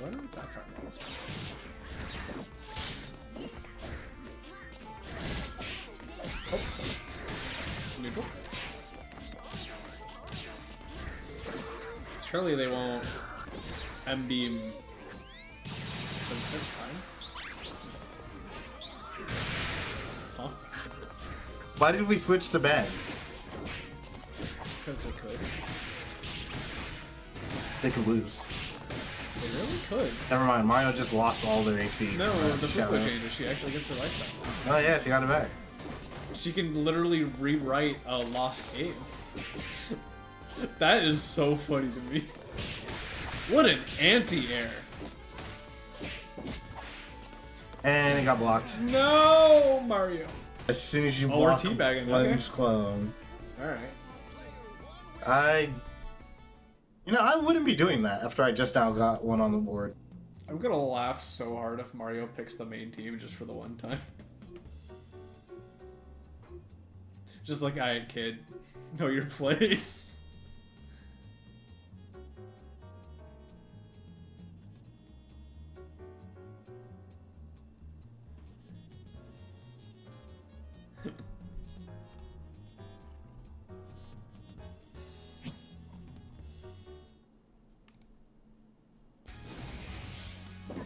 Speaker 1: wonder what that front was. Oh. Neutral. Surely they won't M-beam for the fifth time. Huh?
Speaker 5: Why did we switch to ban?
Speaker 1: Because they could.
Speaker 5: They could lose.
Speaker 1: They really could.
Speaker 5: Never mind, Mario just lost all their HP.
Speaker 1: No, the
Speaker 5: Shadow.
Speaker 1: Fupa changes. She actually gets her life back.
Speaker 5: Oh yeah, she got it back.
Speaker 1: She can literally rewrite a lost game. That is so funny to me. What an anti-air.
Speaker 5: And it got blocked.
Speaker 1: No, Mario.
Speaker 5: As soon as you
Speaker 1: Oh, we're
Speaker 5: block
Speaker 1: teabagging,
Speaker 5: one's
Speaker 1: okay.
Speaker 5: clone.
Speaker 1: Alright.
Speaker 5: I wouldn't be doing that after I just now got one on the board.
Speaker 1: I'm gonna laugh so hard if Mario picks the main team just for the one time. Just like, alright, kid. Know your place.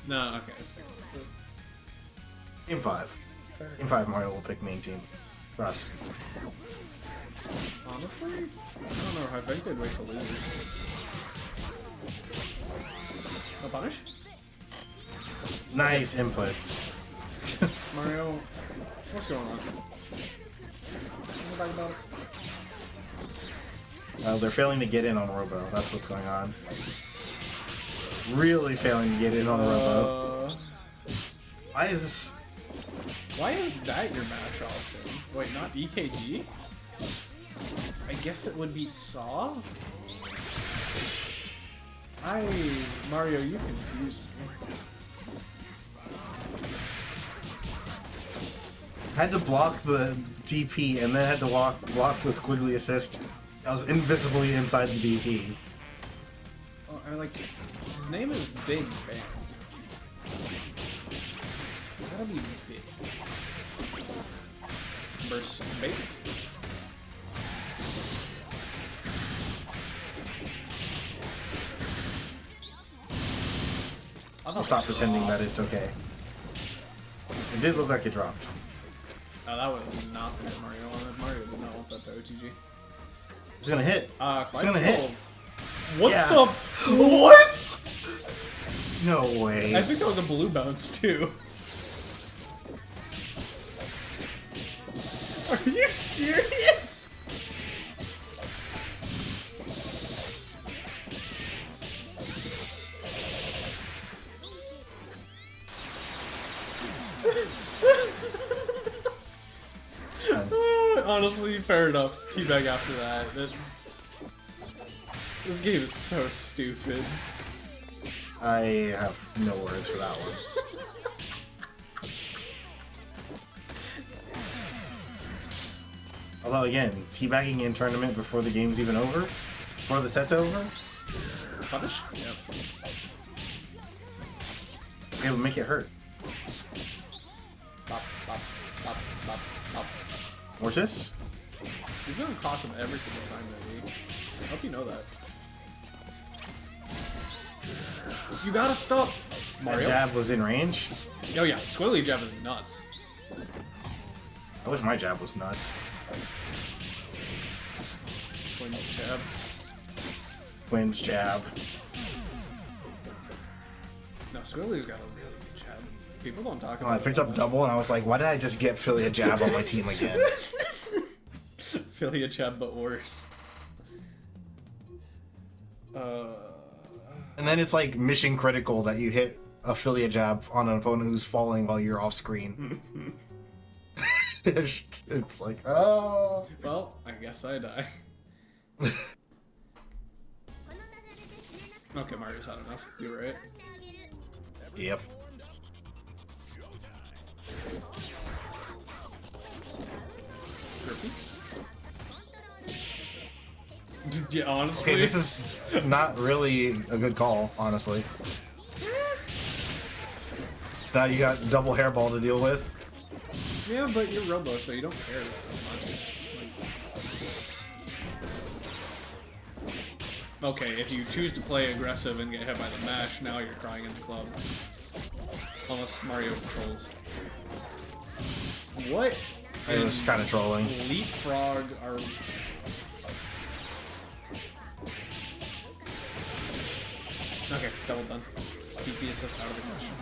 Speaker 1: No, okay.
Speaker 5: Game 5. Game 5, Mario will pick main team. Trust.
Speaker 1: Honestly, I don't know. I think they'd wait to lose. punish.
Speaker 5: Nice inputs.
Speaker 1: Mario, what's going on?
Speaker 5: They're failing to get in on Robo. That's what's going on. Really failing to get in on Robo. Why is
Speaker 1: that your mash option? Wait, not EKG? I guess it would beat Saw? Mario, you confuse me.
Speaker 5: had to block the DP and then had to block the squiggly assist. I was invisibly inside the DP.
Speaker 1: Oh, I like his name is Big Bang. So that'll be big. Burst bait.
Speaker 5: I'll stop pretending that it's okay. It did look like it dropped.
Speaker 1: Oh, that was not the hit Mario wanted. Mario did not want that to OTG.
Speaker 5: It's gonna hit. It's gonna hit.
Speaker 1: What
Speaker 5: Yeah.
Speaker 1: the? What?
Speaker 5: No way.
Speaker 1: I think that was a blue bounce too. Are you serious? Honestly, fair enough. Teabag after that. This game is so stupid.
Speaker 5: I have no words for that one. Although again, teabagging in tournament before the game's even over? Before the set's over?
Speaker 1: Punish? Yep.
Speaker 5: It would make it hurt.
Speaker 1: Bop, bop, bop, bop, bop.
Speaker 5: Mortis?
Speaker 1: You've been across him every single time, baby. I hope you know that. You gotta stop!
Speaker 5: That
Speaker 1: Mario?
Speaker 5: jab was in range?
Speaker 1: Oh yeah, Squirrely jab is nuts.
Speaker 5: I wish my jab was nuts.
Speaker 1: Twins jab.
Speaker 5: Twins jab.
Speaker 1: No, Squirrely's got a really good jab. People don't talk
Speaker 5: Oh,
Speaker 1: about
Speaker 5: I
Speaker 1: it
Speaker 5: picked
Speaker 1: that
Speaker 5: up
Speaker 1: much.
Speaker 5: double and I was like, why did I just get Philly a jab on my team again?
Speaker 1: Philly a jab, but worse.
Speaker 5: And then it's like mission critical that you hit a Philly a jab on an opponent who's falling while you're off screen. It's like, oh.
Speaker 1: Well, I guess I die. Okay, Mario's had enough. You're right.
Speaker 5: Yep.
Speaker 1: Yeah, honestly.
Speaker 5: Okay, this is not really a good call, honestly. So now you got double hairball to deal with.
Speaker 1: Yeah, but you're Robo, so you don't care that much. Okay, if you choose to play aggressive and get hit by the mash, now you're crying in the club. Unless Mario controls. What?
Speaker 5: It was kind of trolling.
Speaker 1: Leapfrog are... Okay, double done. Keep the assist out of the question.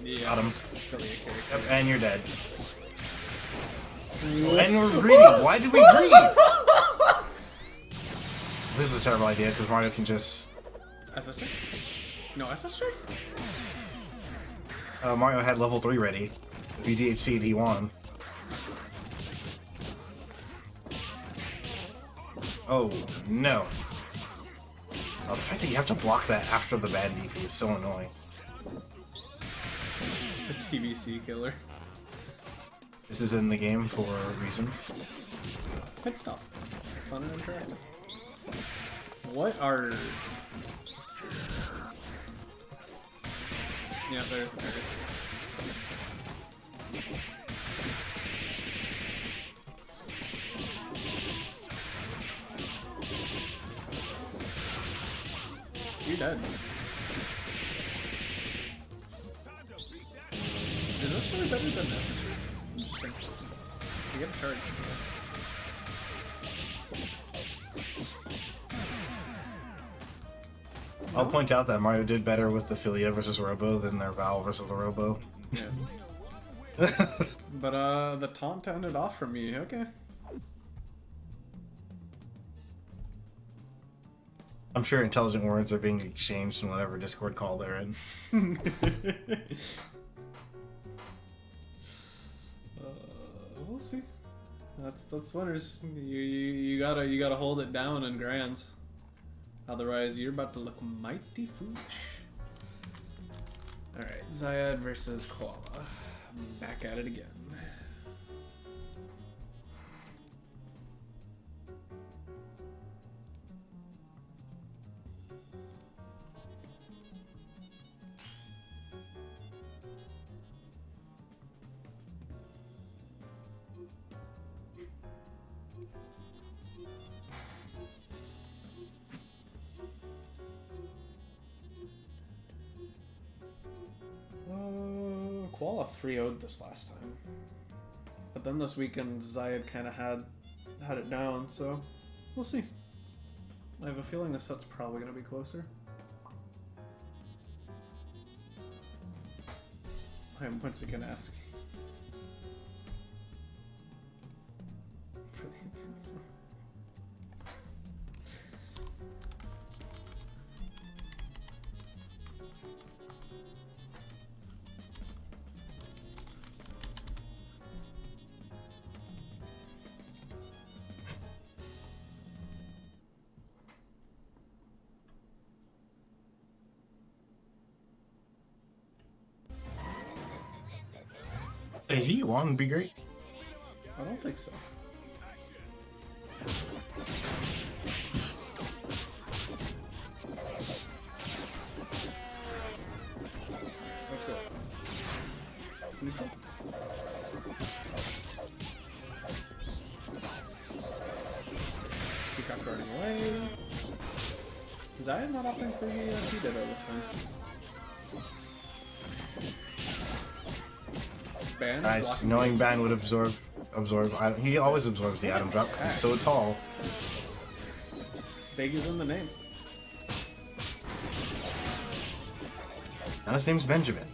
Speaker 1: Yeah,
Speaker 5: Got him.
Speaker 1: affiliate character.
Speaker 5: Yep, and you're dead. And we're greedy. Why did we greed? This is a terrible idea because Mario can just.
Speaker 1: SSJ? No SSJ?
Speaker 5: Mario had level 3 ready. If you DHC'd, he won. Oh, no. Oh, the fact that you have to block that after the bad DP is so annoying.
Speaker 1: The TBC killer.
Speaker 5: This is in the game for reasons.
Speaker 1: Pit stop. Fun and interactive. What are... Yeah, there's. You're dead. Is this really better than necessary? You get a charge.
Speaker 5: I'll point out that Mario did better with the Filia versus Robo than their Val versus the Robo.
Speaker 1: Yeah. But the taunt ended off for me. Okay.
Speaker 5: I'm sure intelligent words are being exchanged in whatever Discord call they're in.
Speaker 1: We'll see. That's winners. You gotta hold it down in grands. Otherwise, you're about to look mighty foolish. All right, Zayad versus Koala. Back at it again. Koala 3-0'd this last time. But then this weekend, Zayad kind of had it down, so we'll see. I have a feeling this set's probably going to be closer. I'm once again asking. For the advanced one.
Speaker 5: Is he one be great?
Speaker 1: I don't think so. Let's go. Neutral. Peacock running away. Is Zayad not opting for he did this time? Ban?
Speaker 5: Nice.
Speaker 1: Blocking
Speaker 5: Knowing
Speaker 1: game.
Speaker 5: Ban would absorb. He always absorbs the Atom Drop 'cause he's so tall.
Speaker 1: Big is in the name.
Speaker 5: Now his name's Benjamin.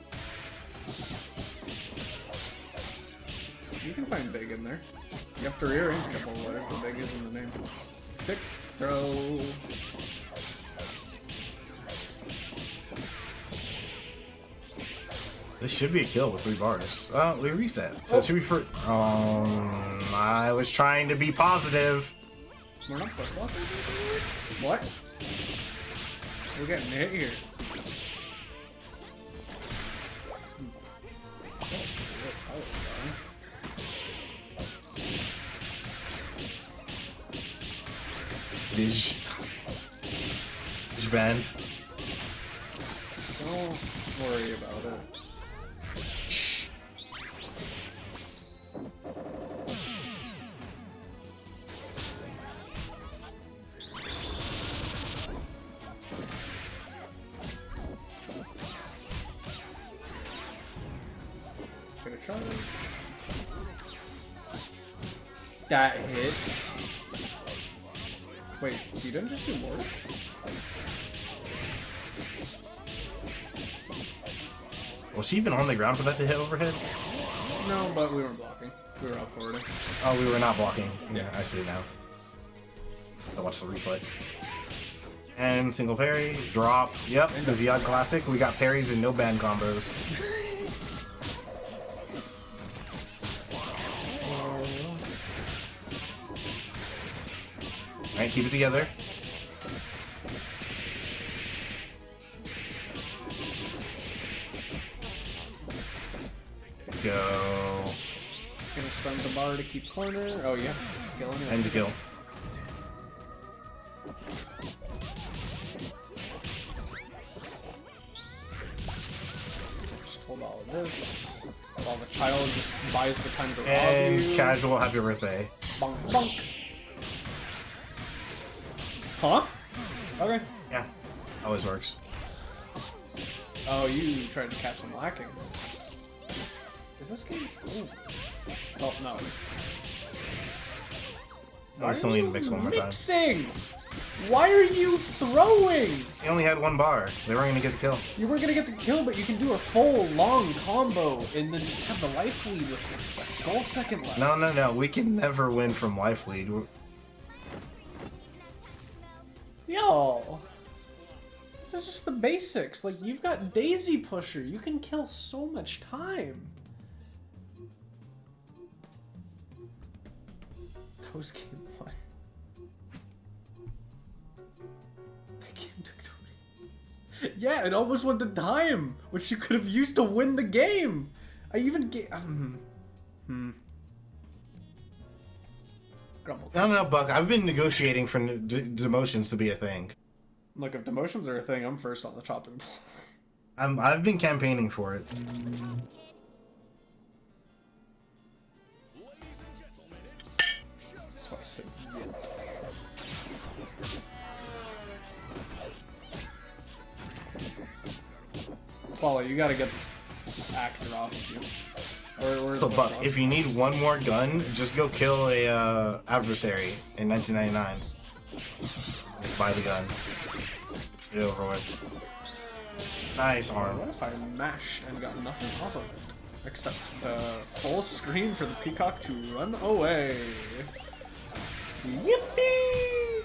Speaker 1: You can find big in there. You have to rearrange a couple of letters, but big is in the name. Pick, throw.
Speaker 5: This should be a kill with 3 bars. Well, we reset. So it should be for. I was trying to be positive.
Speaker 1: We're not push blockers? What? We're getting hit here.
Speaker 5: Dish band.
Speaker 1: Don't worry about it. Get a shot. That hit. Wait, you didn't just do Mortis?
Speaker 5: Was she even on the ground for that to hit overhead?
Speaker 1: No, but we weren't blocking. We were out forwarding.
Speaker 5: Oh, we were not blocking. Yeah, I see it now. I watched the replay. And single parry, drop. Yep, the Ziad classic. We got parries and no band combos. Alright, keep it together. Let's go.
Speaker 1: Gonna spend the bar to keep corner. Oh yeah, killing it.
Speaker 5: End to kill.
Speaker 1: Just hold all of this. While the child just buys the time to rob
Speaker 5: And
Speaker 1: you.
Speaker 5: casual happy birthday.
Speaker 1: Bonk, bonk. Huh? Okay.
Speaker 5: Yeah, always works.
Speaker 1: Oh, you tried to catch them lacking. Is this game over? Oh, no, it is.
Speaker 5: I still need to mix one more time.
Speaker 1: Mixing! Why are you throwing?
Speaker 5: He only had one bar. They weren't gonna get the kill.
Speaker 1: You were gonna get the kill, but you can do a full, long combo and then just have the life lead with a skull second left.
Speaker 5: No. We can never win from life lead.
Speaker 1: Yo! This is just the basics. Like, you've got Daisy Pusher. You can kill so much time. That was game 1. That game took 20. Yeah, it almost went to time, which you could have used to win the game. I even gave. Grumble.
Speaker 5: No, Buck. I've been negotiating for demotions to be a thing.
Speaker 1: Look, if demotions are a thing, I'm first on the chopping block.
Speaker 5: I've been campaigning for it.
Speaker 1: That's why I said yes. Follow, you gotta get this actor off of you.
Speaker 5: So, Buck, if you need one more gun, just go kill a adversary in 1999. Just buy the gun. Get it over with. Nice arm.
Speaker 1: What if I mash and got nothing off of it? Except the full screen for the peacock to run away. Yippee!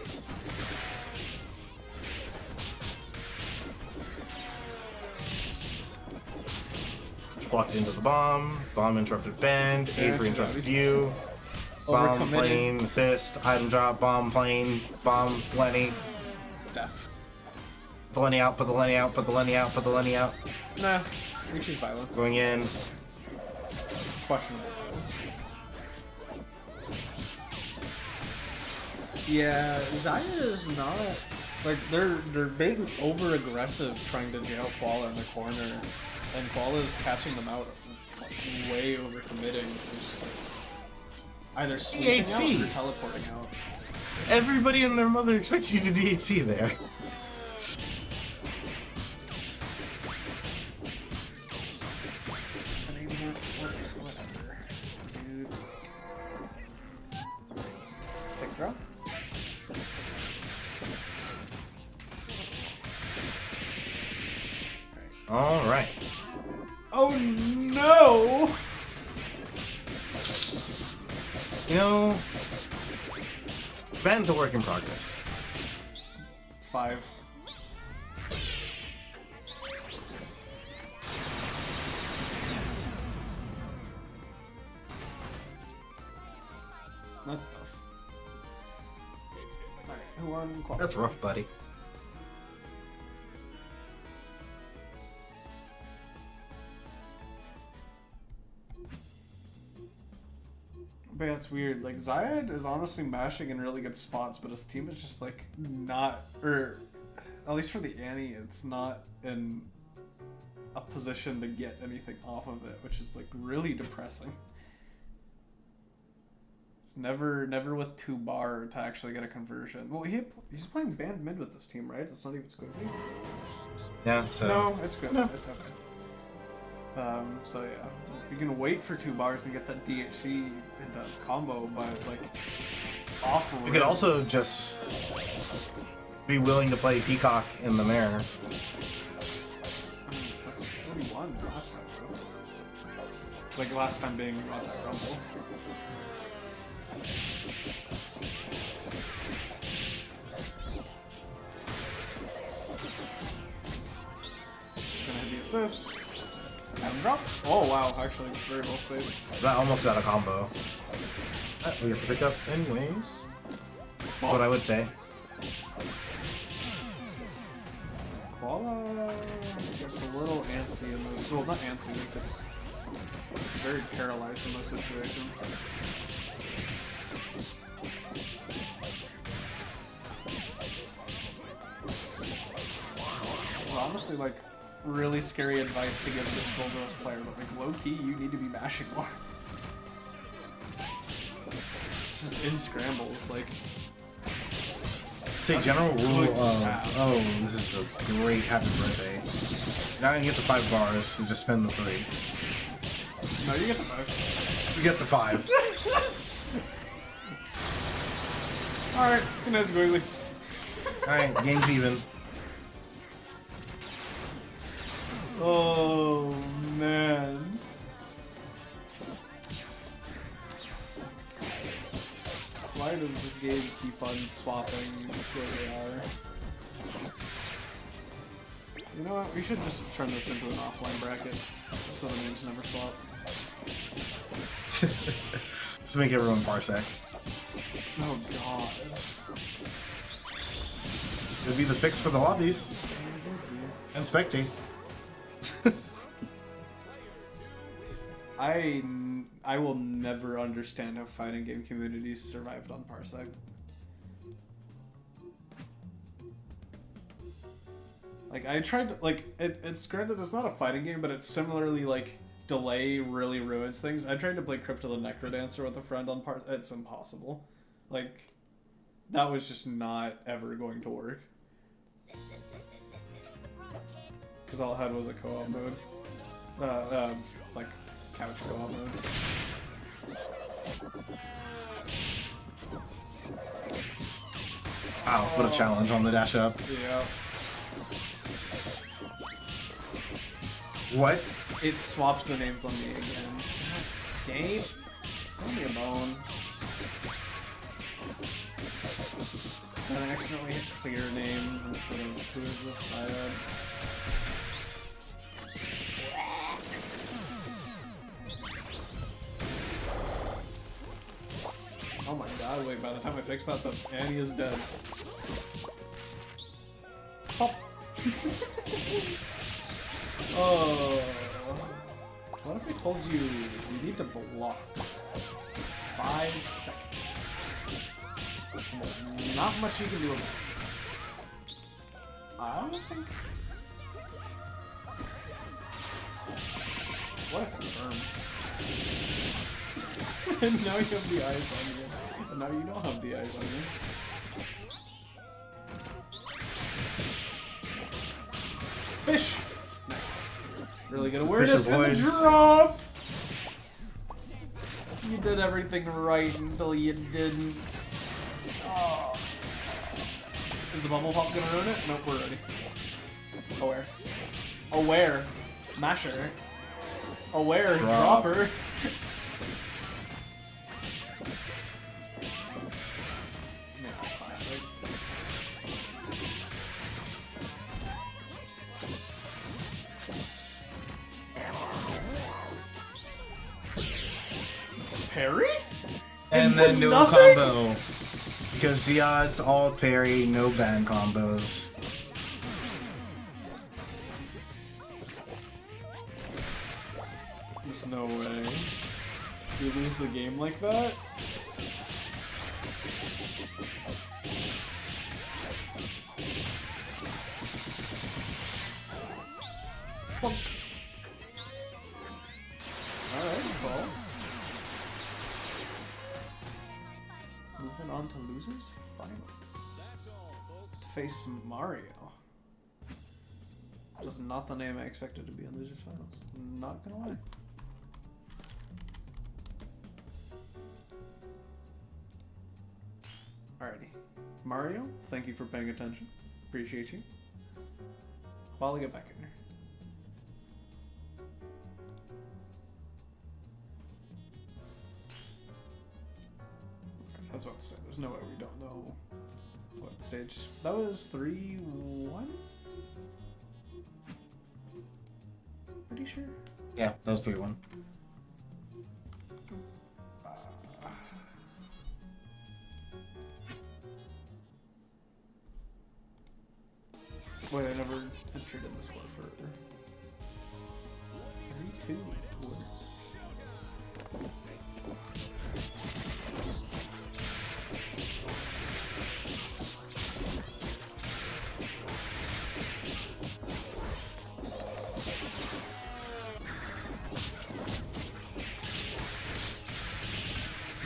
Speaker 5: Walked into the bomb. Bomb interrupted band. Avery interrupted you. Bomb plane assist. Item drop. Bomb plane. Bomb Lenny.
Speaker 1: Death.
Speaker 5: Put the Lenny out. Put the Lenny out. Put the Lenny out. Put the Lenny out.
Speaker 1: Nah, we choose violence.
Speaker 5: Going in.
Speaker 1: Questionable violence. Yeah, Zaya is not like they're being over aggressive trying to jail Koala in the corner, and Koala is catching them out like, way over committing and just like either sweeping out or teleporting out.
Speaker 5: Everybody and their mother expects you to DHC there.
Speaker 1: The names aren't whatever. Dude. Take throw?
Speaker 5: Alright.
Speaker 1: Oh no!
Speaker 5: You know, band's a work in progress.
Speaker 1: 5. That's tough. Alright, who won?
Speaker 5: That's rough, buddy.
Speaker 1: But that's weird. Like, Zayad is honestly mashing in really good spots, but his team is just, like, not... Or, at least for the Annie, it's not in a position to get anything off of it, which is, like, really depressing. It's never with 2 bar to actually get a conversion. Well, he's playing band mid with this team, right? It's not even Skullgirls.
Speaker 5: Yeah, so...
Speaker 1: No, it's good.
Speaker 5: No.
Speaker 1: It's okay. So yeah, you can wait for 2 bars and get that DHC into combo, but like off.
Speaker 5: You could also just be willing to play Peacock in the mirror.
Speaker 1: That's 41 last time, bro. Like last time being Roger Rumble. Gonna hit the assist. Adam drop. Oh wow, actually very well played.
Speaker 5: That almost got a combo. We have to pick up anyways. That's what I would say.
Speaker 1: Koala gets a little antsy in those. Well, not antsy, he gets very paralyzed in those situations. Well, honestly, like, really scary advice to give to a Skullgirls player, but like low key, you need to be mashing more. It's just in scrambles, like.
Speaker 5: It's a general rule of, oh, this is a great happy birthday. You're not gonna get to 5 bars, so just spend the 3.
Speaker 1: No, you get the 5.
Speaker 5: You get the 5.
Speaker 1: Alright, nice Googly.
Speaker 5: Alright, game's even.
Speaker 1: Oh, man. Why does this game keep on swapping where they are? You know what? We should just turn this into an offline bracket so the names never swap.
Speaker 5: Let's make everyone Parsec.
Speaker 1: Oh god.
Speaker 5: It'll be the fix for the lobbies. And Specty.
Speaker 1: I will never understand how fighting game communities survived on Parsec. Like, I tried to, like, it's granted it's not a fighting game, but it's similarly, like, delay really ruins things. I tried to play Crypto the Necrodancer with a friend on Parsec. It's impossible. Like, that was just not ever going to work. Because all I had was a co-op mode. Like, couch co-op mode.
Speaker 5: Wow, what a challenge on the dash up.
Speaker 1: Yeah.
Speaker 5: What?
Speaker 1: It swaps the names on me again. Game? Leave me a bone. And I accidentally hit clear name instead of who is this? Oh my god, wait, by the time I fix that, the Annie is dead. Pop! Oh. What if I told you you need to block 5 seconds? There's not much you can do about it. I don't think... What a confirm. And now you have the eyes on you. And now you don't have the eyes on you. Fish! Nice. Really good awareness and the drop! You did everything right until you didn't. Oh. Is the bubble pop gonna ruin it? Nope, we're ready. Aware. Aware. Masher. Aware. Dropper. Yeah, classic. Parry?
Speaker 5: And
Speaker 1: Into
Speaker 5: then no
Speaker 1: nothing?
Speaker 5: combo. Because the odds all parry, no ban combos.
Speaker 1: There's no way. You lose the game like that? Plunk. Alright, well. Moving on to losers finals. To face Mario. Just not the name I expected to be in losers finals. Not gonna lie. Alrighty. Mario, thank you for paying attention. Appreciate you. While I get back in here. I was about to say, there's no way we don't know what stage. That was 3-1? Pretty sure.
Speaker 5: Yeah, that was 3-1.
Speaker 1: Wait, I never entered in the score for 3-2 words.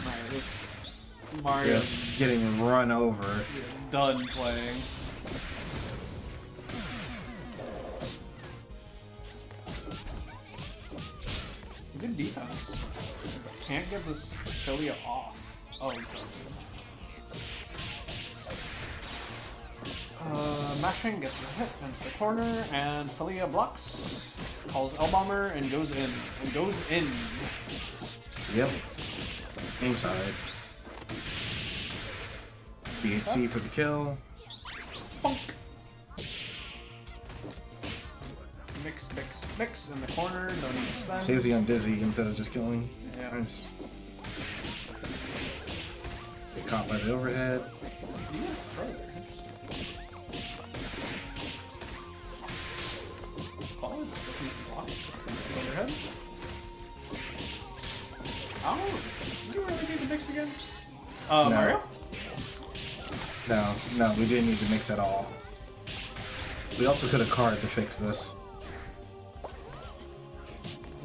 Speaker 1: Alright, this Mario
Speaker 5: Yes, getting run over.
Speaker 1: done playing. Good defense. Can't get this Filia off. Oh, God. Mashing gets the hit into the corner, and Filia blocks, calls L-Bomber, and goes in. And goes in.
Speaker 5: Yep. Inside. BHC for the kill.
Speaker 1: Bonk. Mix, mix, mix in the corner. No need to spend.
Speaker 5: Saves you on Dizzy instead of just killing.
Speaker 1: Yeah.
Speaker 5: Nice. Get caught by the overhead.
Speaker 1: You got further. Interesting. Follow doesn't block. Overhead. Oh, did you really need to mix again?
Speaker 5: No.
Speaker 1: Mario?
Speaker 5: No, we didn't need to mix at all. We also could have card to fix this.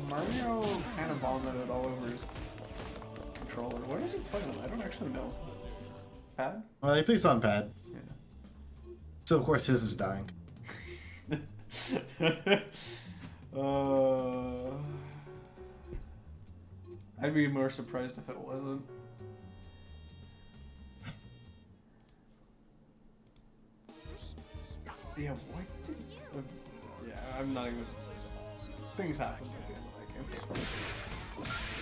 Speaker 1: Mario kind of vomited all over his controller. What is he playing on? I don't actually know. Pad?
Speaker 5: Well, he plays on pad.
Speaker 1: Yeah.
Speaker 5: So of course his is dying.
Speaker 1: I'd be more surprised if it wasn't. Yeah, what did... yeah, I'm not even... Things happen at the end of that game.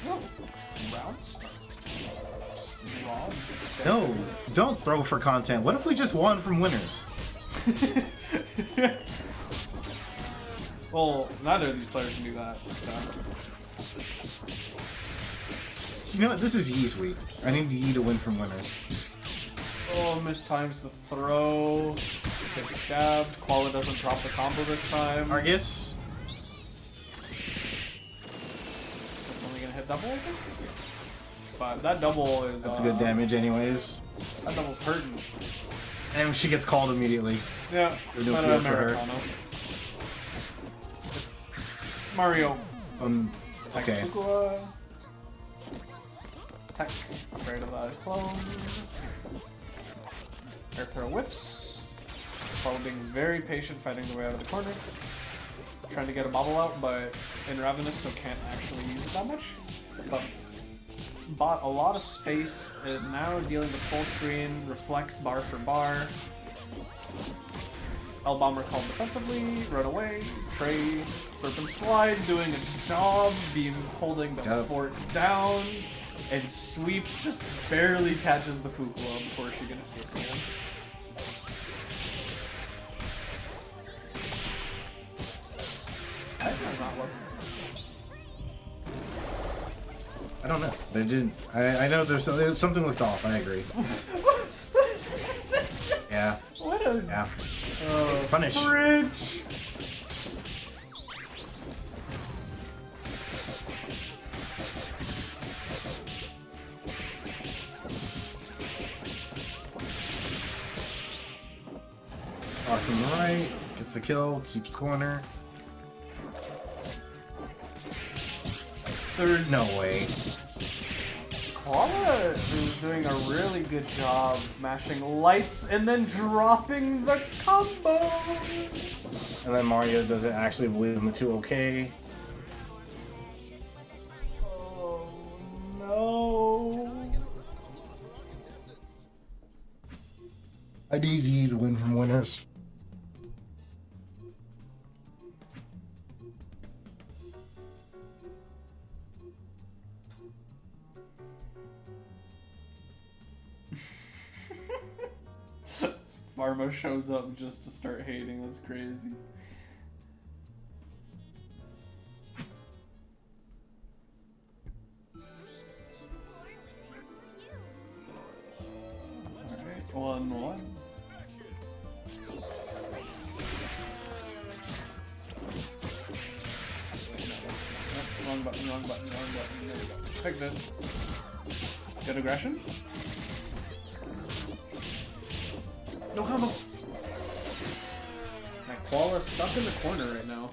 Speaker 1: No! Round start. Raw.
Speaker 5: No, don't throw for content. What if we just won from winners?
Speaker 1: Well, neither of these players can do that. So.
Speaker 5: You know what? This is Yee's week. I need Yee to win from winners.
Speaker 1: Oh, mistimes the throw. Gets stabbed. Koala doesn't drop the combo this time.
Speaker 5: Argus.
Speaker 1: That's only gonna hit double, I think? But that double is...
Speaker 5: That's good damage anyways.
Speaker 1: That double's hurting.
Speaker 5: And she gets called immediately.
Speaker 1: Yeah,
Speaker 5: There's no
Speaker 1: but
Speaker 5: field for her.
Speaker 1: Americano. Mario.
Speaker 5: Okay.
Speaker 1: Fukua. Attack. Afraid of the clone. Air throw whiffs. While being very patient, fighting the way out of the corner. Trying to get a bobble out, but in Ravenous, so can't actually use it that much. But bought a lot of space, and now dealing with full screen, reflects bar for bar. L-Bomber called defensively, run away, Trey, slurp and slide, doing its job, being holding the fort down, and Sweep just barely catches the Fukua before she can escape again. That does not work.
Speaker 5: I don't know. They didn't. I know there's something looked off. I agree. Yeah.
Speaker 1: What a
Speaker 5: Yeah. Punish.
Speaker 1: fridge!
Speaker 5: Off from the right. Gets the kill. Keeps corner.
Speaker 1: There's
Speaker 5: No way.
Speaker 1: Koala is doing a really good job mashing lights and then dropping the combos.
Speaker 5: And then Mario doesn't actually believe in the 2 okay.
Speaker 1: Oh no.
Speaker 5: I need Yee to win from winners.
Speaker 1: Pharma shows up just to start hating. That's crazy. Alright, 1-1. Wrong button, wrong button, wrong button. There we go. Fix it. Good aggression? No combo! My Koala's stuck in the corner right now.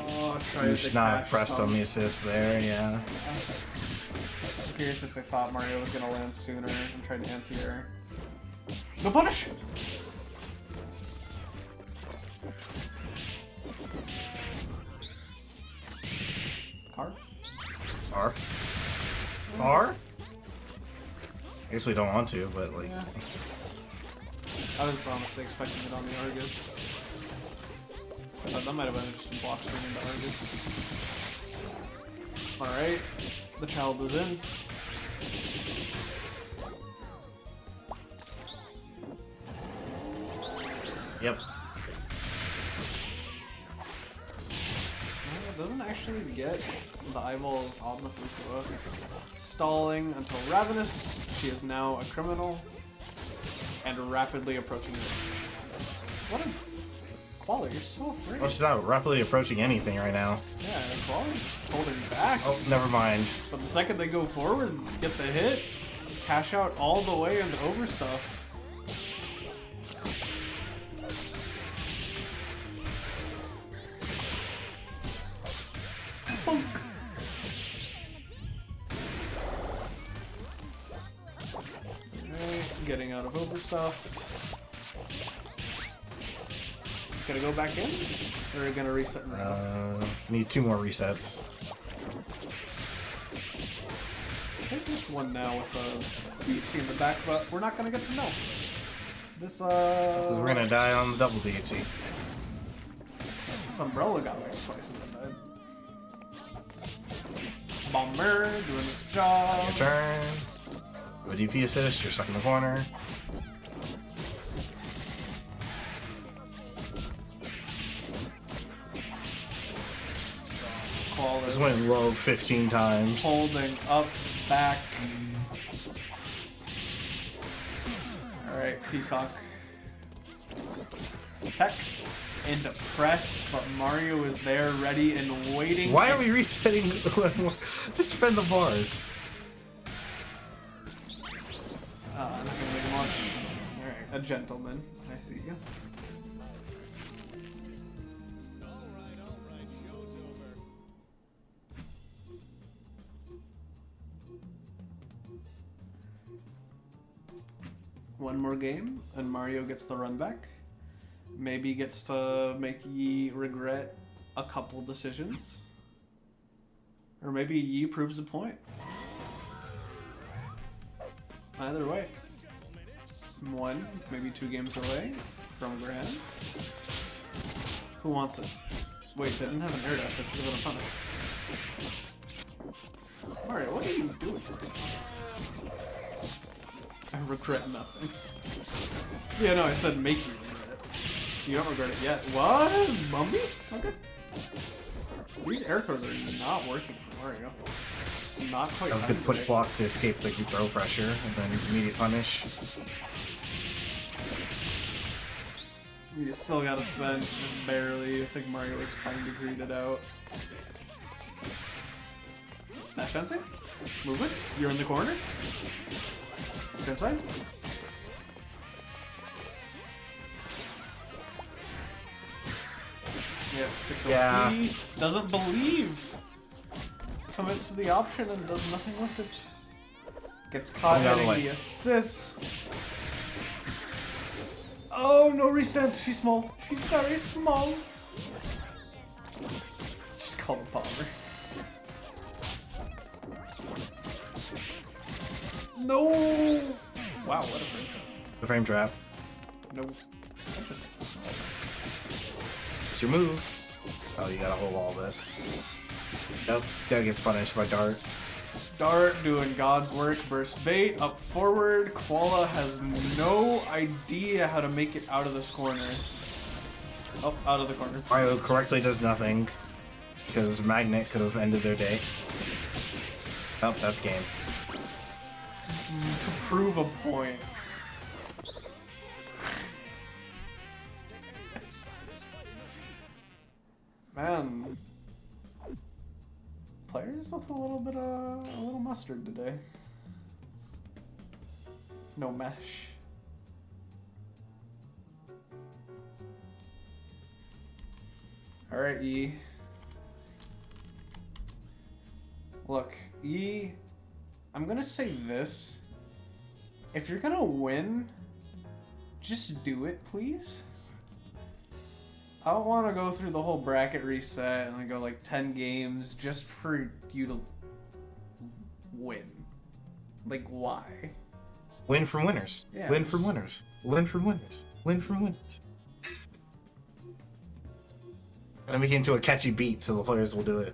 Speaker 1: Oh, try
Speaker 5: You
Speaker 1: to
Speaker 5: should not have
Speaker 1: catch
Speaker 5: pressed
Speaker 1: some.
Speaker 5: on the assist there, yeah.
Speaker 1: I'm curious if they thought Mario was gonna land sooner and tried to anti-air. No punish! Hard.
Speaker 5: R. R? I guess we don't want to, but like.
Speaker 1: Yeah. I was honestly expecting it on the Argus. I thought that might have been just a block swing into Argus. Alright, the child is in.
Speaker 5: Yep.
Speaker 1: It doesn't actually get the eyeballs on the Fukua. Stalling until Ravenous. She is now a criminal and rapidly approaching the What a Qualler, you're so afraid.
Speaker 5: Oh, she's not rapidly approaching anything right now.
Speaker 1: Yeah, Qualler's just holding back.
Speaker 5: Oh, never mind.
Speaker 1: But the second they go forward, get the hit, cash out all the way into overstuffed. Bonk. Alright, getting out of overstuffed. Gonna go back in? Or are we gonna reset and run off?
Speaker 5: Need 2 more resets.
Speaker 1: There's this one now with a DHC in the back, but we're not gonna get to know. This
Speaker 5: Because we're gonna die on the double DHC.
Speaker 1: this umbrella got like twice and then died. Bomber doing its job.
Speaker 5: Your turn. Do a DP assist, you're stuck in the corner. This went low 15 times.
Speaker 1: Holding up, back. Alright, Peacock. Tech into press, but Mario is there, ready and waiting.
Speaker 5: Why are we resetting? Just spend the bars.
Speaker 1: Not gonna make much. Alright, a gentleman. I see you. One more game, and Mario gets the run back. Maybe gets to make Yi regret a couple decisions. Or maybe Yi proves a point. Either way. 1, maybe 2 games away from Grands. Who wants it? Wait, they didn't have an air dash, that should have been a punish. Mario, what are you doing? I regret nothing. Yeah, no, I said make you regret it. You don't regret it yet. What? Mummy? Okay. These air throws are not working for Mario. Not quite.
Speaker 5: A good push block to escape the throw pressure, and then immediate punish.
Speaker 1: You still gotta spend just barely. I think Mario is trying to greed it out. Dash sensei? Move it. You're in the corner. Same side. Yep, 6
Speaker 5: Yeah.
Speaker 1: OP. Doesn't believe. Commits to the option and does nothing with it. Gets caught
Speaker 5: the other
Speaker 1: hitting
Speaker 5: way.
Speaker 1: the assist. Oh, no restand. She's small. She's very small. Just call it Palmer. No! Wow, what a frame trap.
Speaker 5: The frame trap.
Speaker 1: No.
Speaker 5: It's your move. Oh, you gotta hold all this. Nope. Gotta get punished by Dart.
Speaker 1: Dart doing God's work, burst bait, up forward. Koala has no idea how to make it out of this corner. Oh, out of the corner.
Speaker 5: Mario correctly does nothing. Because Magnet could have ended their day. Oh, that's game.
Speaker 1: To prove a point. Man. Players with a little bit of a little mustard today. No mesh. Alright, E. Look, E, I'm gonna say this. If you're gonna win, just do it, please. I don't want to go through the whole bracket reset and then go like 10 games just for you to win. Like, why?
Speaker 5: Win from winners.
Speaker 1: Yeah,
Speaker 5: Win
Speaker 1: just-
Speaker 5: from winners. Win from winners. Win from winners. Gonna make it into a catchy beat so the players will do it.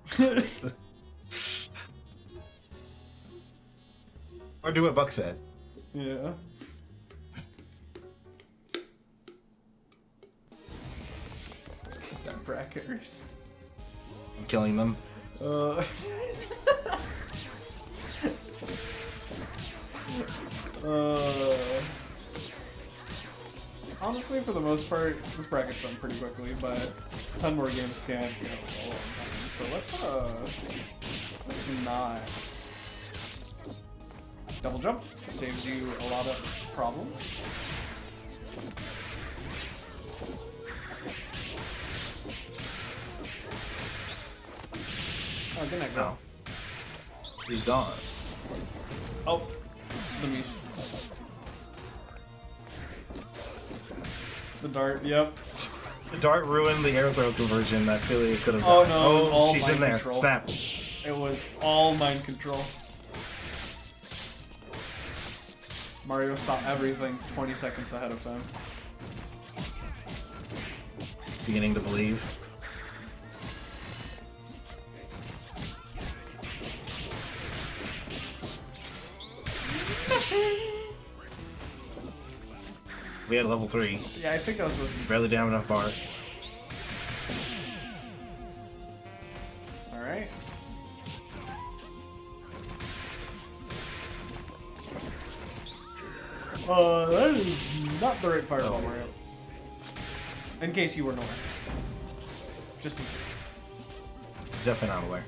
Speaker 5: Or do what Buck said.
Speaker 1: Yeah. Let's get that bracket reset.
Speaker 5: I'm killing them.
Speaker 1: Uh, honestly, for the most part, this bracket's done pretty quickly, but 10 more games can't go a long time. So let's not double jump. Saves you a lot of problems. Oh, good night, girl.
Speaker 5: Oh. He's gone.
Speaker 1: Oh, let me. The dart, yep.
Speaker 5: The dart ruined the air throw conversion that Philly could have
Speaker 1: Oh
Speaker 5: done.
Speaker 1: no, it was all
Speaker 5: she's
Speaker 1: mind
Speaker 5: in there.
Speaker 1: control.
Speaker 5: Snap.
Speaker 1: It was all mind control. Mario saw everything 20 seconds ahead of time.
Speaker 5: Beginning to believe. We had level 3.
Speaker 1: Yeah, I think that was supposed to be.
Speaker 5: Barely down enough bar.
Speaker 1: Alright. That is not the right fireball,
Speaker 5: Oh.
Speaker 1: Mario. In case you were aware. Just in case.
Speaker 5: Definitely not aware.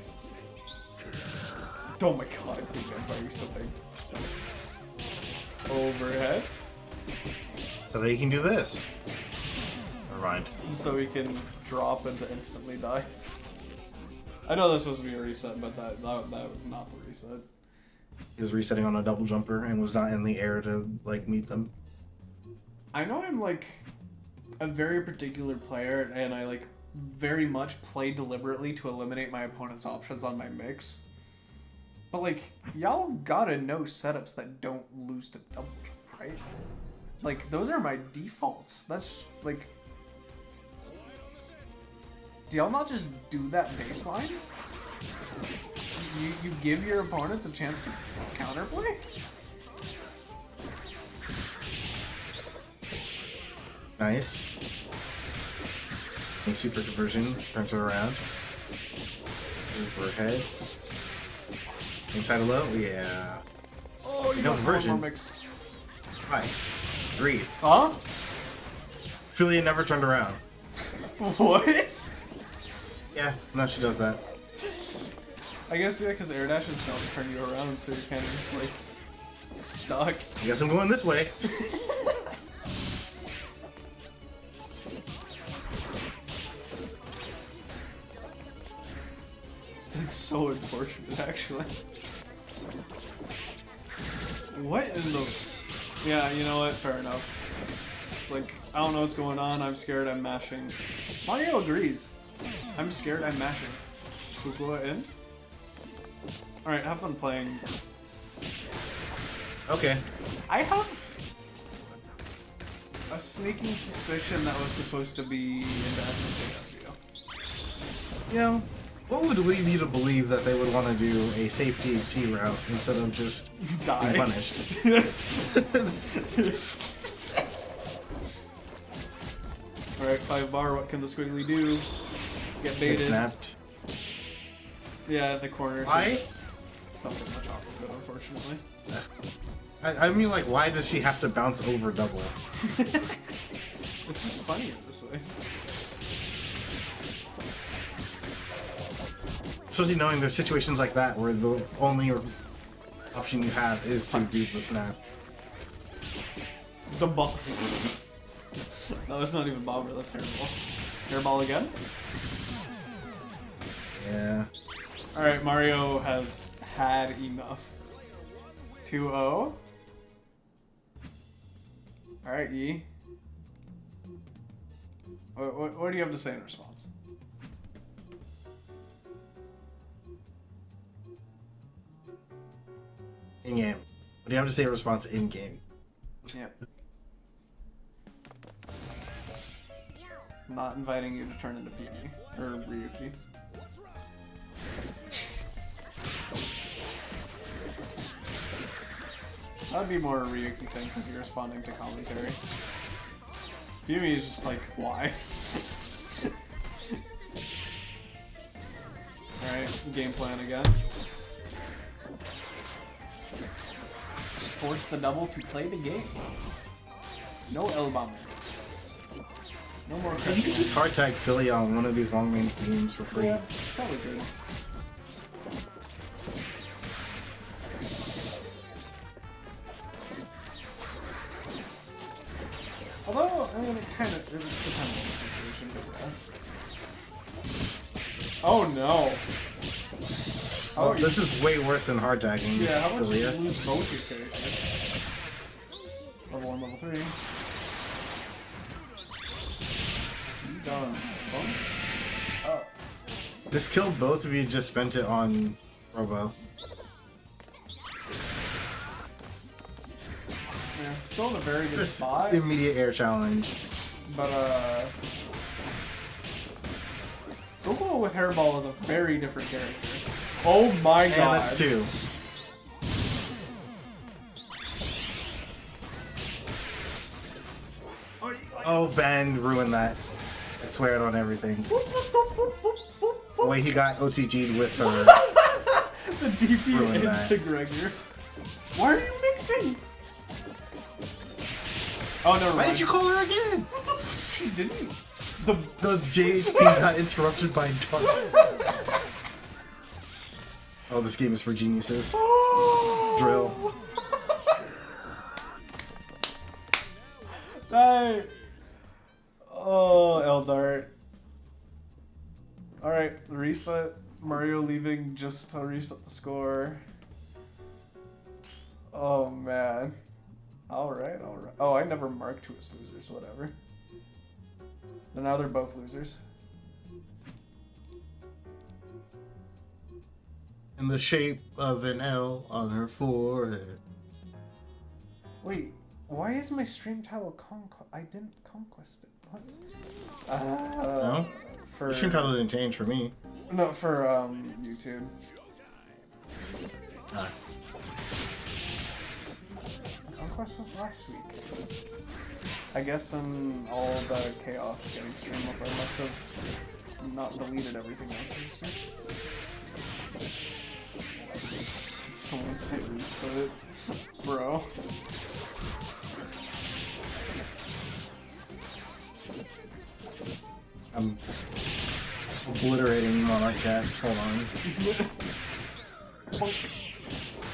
Speaker 1: Oh my god, big gunfire, so big. Overhead.
Speaker 5: So that you can do this. Never mind.
Speaker 1: So we can drop and to instantly die. I know this was supposed to be a reset, but that was not the reset.
Speaker 5: He was resetting on a double jumper and was not in the air to like meet them.
Speaker 1: I know I'm like a very particular player, and I like very much play deliberately to eliminate my opponent's options on my mix. But like, y'all gotta know setups that don't lose to double jump, right? Like, those are my defaults. That's just, like... Do y'all not just do that baseline? You give your opponents a chance to counterplay?
Speaker 5: Nice. A super conversion. Turns it around. Move for a head. Inside a low? Yeah.
Speaker 1: Oh, you
Speaker 5: No
Speaker 1: got one
Speaker 5: conversion.
Speaker 1: more mix.
Speaker 5: Right. Agreed.
Speaker 1: Huh?
Speaker 5: Philia never turned around.
Speaker 1: What?
Speaker 5: Yeah, no, she does that.
Speaker 1: I guess, yeah, because air dashes don't turn you around, so you're kind of just, like, stuck.
Speaker 5: I guess I'm going this way.
Speaker 1: It's so unfortunate, actually. What in the... Yeah, you know what? Fair enough. It's like, I don't know what's going on. I'm scared. I'm mashing. Mario agrees. I'm scared. I'm mashing. Kukua in? Alright, have fun playing.
Speaker 5: Okay.
Speaker 1: I have a sneaking suspicion that was supposed to be into SSASVO.
Speaker 5: You know, what would lead you to believe that they would want to do a safe DHC route instead of just being
Speaker 1: Die.
Speaker 5: punished?
Speaker 1: Alright, 5 bar, what can the squiggly do? Get
Speaker 5: Get
Speaker 1: baited.
Speaker 5: snapped.
Speaker 1: Yeah, the corner.
Speaker 5: Why?
Speaker 1: Not as much off of it, unfortunately.
Speaker 5: I mean, like, why does she have to bounce over double?
Speaker 1: It's just funnier this way.
Speaker 5: Especially knowing there's situations like that where the only option you have is to do the snap.
Speaker 1: The ball. No, that's not even bomber, that's hairball. Hairball again?
Speaker 5: Yeah.
Speaker 1: Alright, Mario has had enough. 2-0. Alright, E. What do you have to say in response?
Speaker 5: In game. What do you have to say in response in game?
Speaker 1: Yeah. I'm not inviting you to turn into Pee-Wee or Ryuki. That'd be more a Ryuki thing because you're responding to commentary. Pee-Wee is just like, why? Alright, game plan again. Force the double to play the game. No L-bomber. No more
Speaker 5: You
Speaker 1: crushing.
Speaker 5: could just hard tag Philly on one of these long range games for free.
Speaker 1: Yeah, probably good. Although, I mean, it kind of depends on the situation, but yeah. Oh no!
Speaker 5: Oh, this is way worse than hard tagging.
Speaker 1: Yeah, how much did you
Speaker 5: Philia.
Speaker 1: lose both your characters? Level 1, level 3. You done, fun? Oh.
Speaker 5: This killed both of you, just spent it on Robo.
Speaker 1: Yeah, still in a very good
Speaker 5: This
Speaker 1: spot,
Speaker 5: immediate air challenge.
Speaker 1: but Fukuo with Hairball is a very different character. Oh my
Speaker 5: And
Speaker 1: god.
Speaker 5: that's two. Oh, Ben ruined that. I swear it on everything. The way he got OTG'd with her.
Speaker 1: The DP
Speaker 5: Ruined
Speaker 1: into
Speaker 5: that.
Speaker 1: Gregor. Why are you mixing? Oh, never mind.
Speaker 5: Why did you call her again?
Speaker 1: She didn't.
Speaker 5: The JHP got interrupted by Dark. Oh, this game is for geniuses. Drill.
Speaker 1: Hey. Oh, Eldart. Alright, reset. Mario leaving just to reset the score. Oh, man. Alright, alright. Oh, I never marked who was losers, whatever. And now they're both losers.
Speaker 5: In the shape of an L on her forehead.
Speaker 1: Wait, why is my stream title Conquest? I didn't conquest it. What?
Speaker 5: No?
Speaker 1: For
Speaker 5: The stream title didn't change for me.
Speaker 1: no, for YouTube.
Speaker 5: Ah.
Speaker 1: Conquest was last week. I guess in all the chaos getting streamed up, I must have not deleted everything else I used to. Did someone say reset it? Bro.
Speaker 5: I'm obliterating Monarch Cats. Hold on.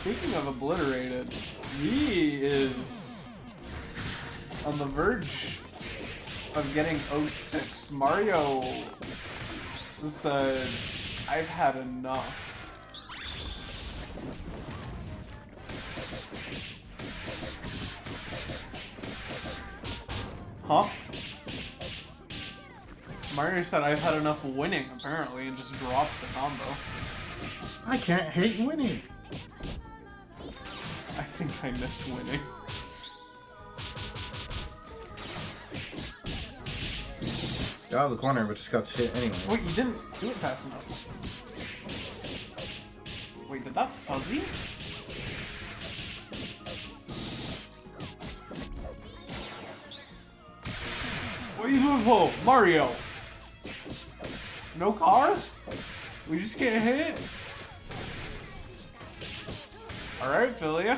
Speaker 1: Speaking of obliterated, he is on the verge of getting 06. Mario said, I've had enough. Huh? Mario said, I've had enough winning, apparently, and just drops the combo.
Speaker 5: I can't hate winning.
Speaker 1: I think I miss winning.
Speaker 5: Got out of the corner, but just got hit anyway.
Speaker 1: Wait, you didn't do it fast enough. Wait, did that fuzzy? What are you doing, Paul? Mario! No car? We just can't hit it? Alright, Philia.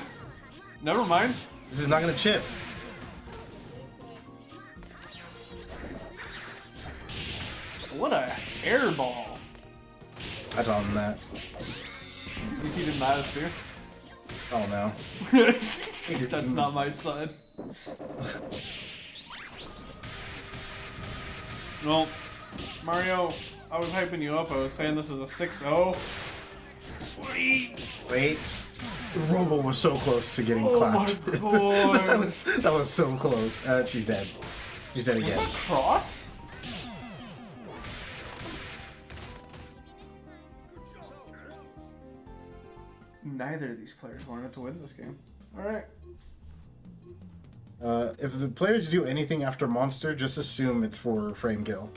Speaker 1: Never mind.
Speaker 5: This is not gonna chip.
Speaker 1: What a airball.
Speaker 5: I taught him that.
Speaker 1: You cheated Mattis too?
Speaker 5: Oh no.
Speaker 1: That's not my son. Well, Mario, I was hyping you up. I was saying this is a 6-0.
Speaker 5: Wait. Robo was so close to getting
Speaker 1: Oh
Speaker 5: clapped.
Speaker 1: my god.
Speaker 5: that was so close. She's dead. She's dead
Speaker 1: Was
Speaker 5: again.
Speaker 1: that cross? Neither of these players wanted to win this game. Alright.
Speaker 5: If the players do anything after monster, just assume it's for frame kill.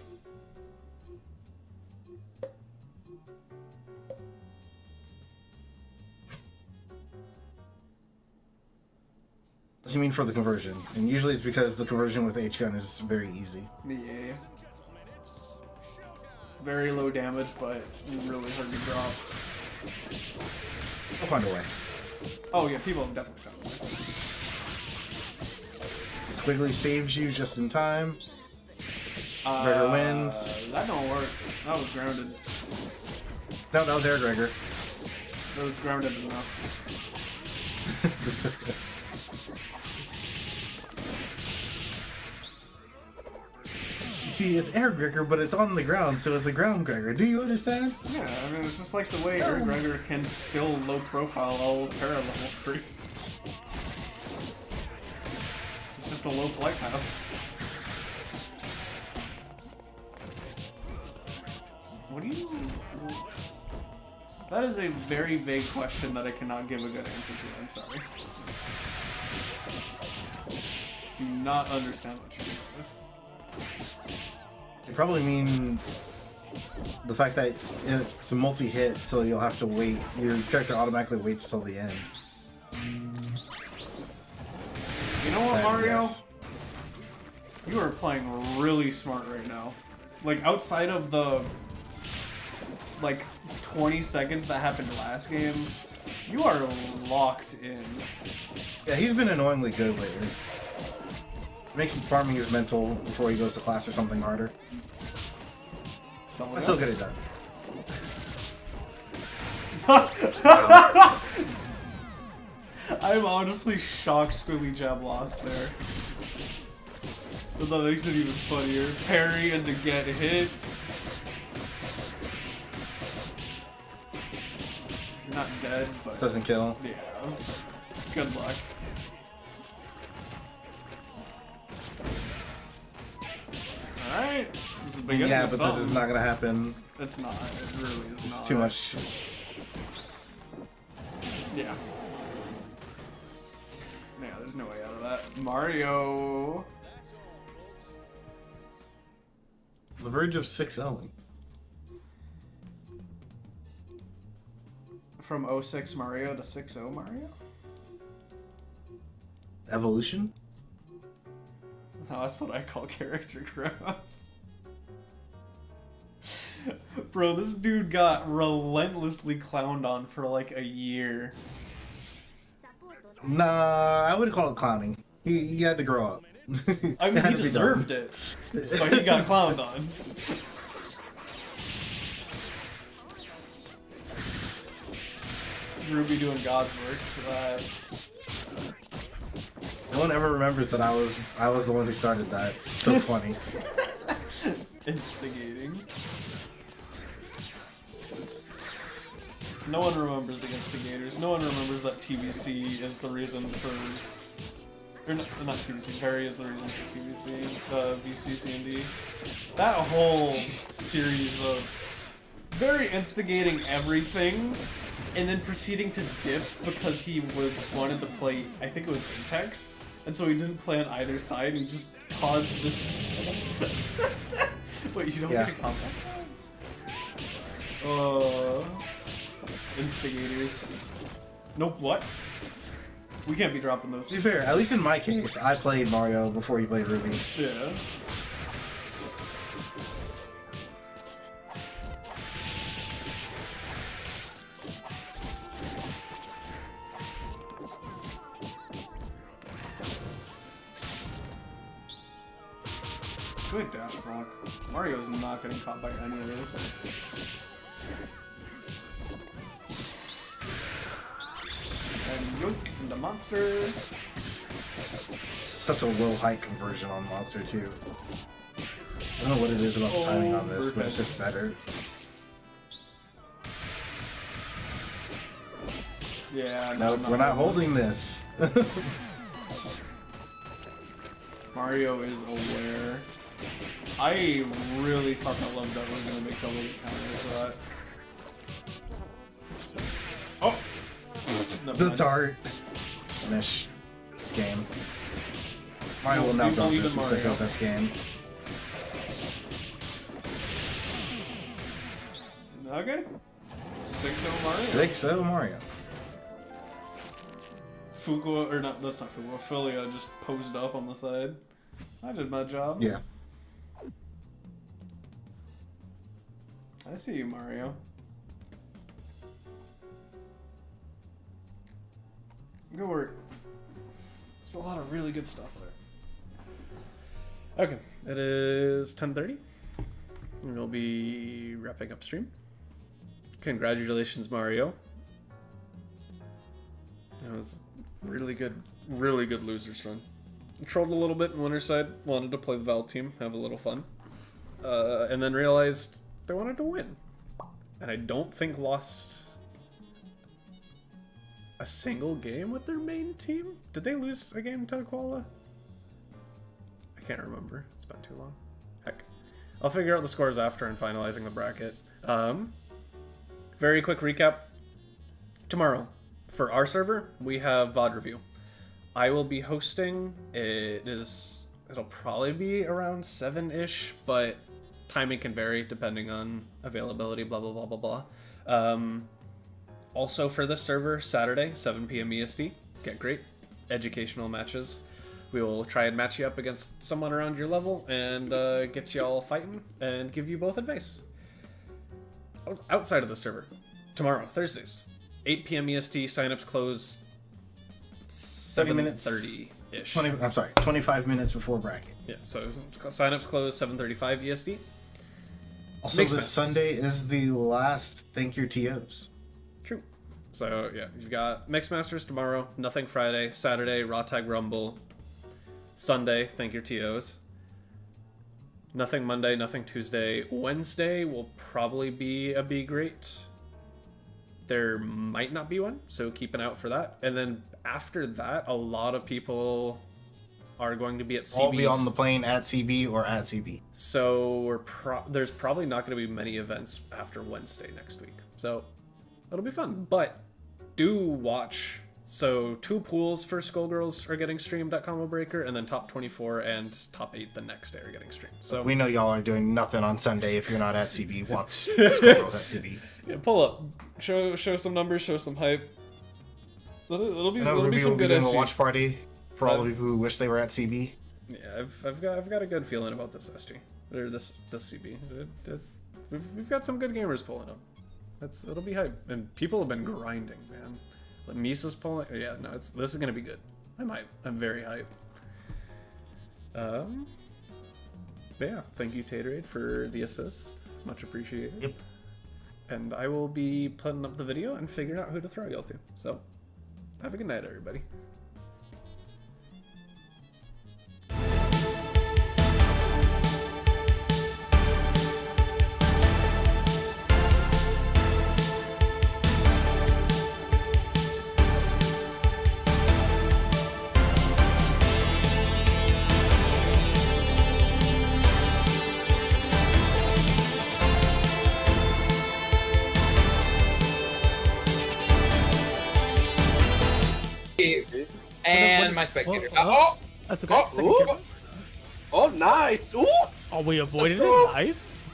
Speaker 5: Doesn't mean for the conversion, and usually it's because the conversion with H-gun is very easy.
Speaker 1: Yeah. Very low damage, but really hard to drop.
Speaker 5: I'll find a way.
Speaker 1: Oh yeah, people have definitely found it.
Speaker 5: Squiggly saves you just in time. Gregor wins.
Speaker 1: That don't work. That was grounded.
Speaker 5: No, that was Air Gregor.
Speaker 1: That was grounded enough.
Speaker 5: See, it's Air Gregor, but it's on the ground, so it's a ground Gregor. Do you understand?
Speaker 1: Yeah, I mean, it's just like the way Air Gregor can still low profile all Terra level 3. It's just a low flight path. What do you... That is a very vague question that I cannot give a good answer to, I'm sorry. Do not understand what you mean by this.
Speaker 5: They probably mean the fact that it's a multi-hit, so you'll have to wait. Your character automatically waits till the end.
Speaker 1: You know what, Mario?
Speaker 5: Yes.
Speaker 1: You are playing really smart right now. Like, outside of the, like, 20 seconds that happened last game, you are locked in.
Speaker 5: Yeah, he's been annoyingly good lately. Makes him farming his mental before he goes to class or something harder. I still get it done.
Speaker 1: I'm honestly shocked Squiggly Jab lost there. But that makes it even funnier. Parry and to get hit. You're not dead, but...
Speaker 5: This doesn't kill.
Speaker 1: Yeah. Good luck. Alright.
Speaker 5: Yeah, but this is not gonna happen.
Speaker 1: It's not. It really is not.
Speaker 5: It's too much.
Speaker 1: Yeah. Yeah, there's no way out of that. Mario.
Speaker 5: The verge of 6-0.
Speaker 1: From 06 Mario to 6-0 Mario?
Speaker 5: Evolution?
Speaker 1: No, that's what I call character growth. Bro, this dude got relentlessly clowned on for like a year.
Speaker 5: Nah, I wouldn't call it clowning. He had to grow up.
Speaker 1: I mean, he deserved it, but he got clowned on. Ruby doing God's work for that.
Speaker 5: No one ever remembers that I was the one who started that. It's so funny.
Speaker 1: Instigating. No one remembers the instigators. No one remembers that TVC is the reason for... Or not TVC, Perry is the reason for TVC, VCC&D. That whole series of very instigating everything, and then proceeding to dip because he wanted to play, I think it was Apex, and so he didn't play on either side, and he just caused this... Wait, you don't get a combat? Instigators. Nope, what? We can't be dropping those.
Speaker 5: To be fair, at least in my case, I played Mario before he played Ruby.
Speaker 1: Yeah. Good dash block. Mario's not getting caught by any of those. And yoink, the monster.
Speaker 5: Such a low height conversion on Monster too. I don't know what it is about the timing on this, but it's just better.
Speaker 1: Yeah,
Speaker 5: Nope, we're not holding this.
Speaker 1: Mario is aware. I really fucking love that we're gonna make double counters for that. Oh! Never
Speaker 5: The
Speaker 1: mind.
Speaker 5: dart. Finish this game. Mario will now
Speaker 1: We
Speaker 5: drop
Speaker 1: believe
Speaker 5: this
Speaker 1: in
Speaker 5: because I
Speaker 1: Mario.
Speaker 5: felt that's game.
Speaker 1: Okay. 6-0 Mario.
Speaker 5: 6-0 Mario.
Speaker 1: Fuqua, or not, that's not Fuqua. Philia just posed up on the side. I did my job.
Speaker 5: Yeah.
Speaker 1: I see you, Mario. Good work. There's a lot of really good stuff there. Okay, it is 10:30. And we'll be wrapping up stream. Congratulations, Mario. That was really good losers run. Trolled a little bit in winner's side, wanted to play the Val team, have a little fun. And then realized they wanted to win. And I don't think lost a single game with their main team. Did they lose a game to Koala? I can't remember. It's been too long. Heck. I'll figure out the scores after and finalizing the bracket. Very quick recap. Tomorrow, for our server, we have VOD review. I will be hosting. It'll probably be around 7-ish, but timing can vary depending on availability, blah, blah, blah, blah, blah. Also for this server, Saturday, 7 p.m. EST. Get great educational matches. We will try and match you up against someone around your level and get you all fighting and give you both advice. Outside of the server, tomorrow, Thursdays, 8 p.m. EST, signups close 7:30-ish.
Speaker 5: 25 minutes before bracket.
Speaker 1: Yeah, so signups close 7:35 EST.
Speaker 5: Also,
Speaker 1: Mixed
Speaker 5: this
Speaker 1: matches.
Speaker 5: Sunday is the last Thank Your TOs.
Speaker 1: True. So yeah, you've got Mix Masters tomorrow, nothing Friday, Saturday, Raw Tag Rumble, Sunday, thank your TOs. Nothing Monday, nothing Tuesday. Wednesday will probably be a Be Gr8. There might not be one, so keep an eye out for that. And then after that, a lot of people are going to be at CB's.
Speaker 5: All be on the plane at CB or at CB.
Speaker 1: So there's probably not going to be many events after Wednesday next week. So it'll be fun. But do watch. So 2 pools for Skullgirls are getting streamed at Combo Breaker, and then top 24 and top 8 the next day are getting streamed. So
Speaker 5: We know y'all are doing nothing on Sunday if you're not at CB. Watch Skullgirls at CB.
Speaker 1: yeah, pull up, show some numbers, show some hype. It'll be
Speaker 5: I know
Speaker 1: some
Speaker 5: Ruby will be
Speaker 1: good
Speaker 5: doing a
Speaker 1: SG.
Speaker 5: watch party for all of you who wish they were at CB.
Speaker 1: Yeah, I've got a good feeling about this SG or this CB. We've got some good gamers pulling up. It'll be hype, and people have been grinding, man. Like Misa's pulling. Yeah, no, this is gonna be good. I'm hype. I'm very hype. But yeah, thank you Taterade for the assist. Much appreciated.
Speaker 5: Yep.
Speaker 1: And I will be putting up the video and figuring out who to throw y'all to. So, have a good night, everybody.
Speaker 7: And my spectator.
Speaker 4: Oh, that's okay.
Speaker 7: Oh,
Speaker 4: Second
Speaker 7: ooh.
Speaker 4: camera.
Speaker 8: Oh, nice! Ooh!
Speaker 4: Oh, we avoided
Speaker 8: Let's go.
Speaker 4: it. Nice.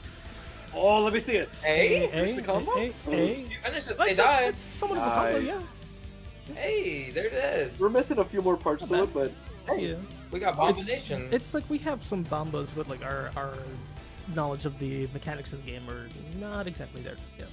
Speaker 8: Oh, let me see it.
Speaker 7: Hey,
Speaker 4: Hey,
Speaker 8: the combo?
Speaker 4: hey.
Speaker 7: you finished this.
Speaker 4: That's,
Speaker 7: They died.
Speaker 4: that's somewhat of a combo,
Speaker 8: Nice.
Speaker 4: yeah.
Speaker 7: Hey, they're dead.
Speaker 8: We're missing a few more parts to it, but
Speaker 4: Yeah.
Speaker 7: We got Abomination.
Speaker 4: It's like we have some bombas, but like our knowledge of the mechanics of the game are not exactly there just yet.